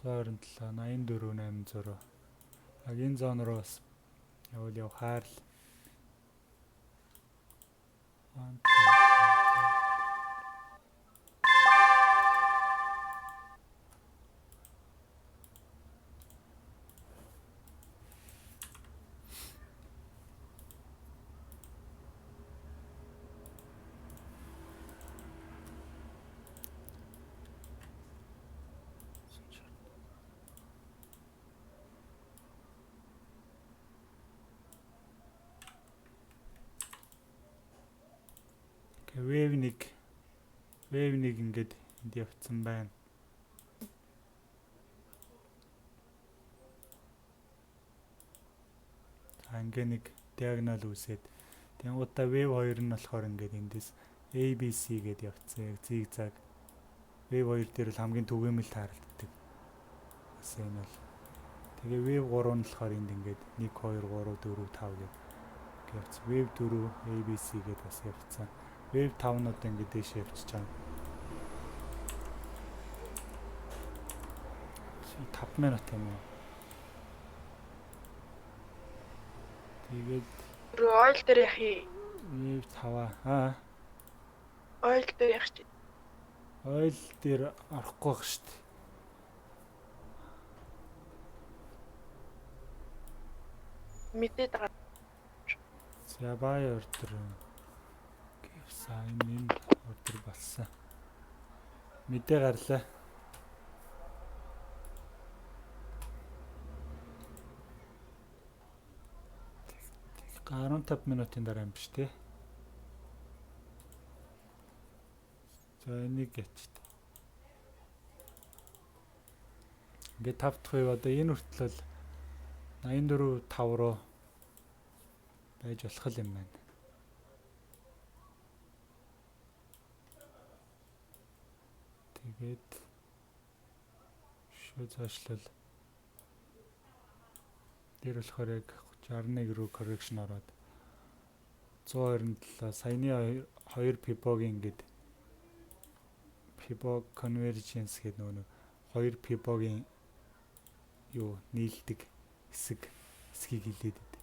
Зөөрн 84 800. Агийн зон руу бас явахаар л. Wave нэг ингээд энд явцсан байна. Ингээ нэг диагонал үсээд тэнгуудаа wave 2 нь болохоор ингээд эндээс ABC гэдээ явцсан. Зигзаг. Wave 2 дээр л хамгийн түгээмэл тааралддаг. Бас энэ бол. Тэгээ wave 3 нь болохоор энд ингээд 1 2 3 4 5 гэдэг явцсан. Wave 4 ABC гэдээ бас явцсан. Wave 5-нууд ингээд дэше явчихж байгаа. 5 минут юм уу? Тэгээд ойл дээр яхий. Wave 5 Ойл дээр яах чи? Ойл дээр орохгүй байх шүү дээ. Мэдээд байгаа. За бай ордер. Гэвсэн энэ ордер болсон. Мэдээ гарлаа. 15 минутын дараа юм биш тий. За энийг ячт. Ингээд 5 дахь үе одоо энэ хүртэл 84 5 руу байж болох юм байна. Тэгээд шууд цаашлал дээр болохоор яг 61 руу correction ороод 127 саяны 2 пибогийн ингээд пибо convergence гэдэг нөгөө 2 пибогийн юу нийлдэг хэсгийг хэлээд байдаг.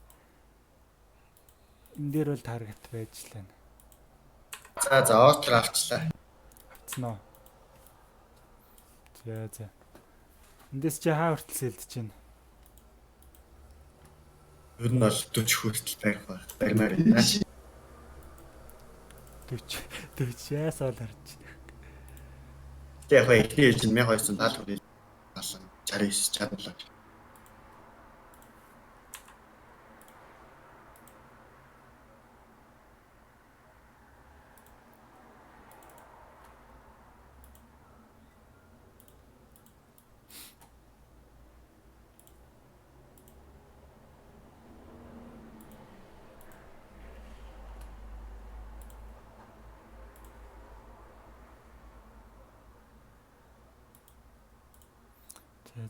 Энэ дээр бол таргет байж лээ. За оотер авчлаа. Авцсан уу? За. Эндээс чи хаа хүртэл сэлдэж байна? Ер нь бол 40 хүртэл байх баг. Баримаар байна. 40 яасаа л харж байна. Яг хаа ихний ээлжинд 1270 хүртэл болсон. 69 67.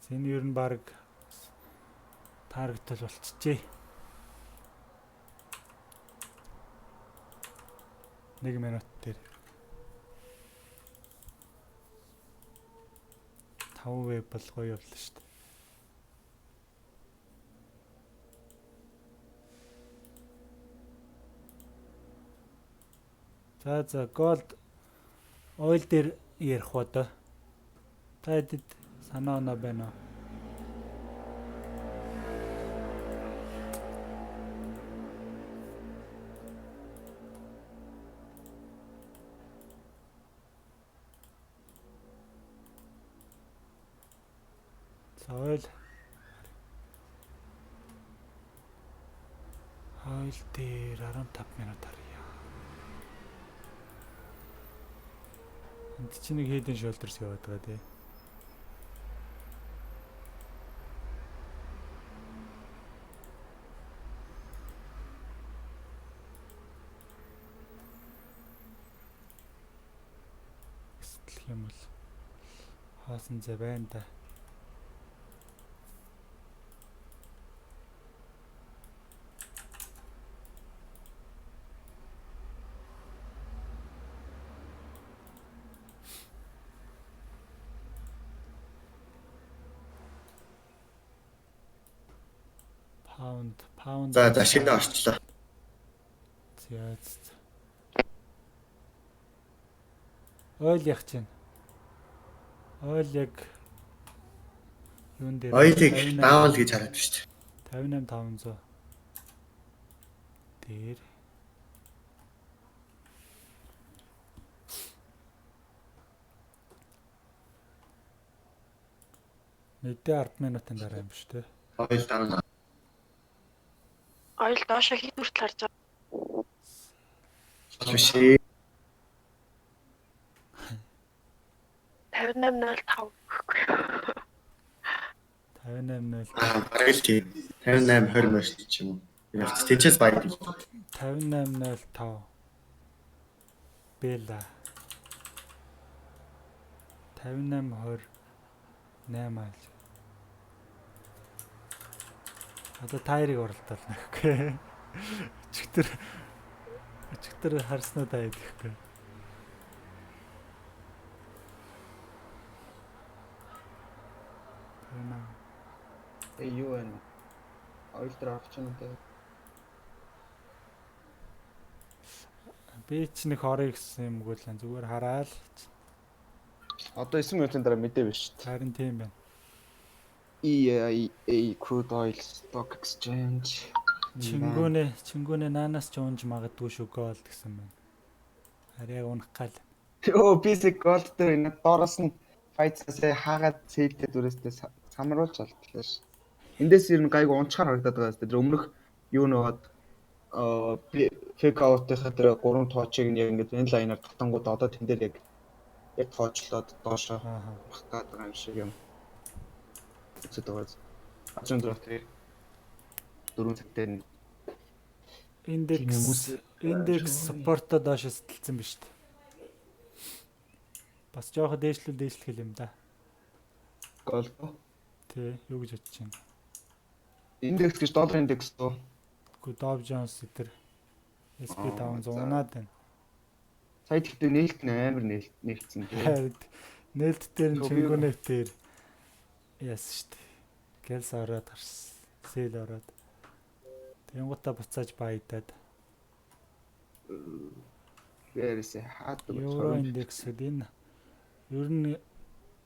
За энэ ер нь баг таргетал болчихжээ. 1 минут дээр 5 веб бол гоё явлаа шүү дээ. За gold oil дээр ярих одоо. Та хэд санаа оноо байна уу? Oil дээр 15 минут харъя. Энд чинь нэг хідэн шолдерс яваад байгаа тий. Эстлэх юм бол хаасан зэ байна да. Pound. За шинэ орчлоо. За. Ойл яг чинь. Ойл яг юун дээр Ойлыг даавал гэж хараад байна шүү дээ. 58500 дээр мэдээ 10 минутын дараа юм шүү дээ. Ойл даавал Ойл доошо хэд хүртэл харж байгаа. биш. 5805 гэхгүй. 5805 Бараг л тийм 58 20 мөч ч юм уу. Явц тэнцээс баяд. 5805 бэла 5828 айлж. Одоо тайрыг оролдуулна гэхгүй. Өчигдөр харснаа таад гэхгүй. Юу вэ? Ойл дээр авч чана тэ. Би ч нэг хорыг гэсэн юмгүй л зүгээр хараад. Одоо 9 минутын дараа мэдээ биш. Харин тийм байна. EIA crude oil stock exchange. Чингүүнээ наанаас ч уунж магадгүй шүү gold гэсэн байна. Харин яг унах гал. Йоо basic gold дээр энэ доороос нь файцсаа хаагаад цээлтэй дүрээстэй самруулж алдлаа ш. Эндээс ер нь гайг унчаар харагдаад байгаа шүү дээ. Тэр өмнөх юу нөөд fake out-ийнхаа тэр 3 тоочийг нь яг ингээд энэ лайнаар татангууд одоо тэн дээр яг тоочлоод доошоо бах гад байгаа юм шиг юм. Үзэж байгаа. Ажин дээр тэр 4 цагтаа индекс спортоо доош сэтэлсэн биз дээ. Бас жоохо дээшлэх юм да. Gold. Тэ, юу гэж бодож байна? Индекс гэж доллар индекс тоо. Гэхдээ Dow Jones тэр SP500 унаад байна. Сая тэгтээ нээлт нь амар нээлтсэн. Нээлт дээр нь чингүүнээ дээр яасан шүү дээ. Гэлс ороод гарсан. Сэл ороод. Тэнгуутаа буцааж баядаад. Вэрсэ хаадаг Евро индексэд энэ ер нь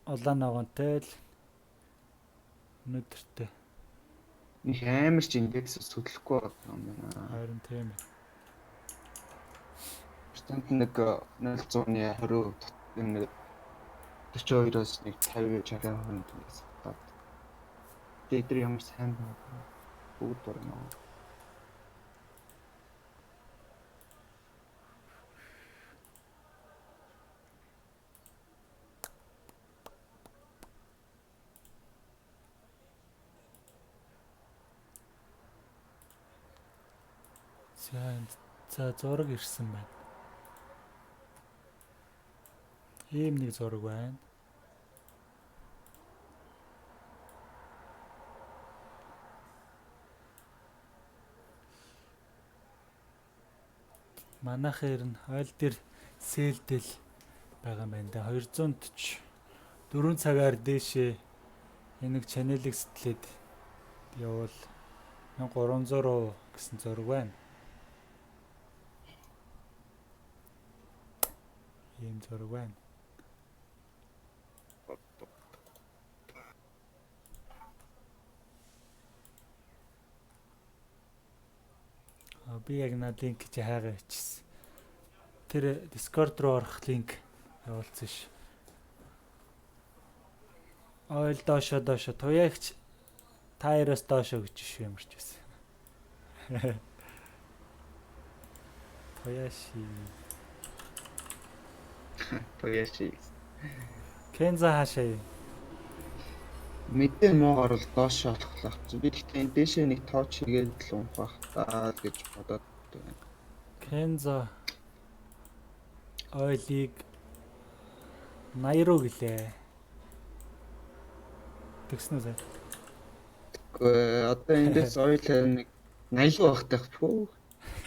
улаан ногоонтой л өнөөдөртөө их амар ч индекс судлахгүй байна юм байна. харин тийм. Станд нэг 0.20 энэ 42-оос нэг 50-60% индекс таад. Тэдэр ямар сайн байна. Бүгд байна. За зураг ирсэн байна. Ийм нэг зураг байна. Манайхэр нь ойл дээр сэлдэл байгаа юм байна да. 244 цагаар дээшээ энийг чанелыг сэтлээд явал 1300 гэсэн зураг байна. Ийм зураг байна. Би яг над линк чи хайгаа ичсэн. Тэр Discord руу орох линк явуулсан ш. Ойл доошо туягч тайроос доошо гэж шүү ямарч байсан. Тояши. Кенза хаашаа. Мэдээ моогоор л доош олох чи. Би гэхдээ дээшээ нэг тооч хийгээд л унах таа гэж бодоод байна. Кенза ойлыг 80 руу гэлээ. Тэгсэн үү? Одоо эндээс ойл нэг 80 байх тахгүй.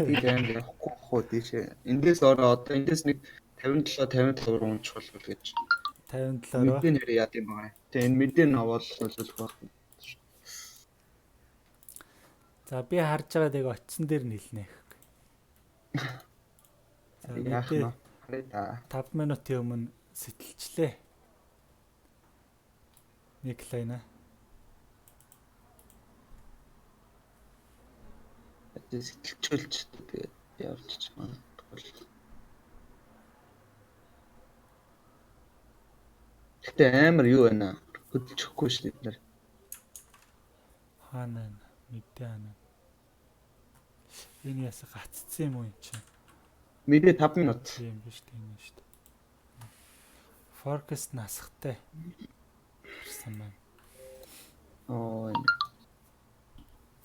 Би амар явахгүй хоо дээшээ. Эндээс одоо эндээс нэг 57 55 руу унчих болов гэж. 57 руу. Мэдээ нэр яа гэм байгаа. Тэгээ энэ мэдээ нь аваад солих байх. За би харж байгаад яг очсон дээр нь хэлнэ. За яах мэдээ нь харъя та. 5 минутын өмнө сэтэлчлээ. Нэг лайна. Сэтэлчүүлж тэгээд явуулчих маань. Гэтэ амар юу байна. Хөдөлчихгүй шүү дээ бид нар. Хаана мэдээ хаана. Энэ ясаа гаццсан юм уу энэ чинь? Мэдээ 5 минут. Тийм биш тийм шүү дээ. Forecast насхтай. Ирсэн байна. Оо.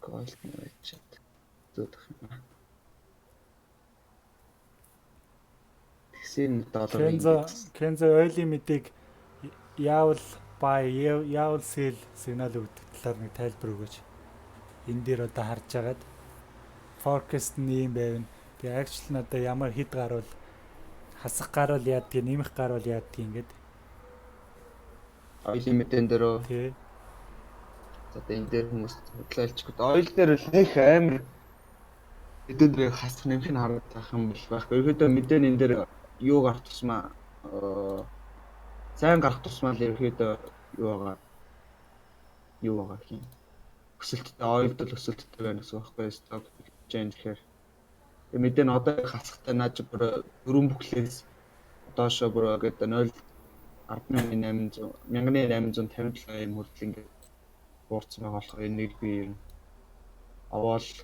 Gold нэрчээд. Зүдх юм. $1 доллар. Кенза ойлын мэдээг яавал buy, яавал sell сигнал өгдөг талаар нэг тайлбар өгөөч. Энэ дээр одоо харж агаад forecast нь юм байв. Тэгээ actually нь одоо ямар хэд гарвал хасах гарвал яадгийг, нэмэх гарвал яадгийг ингээд. Ойлын мэдэн дээрөө. Тий. Одоо энэ дээр хүмүүс бодлоолчихгүй. Ойл дээр л их амар эдгээр хасах нэмэх нь хараад байх юм бол байхгүй. Ерөөдөө мэдэн энэ дээр юу гарах тусмаа сайн гарах тусмаа л ерөөдөө юу байгаа юм. Өсөлттэй ойл бол өсөлттэй байна гэсэн байхгүй. Stock exchange гэхээр мэдэн одоо хасахтай наач бүр дөрөв бүхлээс доошо бүр гэдэг 1857 юм хүртэл ингээд буурсан байгаа болохоор энийг би ер нь аваад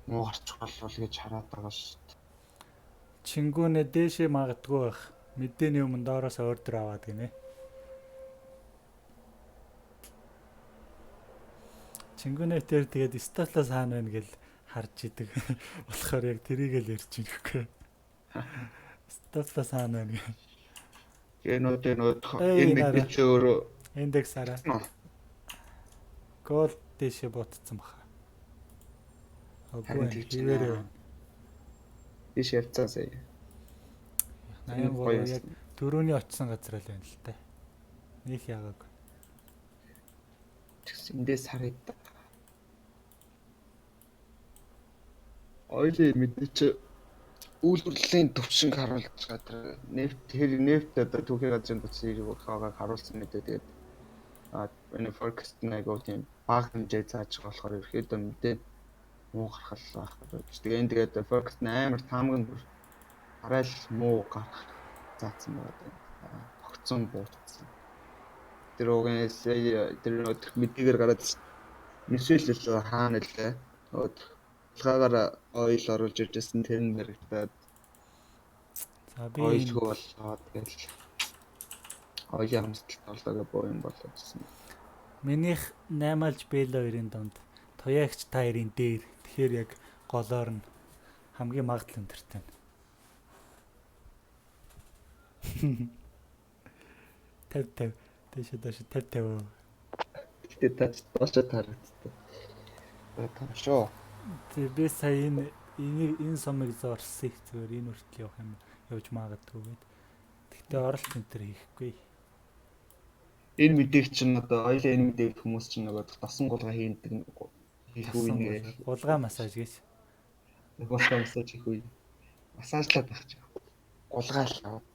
муу гарчих болов гэж хараад байгаа шүү дээ. Чингүүнээ дээшээ магадгүй байх. Мэдээний өмнө доороос ордер аваад гинэ. Чингүүнээ тэр тэгээд статлаас хаана байна гэл харж идэг. Болохоор яг тэрийг л ярьж байна гэхгүй. Статлаас хаана байна гэх. Энэ мэдээч өөрөө индекс араа. Гол дэше ботцсон баха. Агуу хивэрээ. Иш явцаа сая. 83 яг дөрөвний очсон газар л байна л та. Них яагааг. Эндээс харъя та. Ойлын мэдээч үйлдвэрлэлийн төвшинг харуулж байгаа тэр нефт одоо түүхийн газрын төсвийг харуулсан мэдээ. Тэгээд энэ forecast нэг тийм бага хэмжээ зааж байгаа болохоор ерөөдөө мэдээ муу гарах байх гэж. Тэгээд forecast амар таамаг нь арай л муу гарах заасан байгаа. Тогтсон буутсан. Тэр угнаас тэр мэдээгээр гараад нэршил хаана нэлээ. Хагаараа ойл оруулж иржсэн тэр нь мэрэгдээд. За би Ойлгүй болоод тэгэл ойлын хамсалт орлогоо боо юм болоодсэн. минийх 8-алж Б2-ын донд Тоягч таирын дээр. Тэгэхээр яг голоор нь хамгийн магадлал өндөртэй. 50 дэш 50. Гэтэ таач доошо тарагдсан. Батан шоо. Тэр би сая энэ сумыг зорсыг зүгээр энэ хүртэл явах юм явж магадгүй гээд. Гэхдээ оролт энэ төр хийхгүй. Энэ мэдээг чинь одоо ойлын энэ мэдээг хүмүүс чинь нөгөө тосон гулгаа хийдэг хийх үе нэг Гулгай массаж гэж. гулгаа массаж хийх үе. Массажлаад байх чинь. Гулгаа л аваад.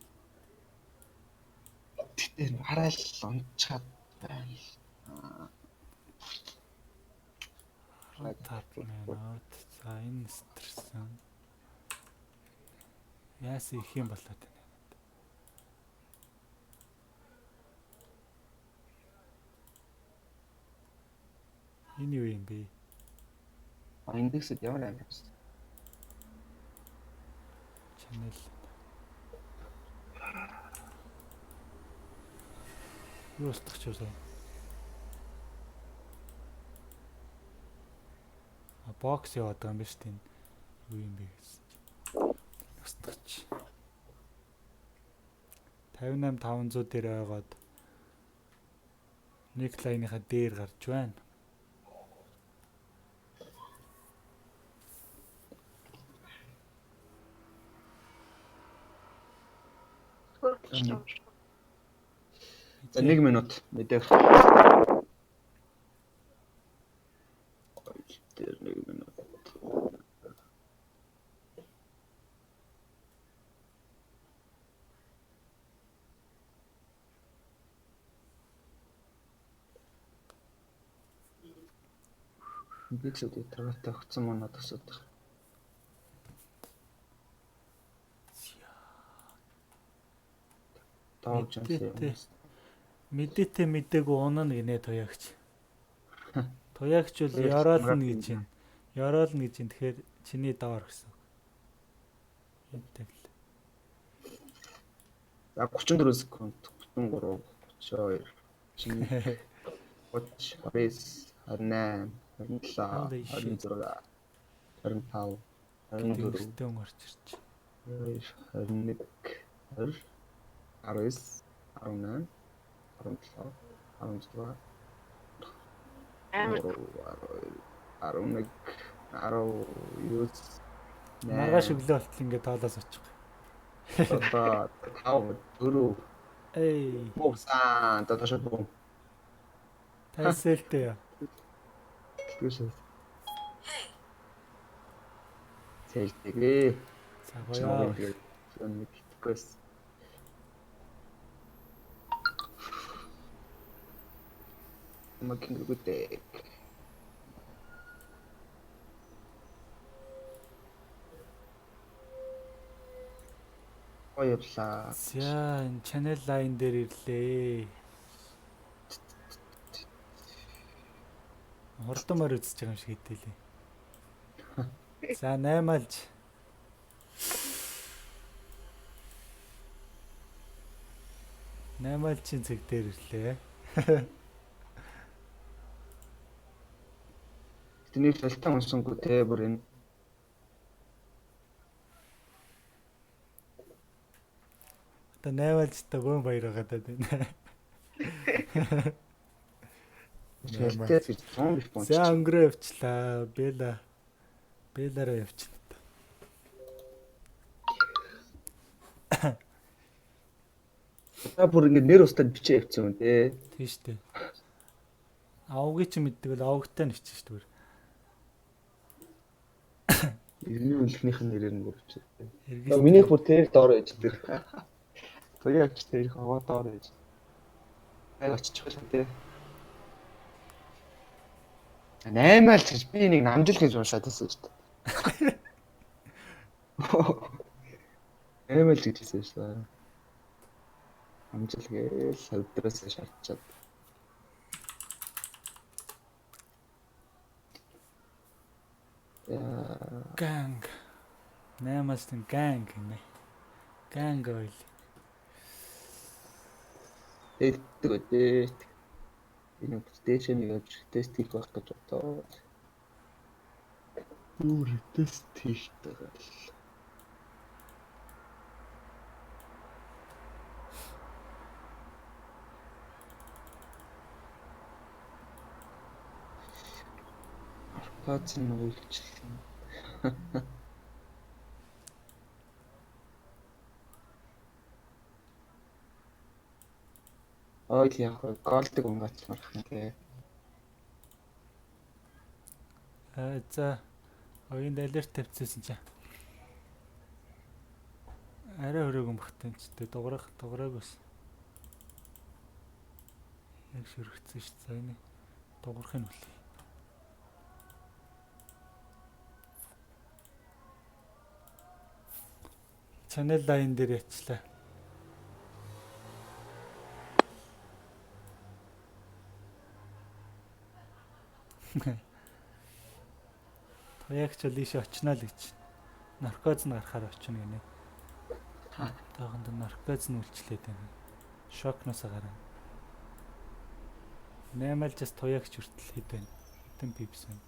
Тэгтээ арай л онцгаад байна. Тап минут. За энэ стрессан. Яас их юм болоод байна. Энэ юу юм бэ? Индексэд ямар амар вэ? Channel. Юу устгах ч үгүй. Бокс яваад байгаа юм биш үү? Юу юм бэ гэсэн. Устгач. 58500 дээр байгаад нэг лайныхаа дээр гарч байна. За 1 минут мэдээ. Тэр 1 минут. Мэдээлэлүүд таргатай өгсөн манай төсөөд. Тааж юм. Мэдээтэй мэдээгүй унана гинэ Тоягч. Тоягч бол яроолно гэж байна. Яроолно гэж юм. Тэгэхээр чиний доор гэсэн. Энтэй л. За 34 секунд, 33, 32, 30, 29, 28, 27, 26, 25, 24, Гэртээ өнгөрч ирч. 21, 20, 19, 18, 17, 16, 11, 12, Маргааш өглөө болтол ингээд тоолоос очих. одоо 5, 4. Эй, Буусан дотоошод буу. тайсэлтэй яа. Түшээ. Цэлтэгээ. За гоёо. Нэг итгэс. Макингүүтэй. Оёлаа. За энэ channel line дээр ирлээ. Хурдмаар үзэж байгаа юм шиг хэдэлээ. За 8-алж. Наймалчин цэг дээр ирлээ. Тэнийг шалтгаан унсангүй те бүр энэ. Одоо 8-алжтай бөөн баяр байгаа даа. Шалтгаан гэж зомби бонч. За өнгөрөө явчлаа. Бэлараа явчихна. Та бүр ингэ нэр устдад бичээ явцсан юм те. Тийм шүү дээ. Авгийн ч мэддэг л авгтай нэвчсэн шүү дээ. Иргэний үлхнийх нь нэрээр нь бүрчээ. Эргэж Минийх бүр тэр доор ээж тэр. Туяа очиж тэр их аваа доор ээж. Яг очих л тээ. 8 л гэж би нэг намжил гэж уншаад байсан шүү дээ. 8 л гэж хэлсэн шүү дээ. Намжил гээл өдрөөсөө шалтчаад. Ганг. 8-аас нь ганг гинэ. Ганг ойл. Тэгдэг үү. Энэ дэшээ нэг явж тест хийх байх гэж бодоо. Тест хийх тагаал. Арпац нь үйлчлэн. Ойл яг голдыг унгаач марах юм тий. За огийн алерт тавьчихсан чинь. Арай өрөөгөн багтан ч тэ дуграагүйс. Яг шүрхсэн шүү дээ. Саяны дуграхын үл. Channel line дээр ячлаа. Тоягч лиш очно л гэж. Наркоз нь гарахаар очно гинэ. Тааханд наркоз нь үлчлээд байна. Шокноос гараа. 8 л just тоягч хүртэл хэд байна. Хэдэн пипс байна.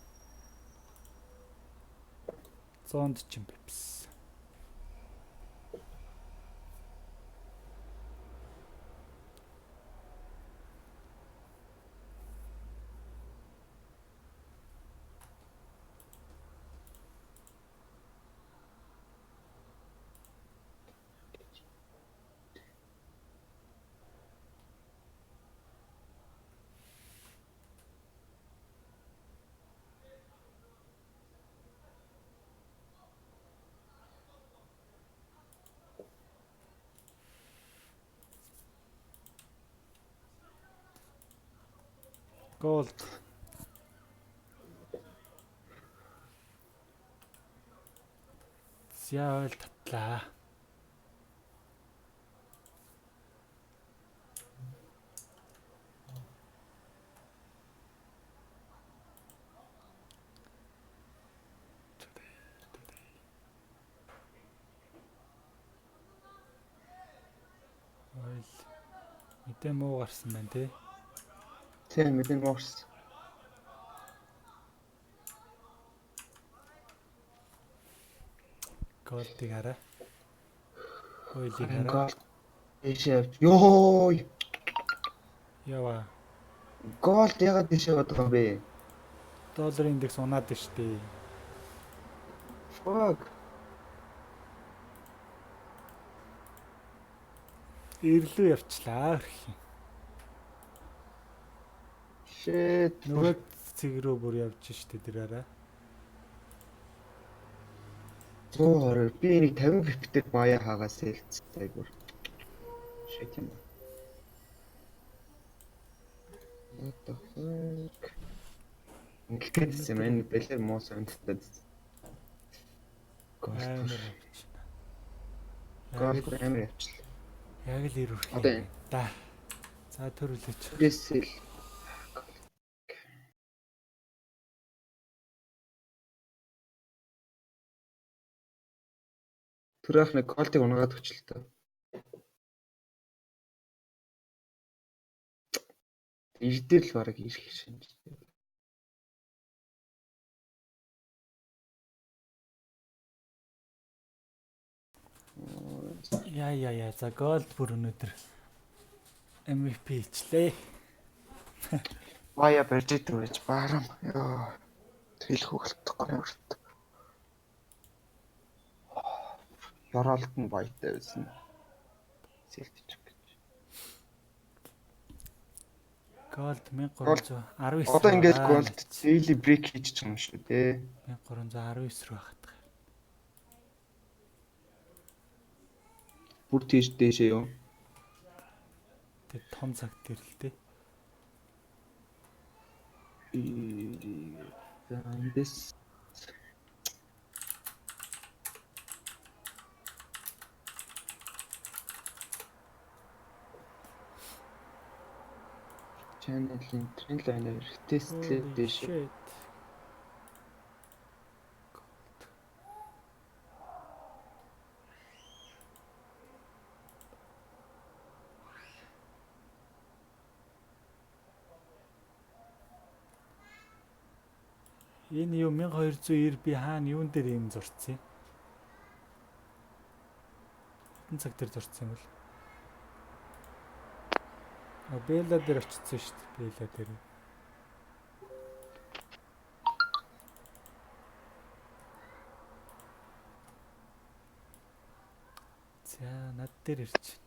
140 пипс. Gold. Яавал татлаа. Ойл мэдээ муу гарсан байна тий. Тийм мэдэн гоорс. Голдыг хараа. Ойлыг хараа. Ишээ. Йоо. Ява. Голд ягаад ишээ бодох юм бэ? Долларын индекс унаад байна шүү дээ. Fuck. Ирлүү явчлаа. Shit. Нөгөө цэг рүү бүр явж штэ тэр арай. 120 би нэг 50 пиптэй баяа хагаас хэлцтэй бүр. Shit юм. What the fuck? Ингээд юм энэ бэлэр моос амттай. Амар Голд амар явчлаа. яг л ирүүх юм Одоо энэ. да. За төрүүлээч. Бэсэл. Түрээх нэг голдыг унгаад өчлөлтөө. Ирдэл бараг ирэх шинж. Яа. За голд бүр өнөдөр MVP ичлээ. Баяа бажит үрэж баарам. Ёо. Хэлэх хөглөхгүй юм шүү дээ. Яралт нь баятай байсан. Сэлтэж гэж. Gold 1319 Одоо ингээд байгаа. gold daily break хийж байгаа юм шүү дээ. 1319 рүү хатдаг. Бүр тийш дэшээ юу? Тэр том цаг дээр л дээ. Эндээс channel-ийн trend line-аар тестлээ дэшээ. Энэ юу 1290 би хаана юун дээр юм зурцсан юм? Энэ цаг дээр зурцсан юм бол. Бэла дээр очсон шүү дээ. Бэла дээр. За над дээр ирж байна.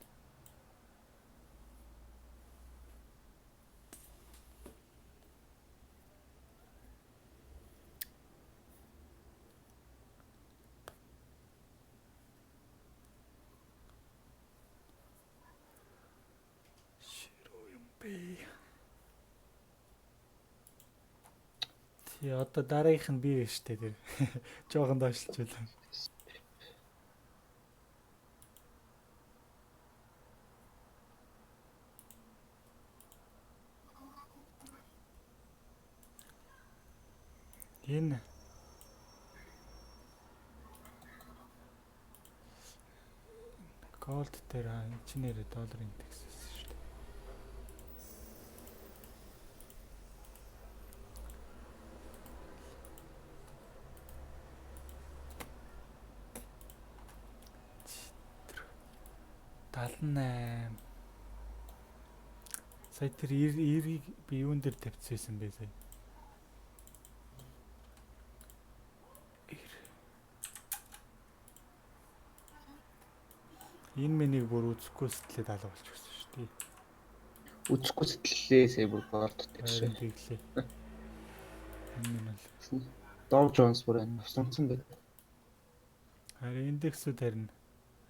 Тий одоо дараагийнх нь би биш үү тэр. Жохон доошлж байлаа. Энэ gold дээр чи нэрээ доллар индекс шүү дээ. $78. Сая тэр 90-ийг би юун дээр тавьчихсан бэ сая? Энэ мэнийг бүр үзэхгүй сэтгэлээд алга болчихсон шүү дээ. Үзэхгүй сэтгэлээ сая бүр gold дэшээ. Тэглээ. Энэ нь л Dow Jones бүр энэ авсанцсан байт. харин индексүүд харин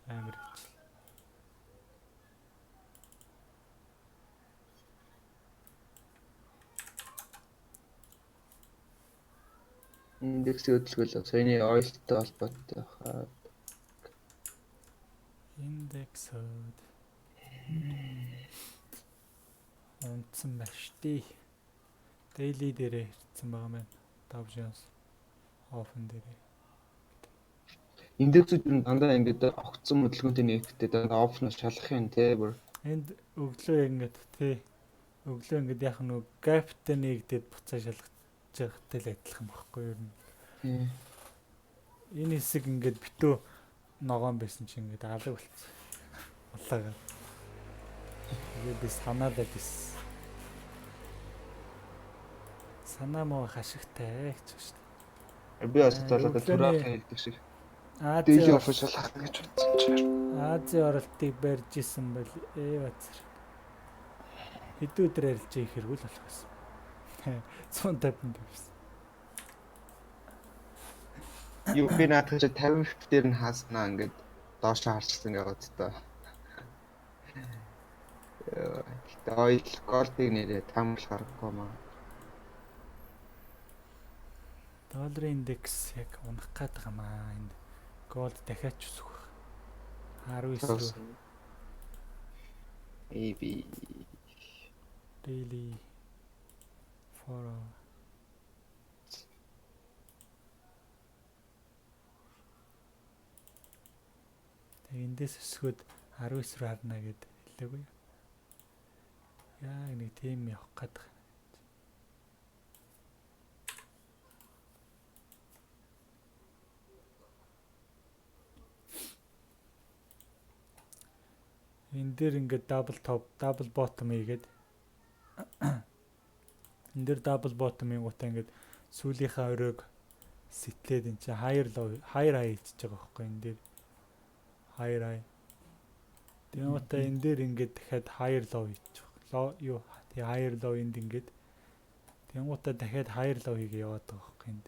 амар гэж. Индексийн хөдөлгөөл саяны oil-тай холбоотой хаа. Индексүүд онцсон маш тий. Daily дээрээ ирсэн байгаа маань. Dow Jones open дээрээ. Индексүүд нь дандаа ингээд огцсон хөдөлгөөнтэй нэгтдээ дандаа open шалгах юм те бүр. Энд өглөө ингээд тий. Өглөө ингээд яг нэг gapтэй нэгдээд буцаа шалгаж байгаатай л адилхан байхгүй юу? Энэ хэсэг ингээд битүү ногоон байсан чинь ингээд алга болчихсон. Улаагаа. Тэгээд би санаалаа бис. Санаа муу хашигтай гэж байна шүү дээ. Би бас толгойд түрээхэн хэлдэг шиг. Daily official хах гэж бодсон чинь. Азийн оролтыг барьж исэн бол бацар. Хэдэн өдөр арилж ийх хэрэггүй л болох байсан. 150 байсан. Юу би наадах чи 50 дээр нь хааснаа ингээд доошоо харчихсан байгаад та. Гэтэ ойл голдыг нэрээ таамаглах харахгүй маа. Долларын индекс яг унах гээд байгаа маа. Энд голд дахиад ч өсөх. 19 рүү. Maybe Daily for тэг эндээс өсгөөд 19 рүү харна гэд хэлээгүй. Яг нэг тийм явах гээд байгаа. Энэ дээр ингээд double top, double bottom хийгээд энэ дээр double bottom-ийн гутаа ингээд сүүлийнхаа өрөөг сэтлээд энэ чинь higher low, higher high хийж байгаа байхгүй энэ дээр higher high. Тэгээ гутаа энэ дээр ингээд дахиад higher low хийж байгаа. Low юу Тэгээ higher low энд ингээд тэнгуутаа дахиад higher low хийгээ яваад байгаа байхгүй энд.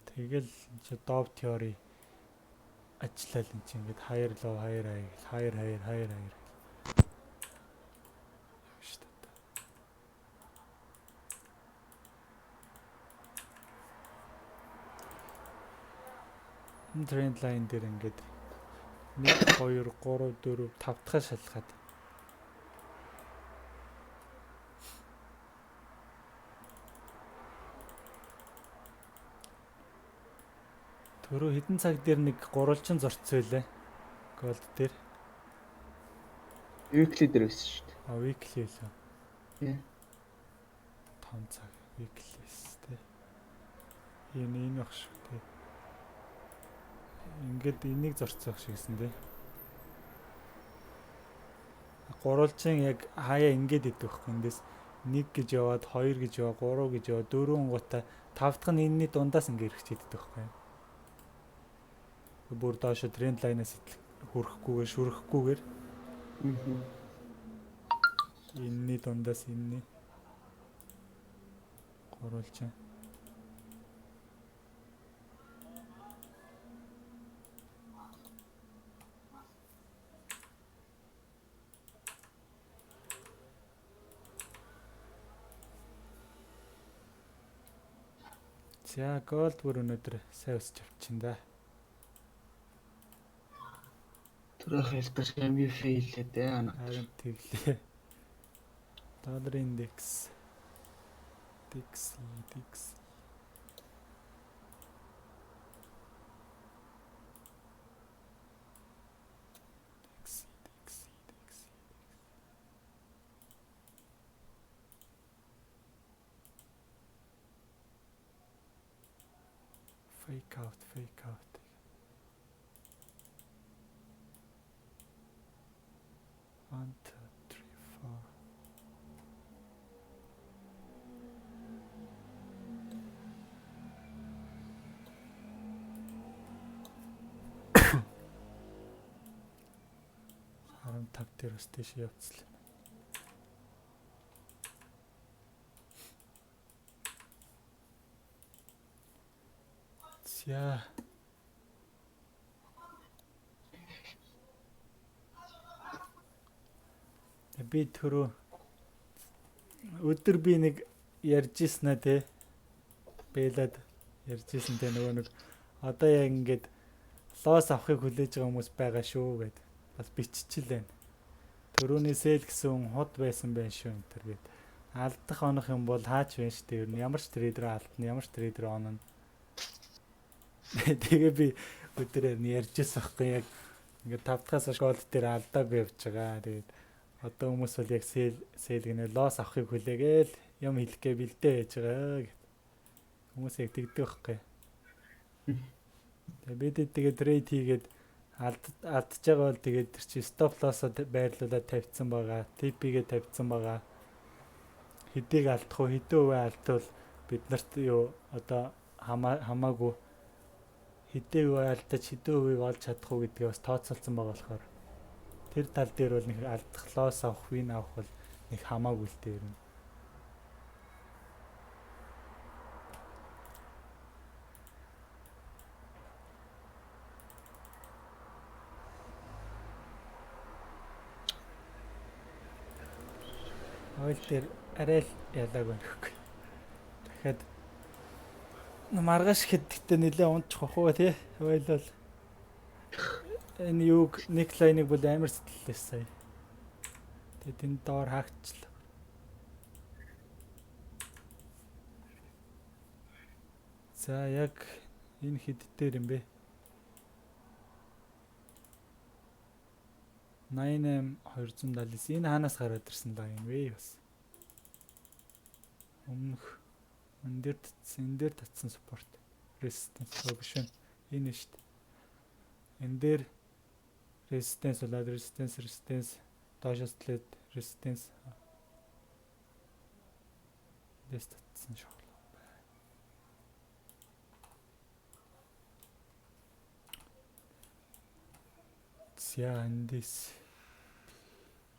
Тэгэл чи dove theory ажиллал энэ чинь ингээд higher low higher шүү дээ. Энэ trend line дээр ингээд 1 2 3 4 5 дахь шалгаад түрүү хэдэн цаг дээр нэг гурвалжин зорцсон байлээ. Gold дээр. Weekly дээр байсан шүү дээ. Weekly лөө. Тий. 5 цаг weekly-с тий. Энэ ах шүү тий. Ингээд энийг зорцох шигсэн тий. Гурвалжин яг хаяа ингээд идэх байхгүй эндээс 1 гэж яваад 2 гэж яваа 3 гэж яваа 4 гутаа 5 дахь нь энэний дундаас ингээд хэрэгчээд идэх байхгүй. Бүр доош тренд лайнаас хүрхгүйгээр шүрхэхгүйгээр энэний дундаас энэний гурвалжин за голд бүр өнөдөр сайн өсч авчихин да. Түрэх хэлбэр гэмби фейлээ дээ. Харин тэглээ. Dollar index. DX. Fake out. 1 2 3 4 15 дээр бас тийш явцлаа. За би түрүү өдөр би нэг ярьж ирсэн те бэлээд ярьж ирсэн те нөгөө нэг одоо яг ингээд лоос авахыг хүлээж байгаа хүмүүс байгаа шүү гэд бас биччихлээ. Төрөний сэл гэсэн хот байсан байх шүү энэ төр гэд алдах онох юм бол хаач вэ штэ ер нь ямар ч трейдер алдна ямар ч трейдер онно. Тэгээ би өдрөө ярьж ирсэн байхгүй яг ингээд 5 дахаас школ дээр алдаагүй явж байгаа. Тэгээд одоо хүмүүс бол яг сэл гэнэ лоос авахыг хүлээгээл юм хэлэхгээ бэлдээ хийж байгаа гэд. Хүмүүс яг тэгдэг байхгүй. Тэгээд бид тэгээд трейд хийгээд алдж байгаа бол тэгээд тэр чи стоп лоссоо байрлуулаад тавьсан байгаа. TP-гээ тавьсан байгаа. Хэдийг алдах уу, хэдэн үе алдвал бид нарт юу одоо хамаагүй хэдэн үе алдаж хэдэн үеийг олж чадах уу гэдгээ бас тооцоолсон байгаа болохоор тэр тал дээр бол нэг алдах лоос авах, вин авах бол нэг хамаагүй л дээ юм. Ойл дээр арай л ялаагүй нөхгүй. Дахиад маргааш хэд нэлээ унчих واخ уу тий. Ойл бол энэ юг нэг лайныг бол амар сэтгэлээс сая. Тэгээд энэ доор хаагчлаа. За яг энэ хэд дээр юм бэ? 88279 энэ хаанаас гараад ирсэн лайн вэ бас. Өмнөх энэ дээр татсан support resistance option энэ шүү дээ. Энэ дээр resistance болоод resistance доошоос тлээд resistance дэс татсан шүү. За эндээс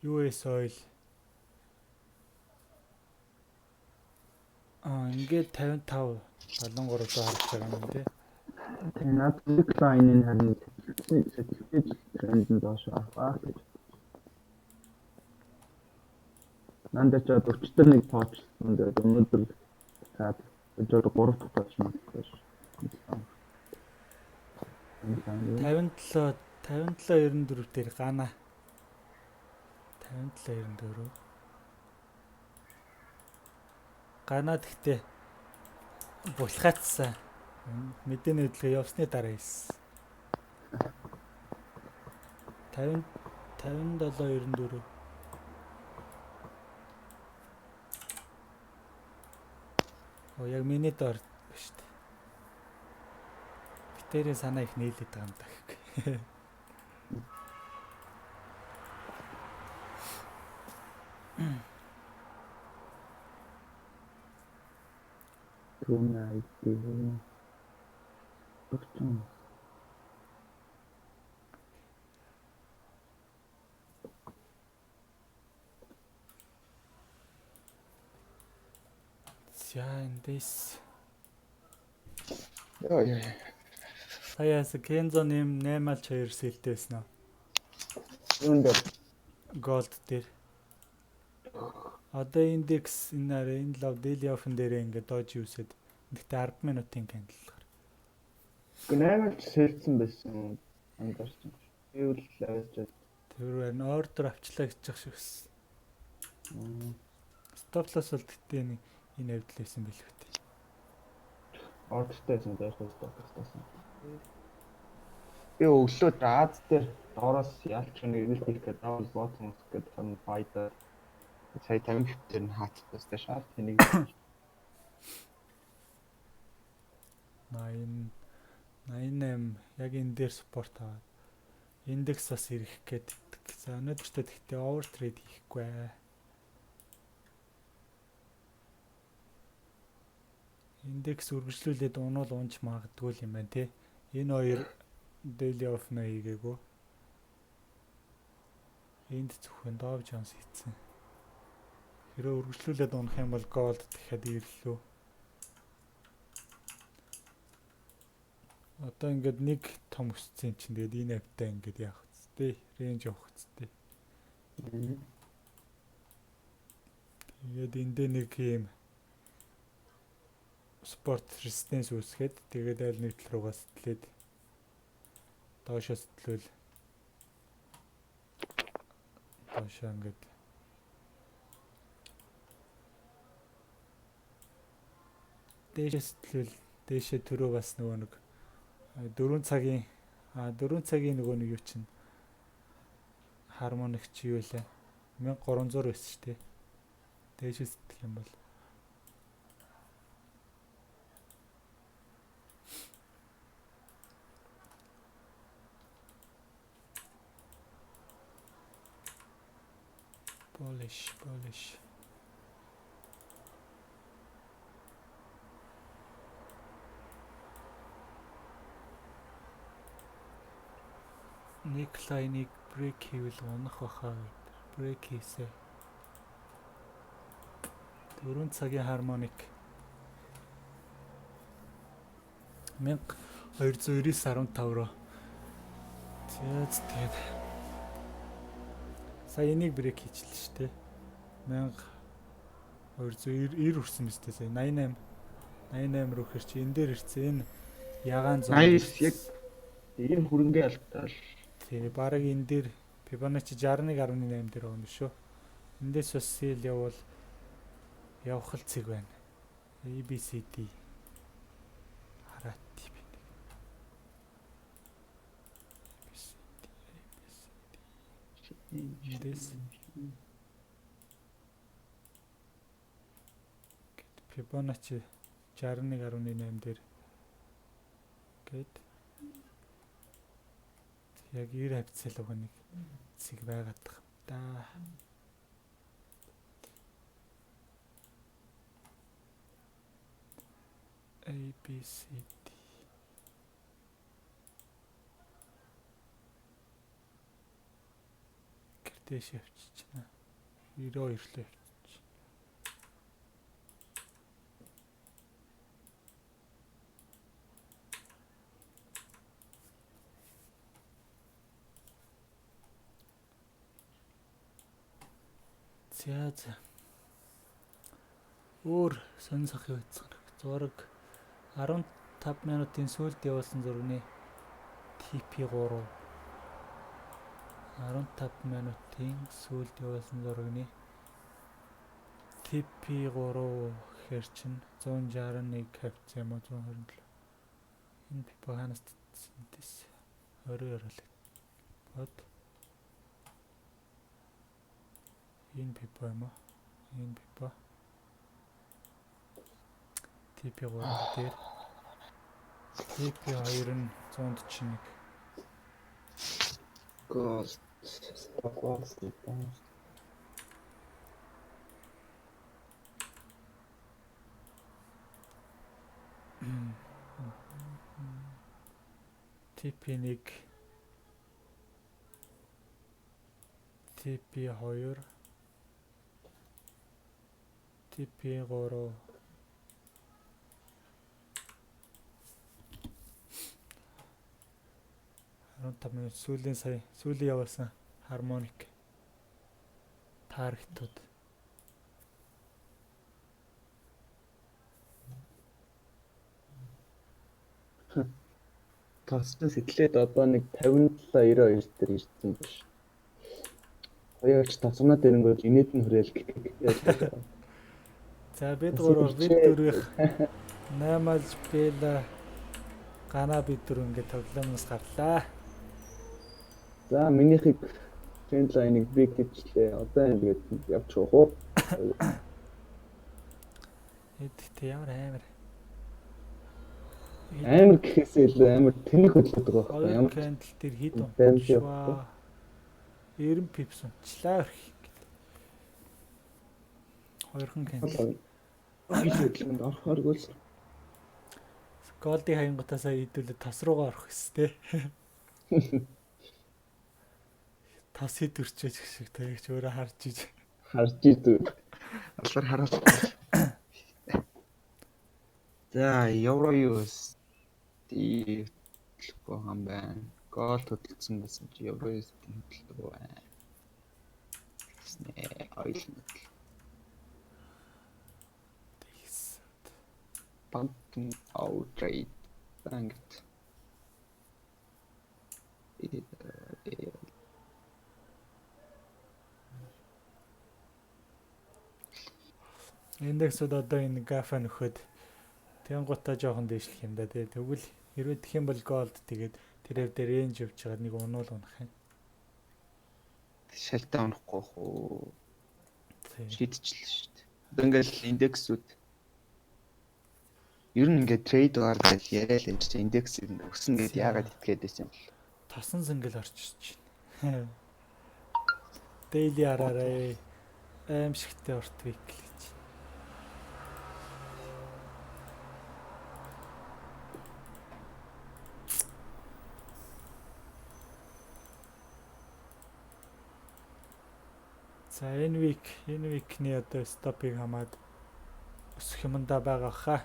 US oil ингээд 55 73 доо харж байгаа юм тий. Тэгээ наад decline-ийн харин сэтгэж тренд доош авах гэж. Нандаа ч 41 тооцсон дээр өнөөдөр цаад өдөр 3 дахь тооцсон гэж. 57 94 дээр гана. 57 94. Ганаад гэхдээ булхаацсан. Мэдээний хөдөлгөөн явсны дараа хэлсэн. 57 94. Яг миний доор биш үү? Битэрийн санаа их нийлээд байгаа юм даа гэх. Түүний ID. Өгчөн. За эндээс Яа. саяас Кензо 8-aalч 2 сэлтэй байсан уу? Юунд дээр Голд дээр. Одоо индекс энэ лав daily off-ын дээр ингээд дож юусэд. Гэхдээ 10 минутын кандилгаар. гэнэвэлж сэлсэн байсан. Андарч. Юу л авч. Тэр ордер авчлаа гэж байгаа шиг байсан. Stop loss бол гэхдээ энэ хэвдэл байсан билүү дээ. Ордертэйсэн дээр стопсан. Би өглөө Аз дээр доороос ялч нэг хийх гэдэг даул ботомс гэдэг юм файтер. Сая 50 хэвтер нь хаацтай шал тэнийг 88 яг энэ дээр спорт аваад индекс бас ирэх гээд. За өнөөдөртөө гэхдээ овер трейд хийхгүй ээ. Индекс үргэлжлүүлээд унуул унж магадгүй юм байна те. Энэ хоёр daily off нэ хийгээгүй. Энд зөвхөн Dow Jones хийсэн. Хэрэв үргэлжлүүлээд унах юм бол gold дахиад ирлээ. Одоо ингээд нэг том өссөн чинь тэгээд энэ хавтаа ингээд яах вэ? Рейнж явах вэ? Тэгээд эндээ нэг юм спорт resistance үүсгээд тэгээд аль нэг тал руугаа сэтэлээд доошоо сэтэлвэл доошоо ингээд дээшээ сэтэлвэл дээшээ төрөө бас нөгөө нэг 4 цагийн нөгөө нэг юу чинь хармоник чи юу лээ 1300 байсан шүү дээ. Дээшээ сэтгэх юм бол Polish. Neckline-ыг break хийвэл унах баха. Break хийсэ. 4 цагийн harmonic 1209.15 руу. Тэгээд сая энийг брейк хийчихлээ шүү дээ. 1290 хүрсэн мэт сая 88 руу хэр чи энэ дээр ирсэн энэ ягаан зон. Яг энэ хөрөнгө алдтал. Тэгээ бараг энэ дээр Fibonacci 61.8 дээр байгаа юм шүү. Эндээс бас сэл явал явах л цэг байна. ABCD хараат тийм. This Fibonacci 61.8 дээр гээд яг 90 хавцал уг нэг цэг байгаад тах та. ABCD дээш явчихна. 92 л явчих. За. Өөр сонь сахыг үзэх. Зураг 15 минутын сүүлд явуулсан зургийн TP3. 15 минутын сүүлд явуулсан зургийн TP3 гэхэр чинь 161 Hz юм уу 127. Энэ пипо ханаас татсан дэс 20 орол. Бод. Энэ пипо юм уу? Энэ пипо. TP3 дээр TP2 нь 141. Гол стоколс. TP1 TP2 TP3 15 минут сүүлийн явуулсан хармоник таргтууд Тасч сэтлээд одоо нэг 57 92 дээр ирсэн биш. Хоёрч тасгнаад ирэнгүүт инээд нь хүрээл гэх. За бид дөрвийнх 8-аж бэла гана бид дөрөв ингээд тоглоомоос гарлаа. За минийхийг трендлайныг би гэвчлээ. Одоо ингээд явчих уу? Эдгтээ ямар амар гэхээсээ илүү амар тэнэг хөдлөд байгаа байхгүй ямар кандл дээр хід унтчихваа 90 пипс унтчлаа хоёрхан кандл хід хөдлөнд орохооргүй л голди хаянгутаасаа идүүлээ тас руугаа орох гэстэй тас хід өрчөөж шиг таягч өөрөө харж идэв алдар хараал за евро юус төлөхгүй юм байна. Гол хөдөлсөн байсан чи евро юус төлөхгүй байна. Тэснэ ойлно. Тэгс. Pumping out trade banked. Индексүүд одоо энэ гафа нөхөд тэнгуутаа жоохон дээшлэх юм да тий. Тэгвэл хэрвээ тэх юм бол голд тэгээд тэрээр дээр рейнж явж байгаа нэг унуул унах юм. Шалтаа унахгүй хөө. Шийдчихлээ шүү дээ. Одоо ингээл индексүүд ер нь ингээд трейд гаргаад яриад энэ чинь индекс өснө гэдээ яагаад итгээд байсан юм бэ? Тасан зингэл орчиж байна. Daily араарай. Аимшигтэй урт weekly. За энэ week-ний одоо стопыг хамаад өсөх юмдаа байгаа хаа.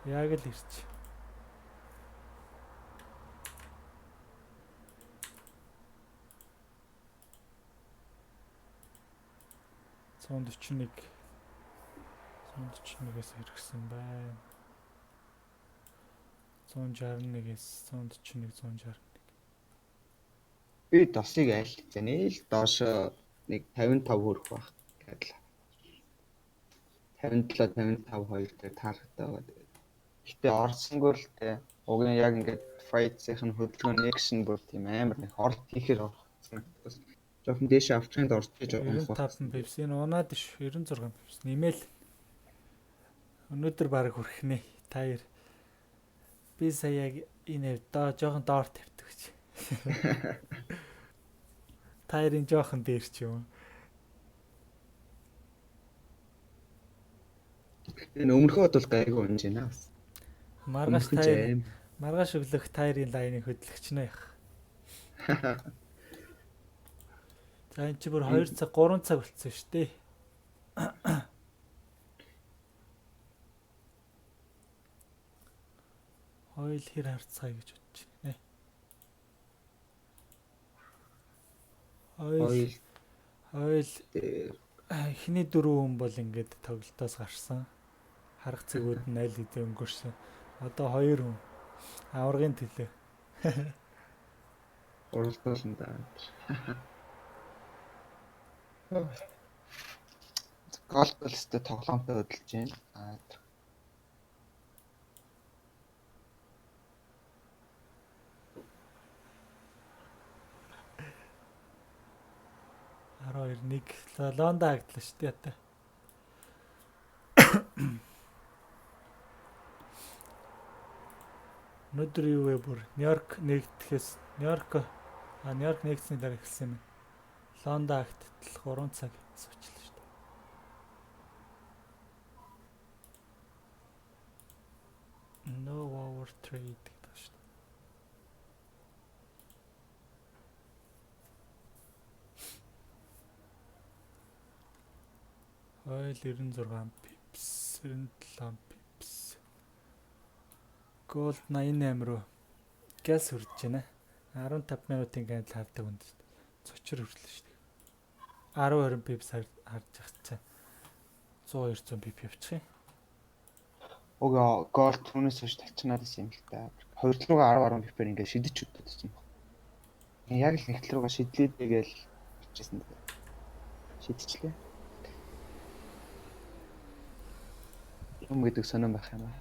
Яг л ирч. $141 141-ээс хэрэгсэн байна. 161-ээс 141 161. Би тосыг айлтжээ л доош нэг 55 хүрэх байх гэдэг. 57 55 2 дээр таарахтай байгаа. Гэтэ орсонгүй л те. Уг нь яг ингээд fight-ийн хөдөлгөөн action бүр тийм амар нэг орд хийхээр орсон. Жохон дээш авчранд орчиж байгаа. 95 пепс энэ унаад ш 96 пепс нэмэл. Өнөөдөр баг хүрхнэ. Таяр. Би сая яг энэ жоохон доор тавьдаг гэж. Тайрын жоохон дээр ч юм. Энэ өмнөхөд бол гайгүй унж байна. Маргааш өглөх тайрын лайныг хөдлөгч нэ яах. За энэ чи бүр 2 цаг 3 цаг болцсон шүү дээ. Хойл хэр харцгаая гэж бодож байна. Хойл эхний 4 хүн бол ингээд тоглолтоос гарсан. Харах цэгүүд нь аль хэдийн өнгөрсөн. Одоо 2 хүн аваргын төлөө. Уралдаална да. Голфлстэй тоглоомтой хөдөлж байна. 12-1 Лонда хагдлаа шүү дээ ята. Өнөөдөр юу вэ бүр Нью-Йорк Нью-Йорк нэгдсэний дараа эхэлсэн юм. Лонда хагтал 3 цаг суучлаа шүү дээ. No over trade гэдэг шүү дээ. Ойл 96 пипс, 97 пипс. Голд 88 руу газ хүрж байна. 15 минутын гайд хавдаг үнд цочор хөрлөө шүү дээ. 10-20 пипс харж байгаа чинь 100-200 пип явчих юм. Ого голд түүнээс хойш талчнаад исэн юм л та. 2 руугаа 10 пипээр ингээд шидэж өгдөг юм. Яг л нэгтэл руугаа шидлээдээ гээл бичсэн дээ. Шидчихлээ. Юм гэдэг сонирн байх юм аа.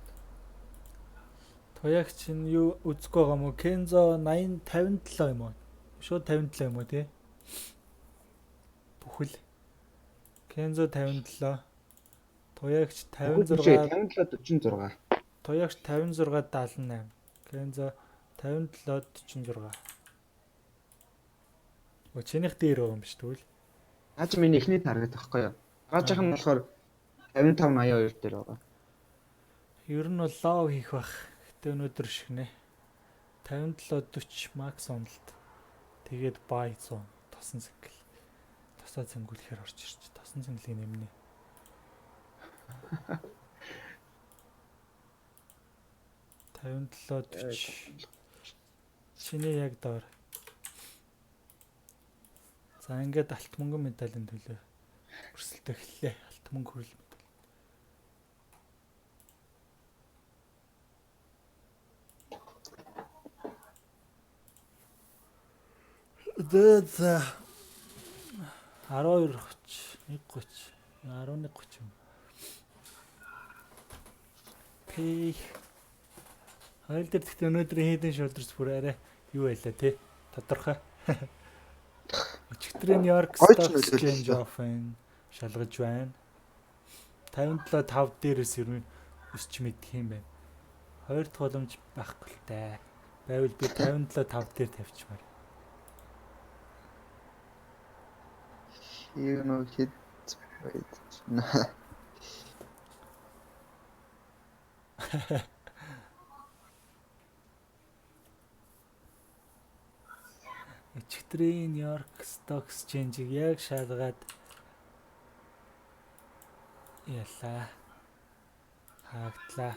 Тоягч нь юу үзэхгүй байгаа мó? Кензо 80 57 юм уу? Шууд 57 юм уу тий? Бүхэл. Кензо 57. Тоягч 56 46. Тоягч 56 78. Кензо 57 46. Чинийх дээр байгаа юм биш тэгвэл. Наач миний эхний таргет байхгүй юу? Гаажийнх нь болохоор 55 82 дээр байгаа. Ер нь бол лов хийх бах. Гэтэ өнөөдөр шиг нэ. 57 40 макс онолт. Тэгээд бай 100 тосон цэнгэл. Тосоо цэнгүүлэхээр орж ирч. Тосон цэнгэлийг нэмнэ. Чиний яг доор. За ингээд алт мөнгөн медалийн төлөө өрсөлдөө эхэллээ. Алт мөнгө хүрэл медаль. Дэза 12:30 1:30 11:30 юм. Пи. Хойл дээр гэхдээ өнөөдрийн хийдэн шоудерс бүр арай юу байлаа те тодорхой. Өчигдрийн Нью-Йорк Stock Exchange Open шалгаж байна. 57.5 дээрээс ирмэн өсч мэдэх юм байна. Хоёр дахь боломж байхгүй л дээ. Байвал би 57.5 дээр тавьчмаар. You know hit right. Өчигдрийн Нью-Йорк Stock Exchange-ийг яг шалгаад ялла. Хаагдлаа.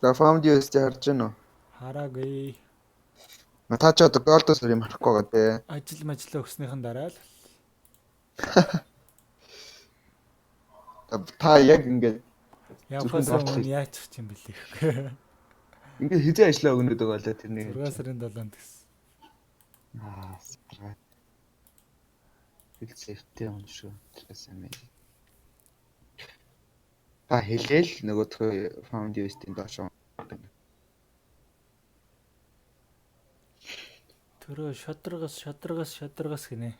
За found you харж гэнэ үү? Хараагүй. Та ч одоо голдос юм харахгүй байгаа те. Ажил өгснийхэн дараа л. Та яг ингээд явахаас өмнө яачих юм бэлээ. Ингээд хизээ ажиллаа өгнөд байгаа лээ тэрний. 6 сарын 7-нд гэсэн. Супер. Фил сейфтэй юм шүү. Тэрээс юм. Та хэлээл нөгөөдхөө found you-ийн доош. Төрөө шадаргаас гинэ.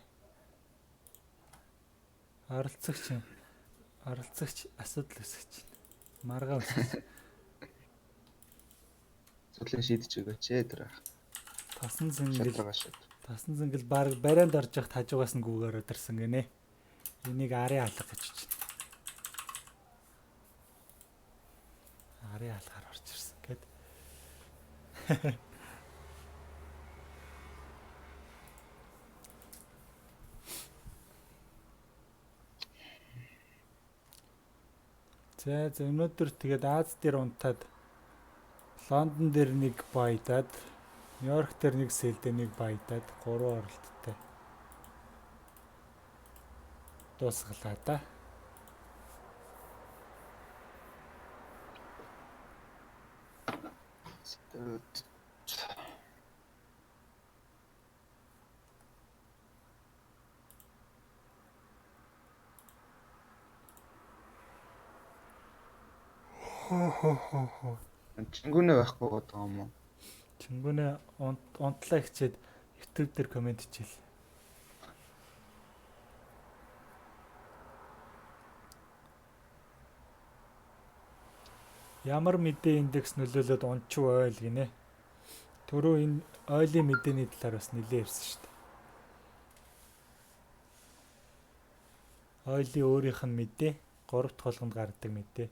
Оролцогч асуудал үүсгэж байна. Маргаа үүсгэж. Судлаа шийдэж өгөөч тэр. Тасан зингэл шалрага шат. Тасан зингэл баг барайнд орж явах хажуугаас нь гүүгээр өдөрсөн гинэ. Энийг арын алга гэж чинь. Арын алгаар орж ирсэн гэд. За өнөөдөр тэгээд Аз дээр унтаад Лондон дээр нэг баядаад Нью-Йорк дээр нэг сэлдэ нэг баядаад 3 оролттой дуусгалаа да. Чингүнээ байхгүй байгаа юм уу? Чингүнээ унтлаа хичээд YouTube дээр комент хичээл. Ямар мэдээ индекс нөлөөлөд унчив ойл гинэ. Түрүү энэ ойлын мэдээний талаар бас нэлээ ярьсан шүү дээ. Ойлын өөрийнх нь мэдээ 3 дахь болгонд гардаг мэдээ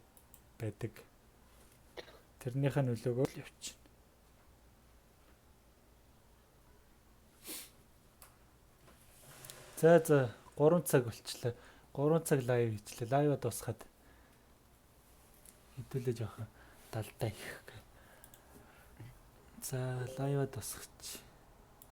байдаг. Тэрнийх нь нөлөөгөө л явчихна. За 3 цаг болчлаа. 3 цаг лайв хийчлээ. Лайва дуусгаад хэдүүлээ жоохон далдаа их. За лайва дуусгач.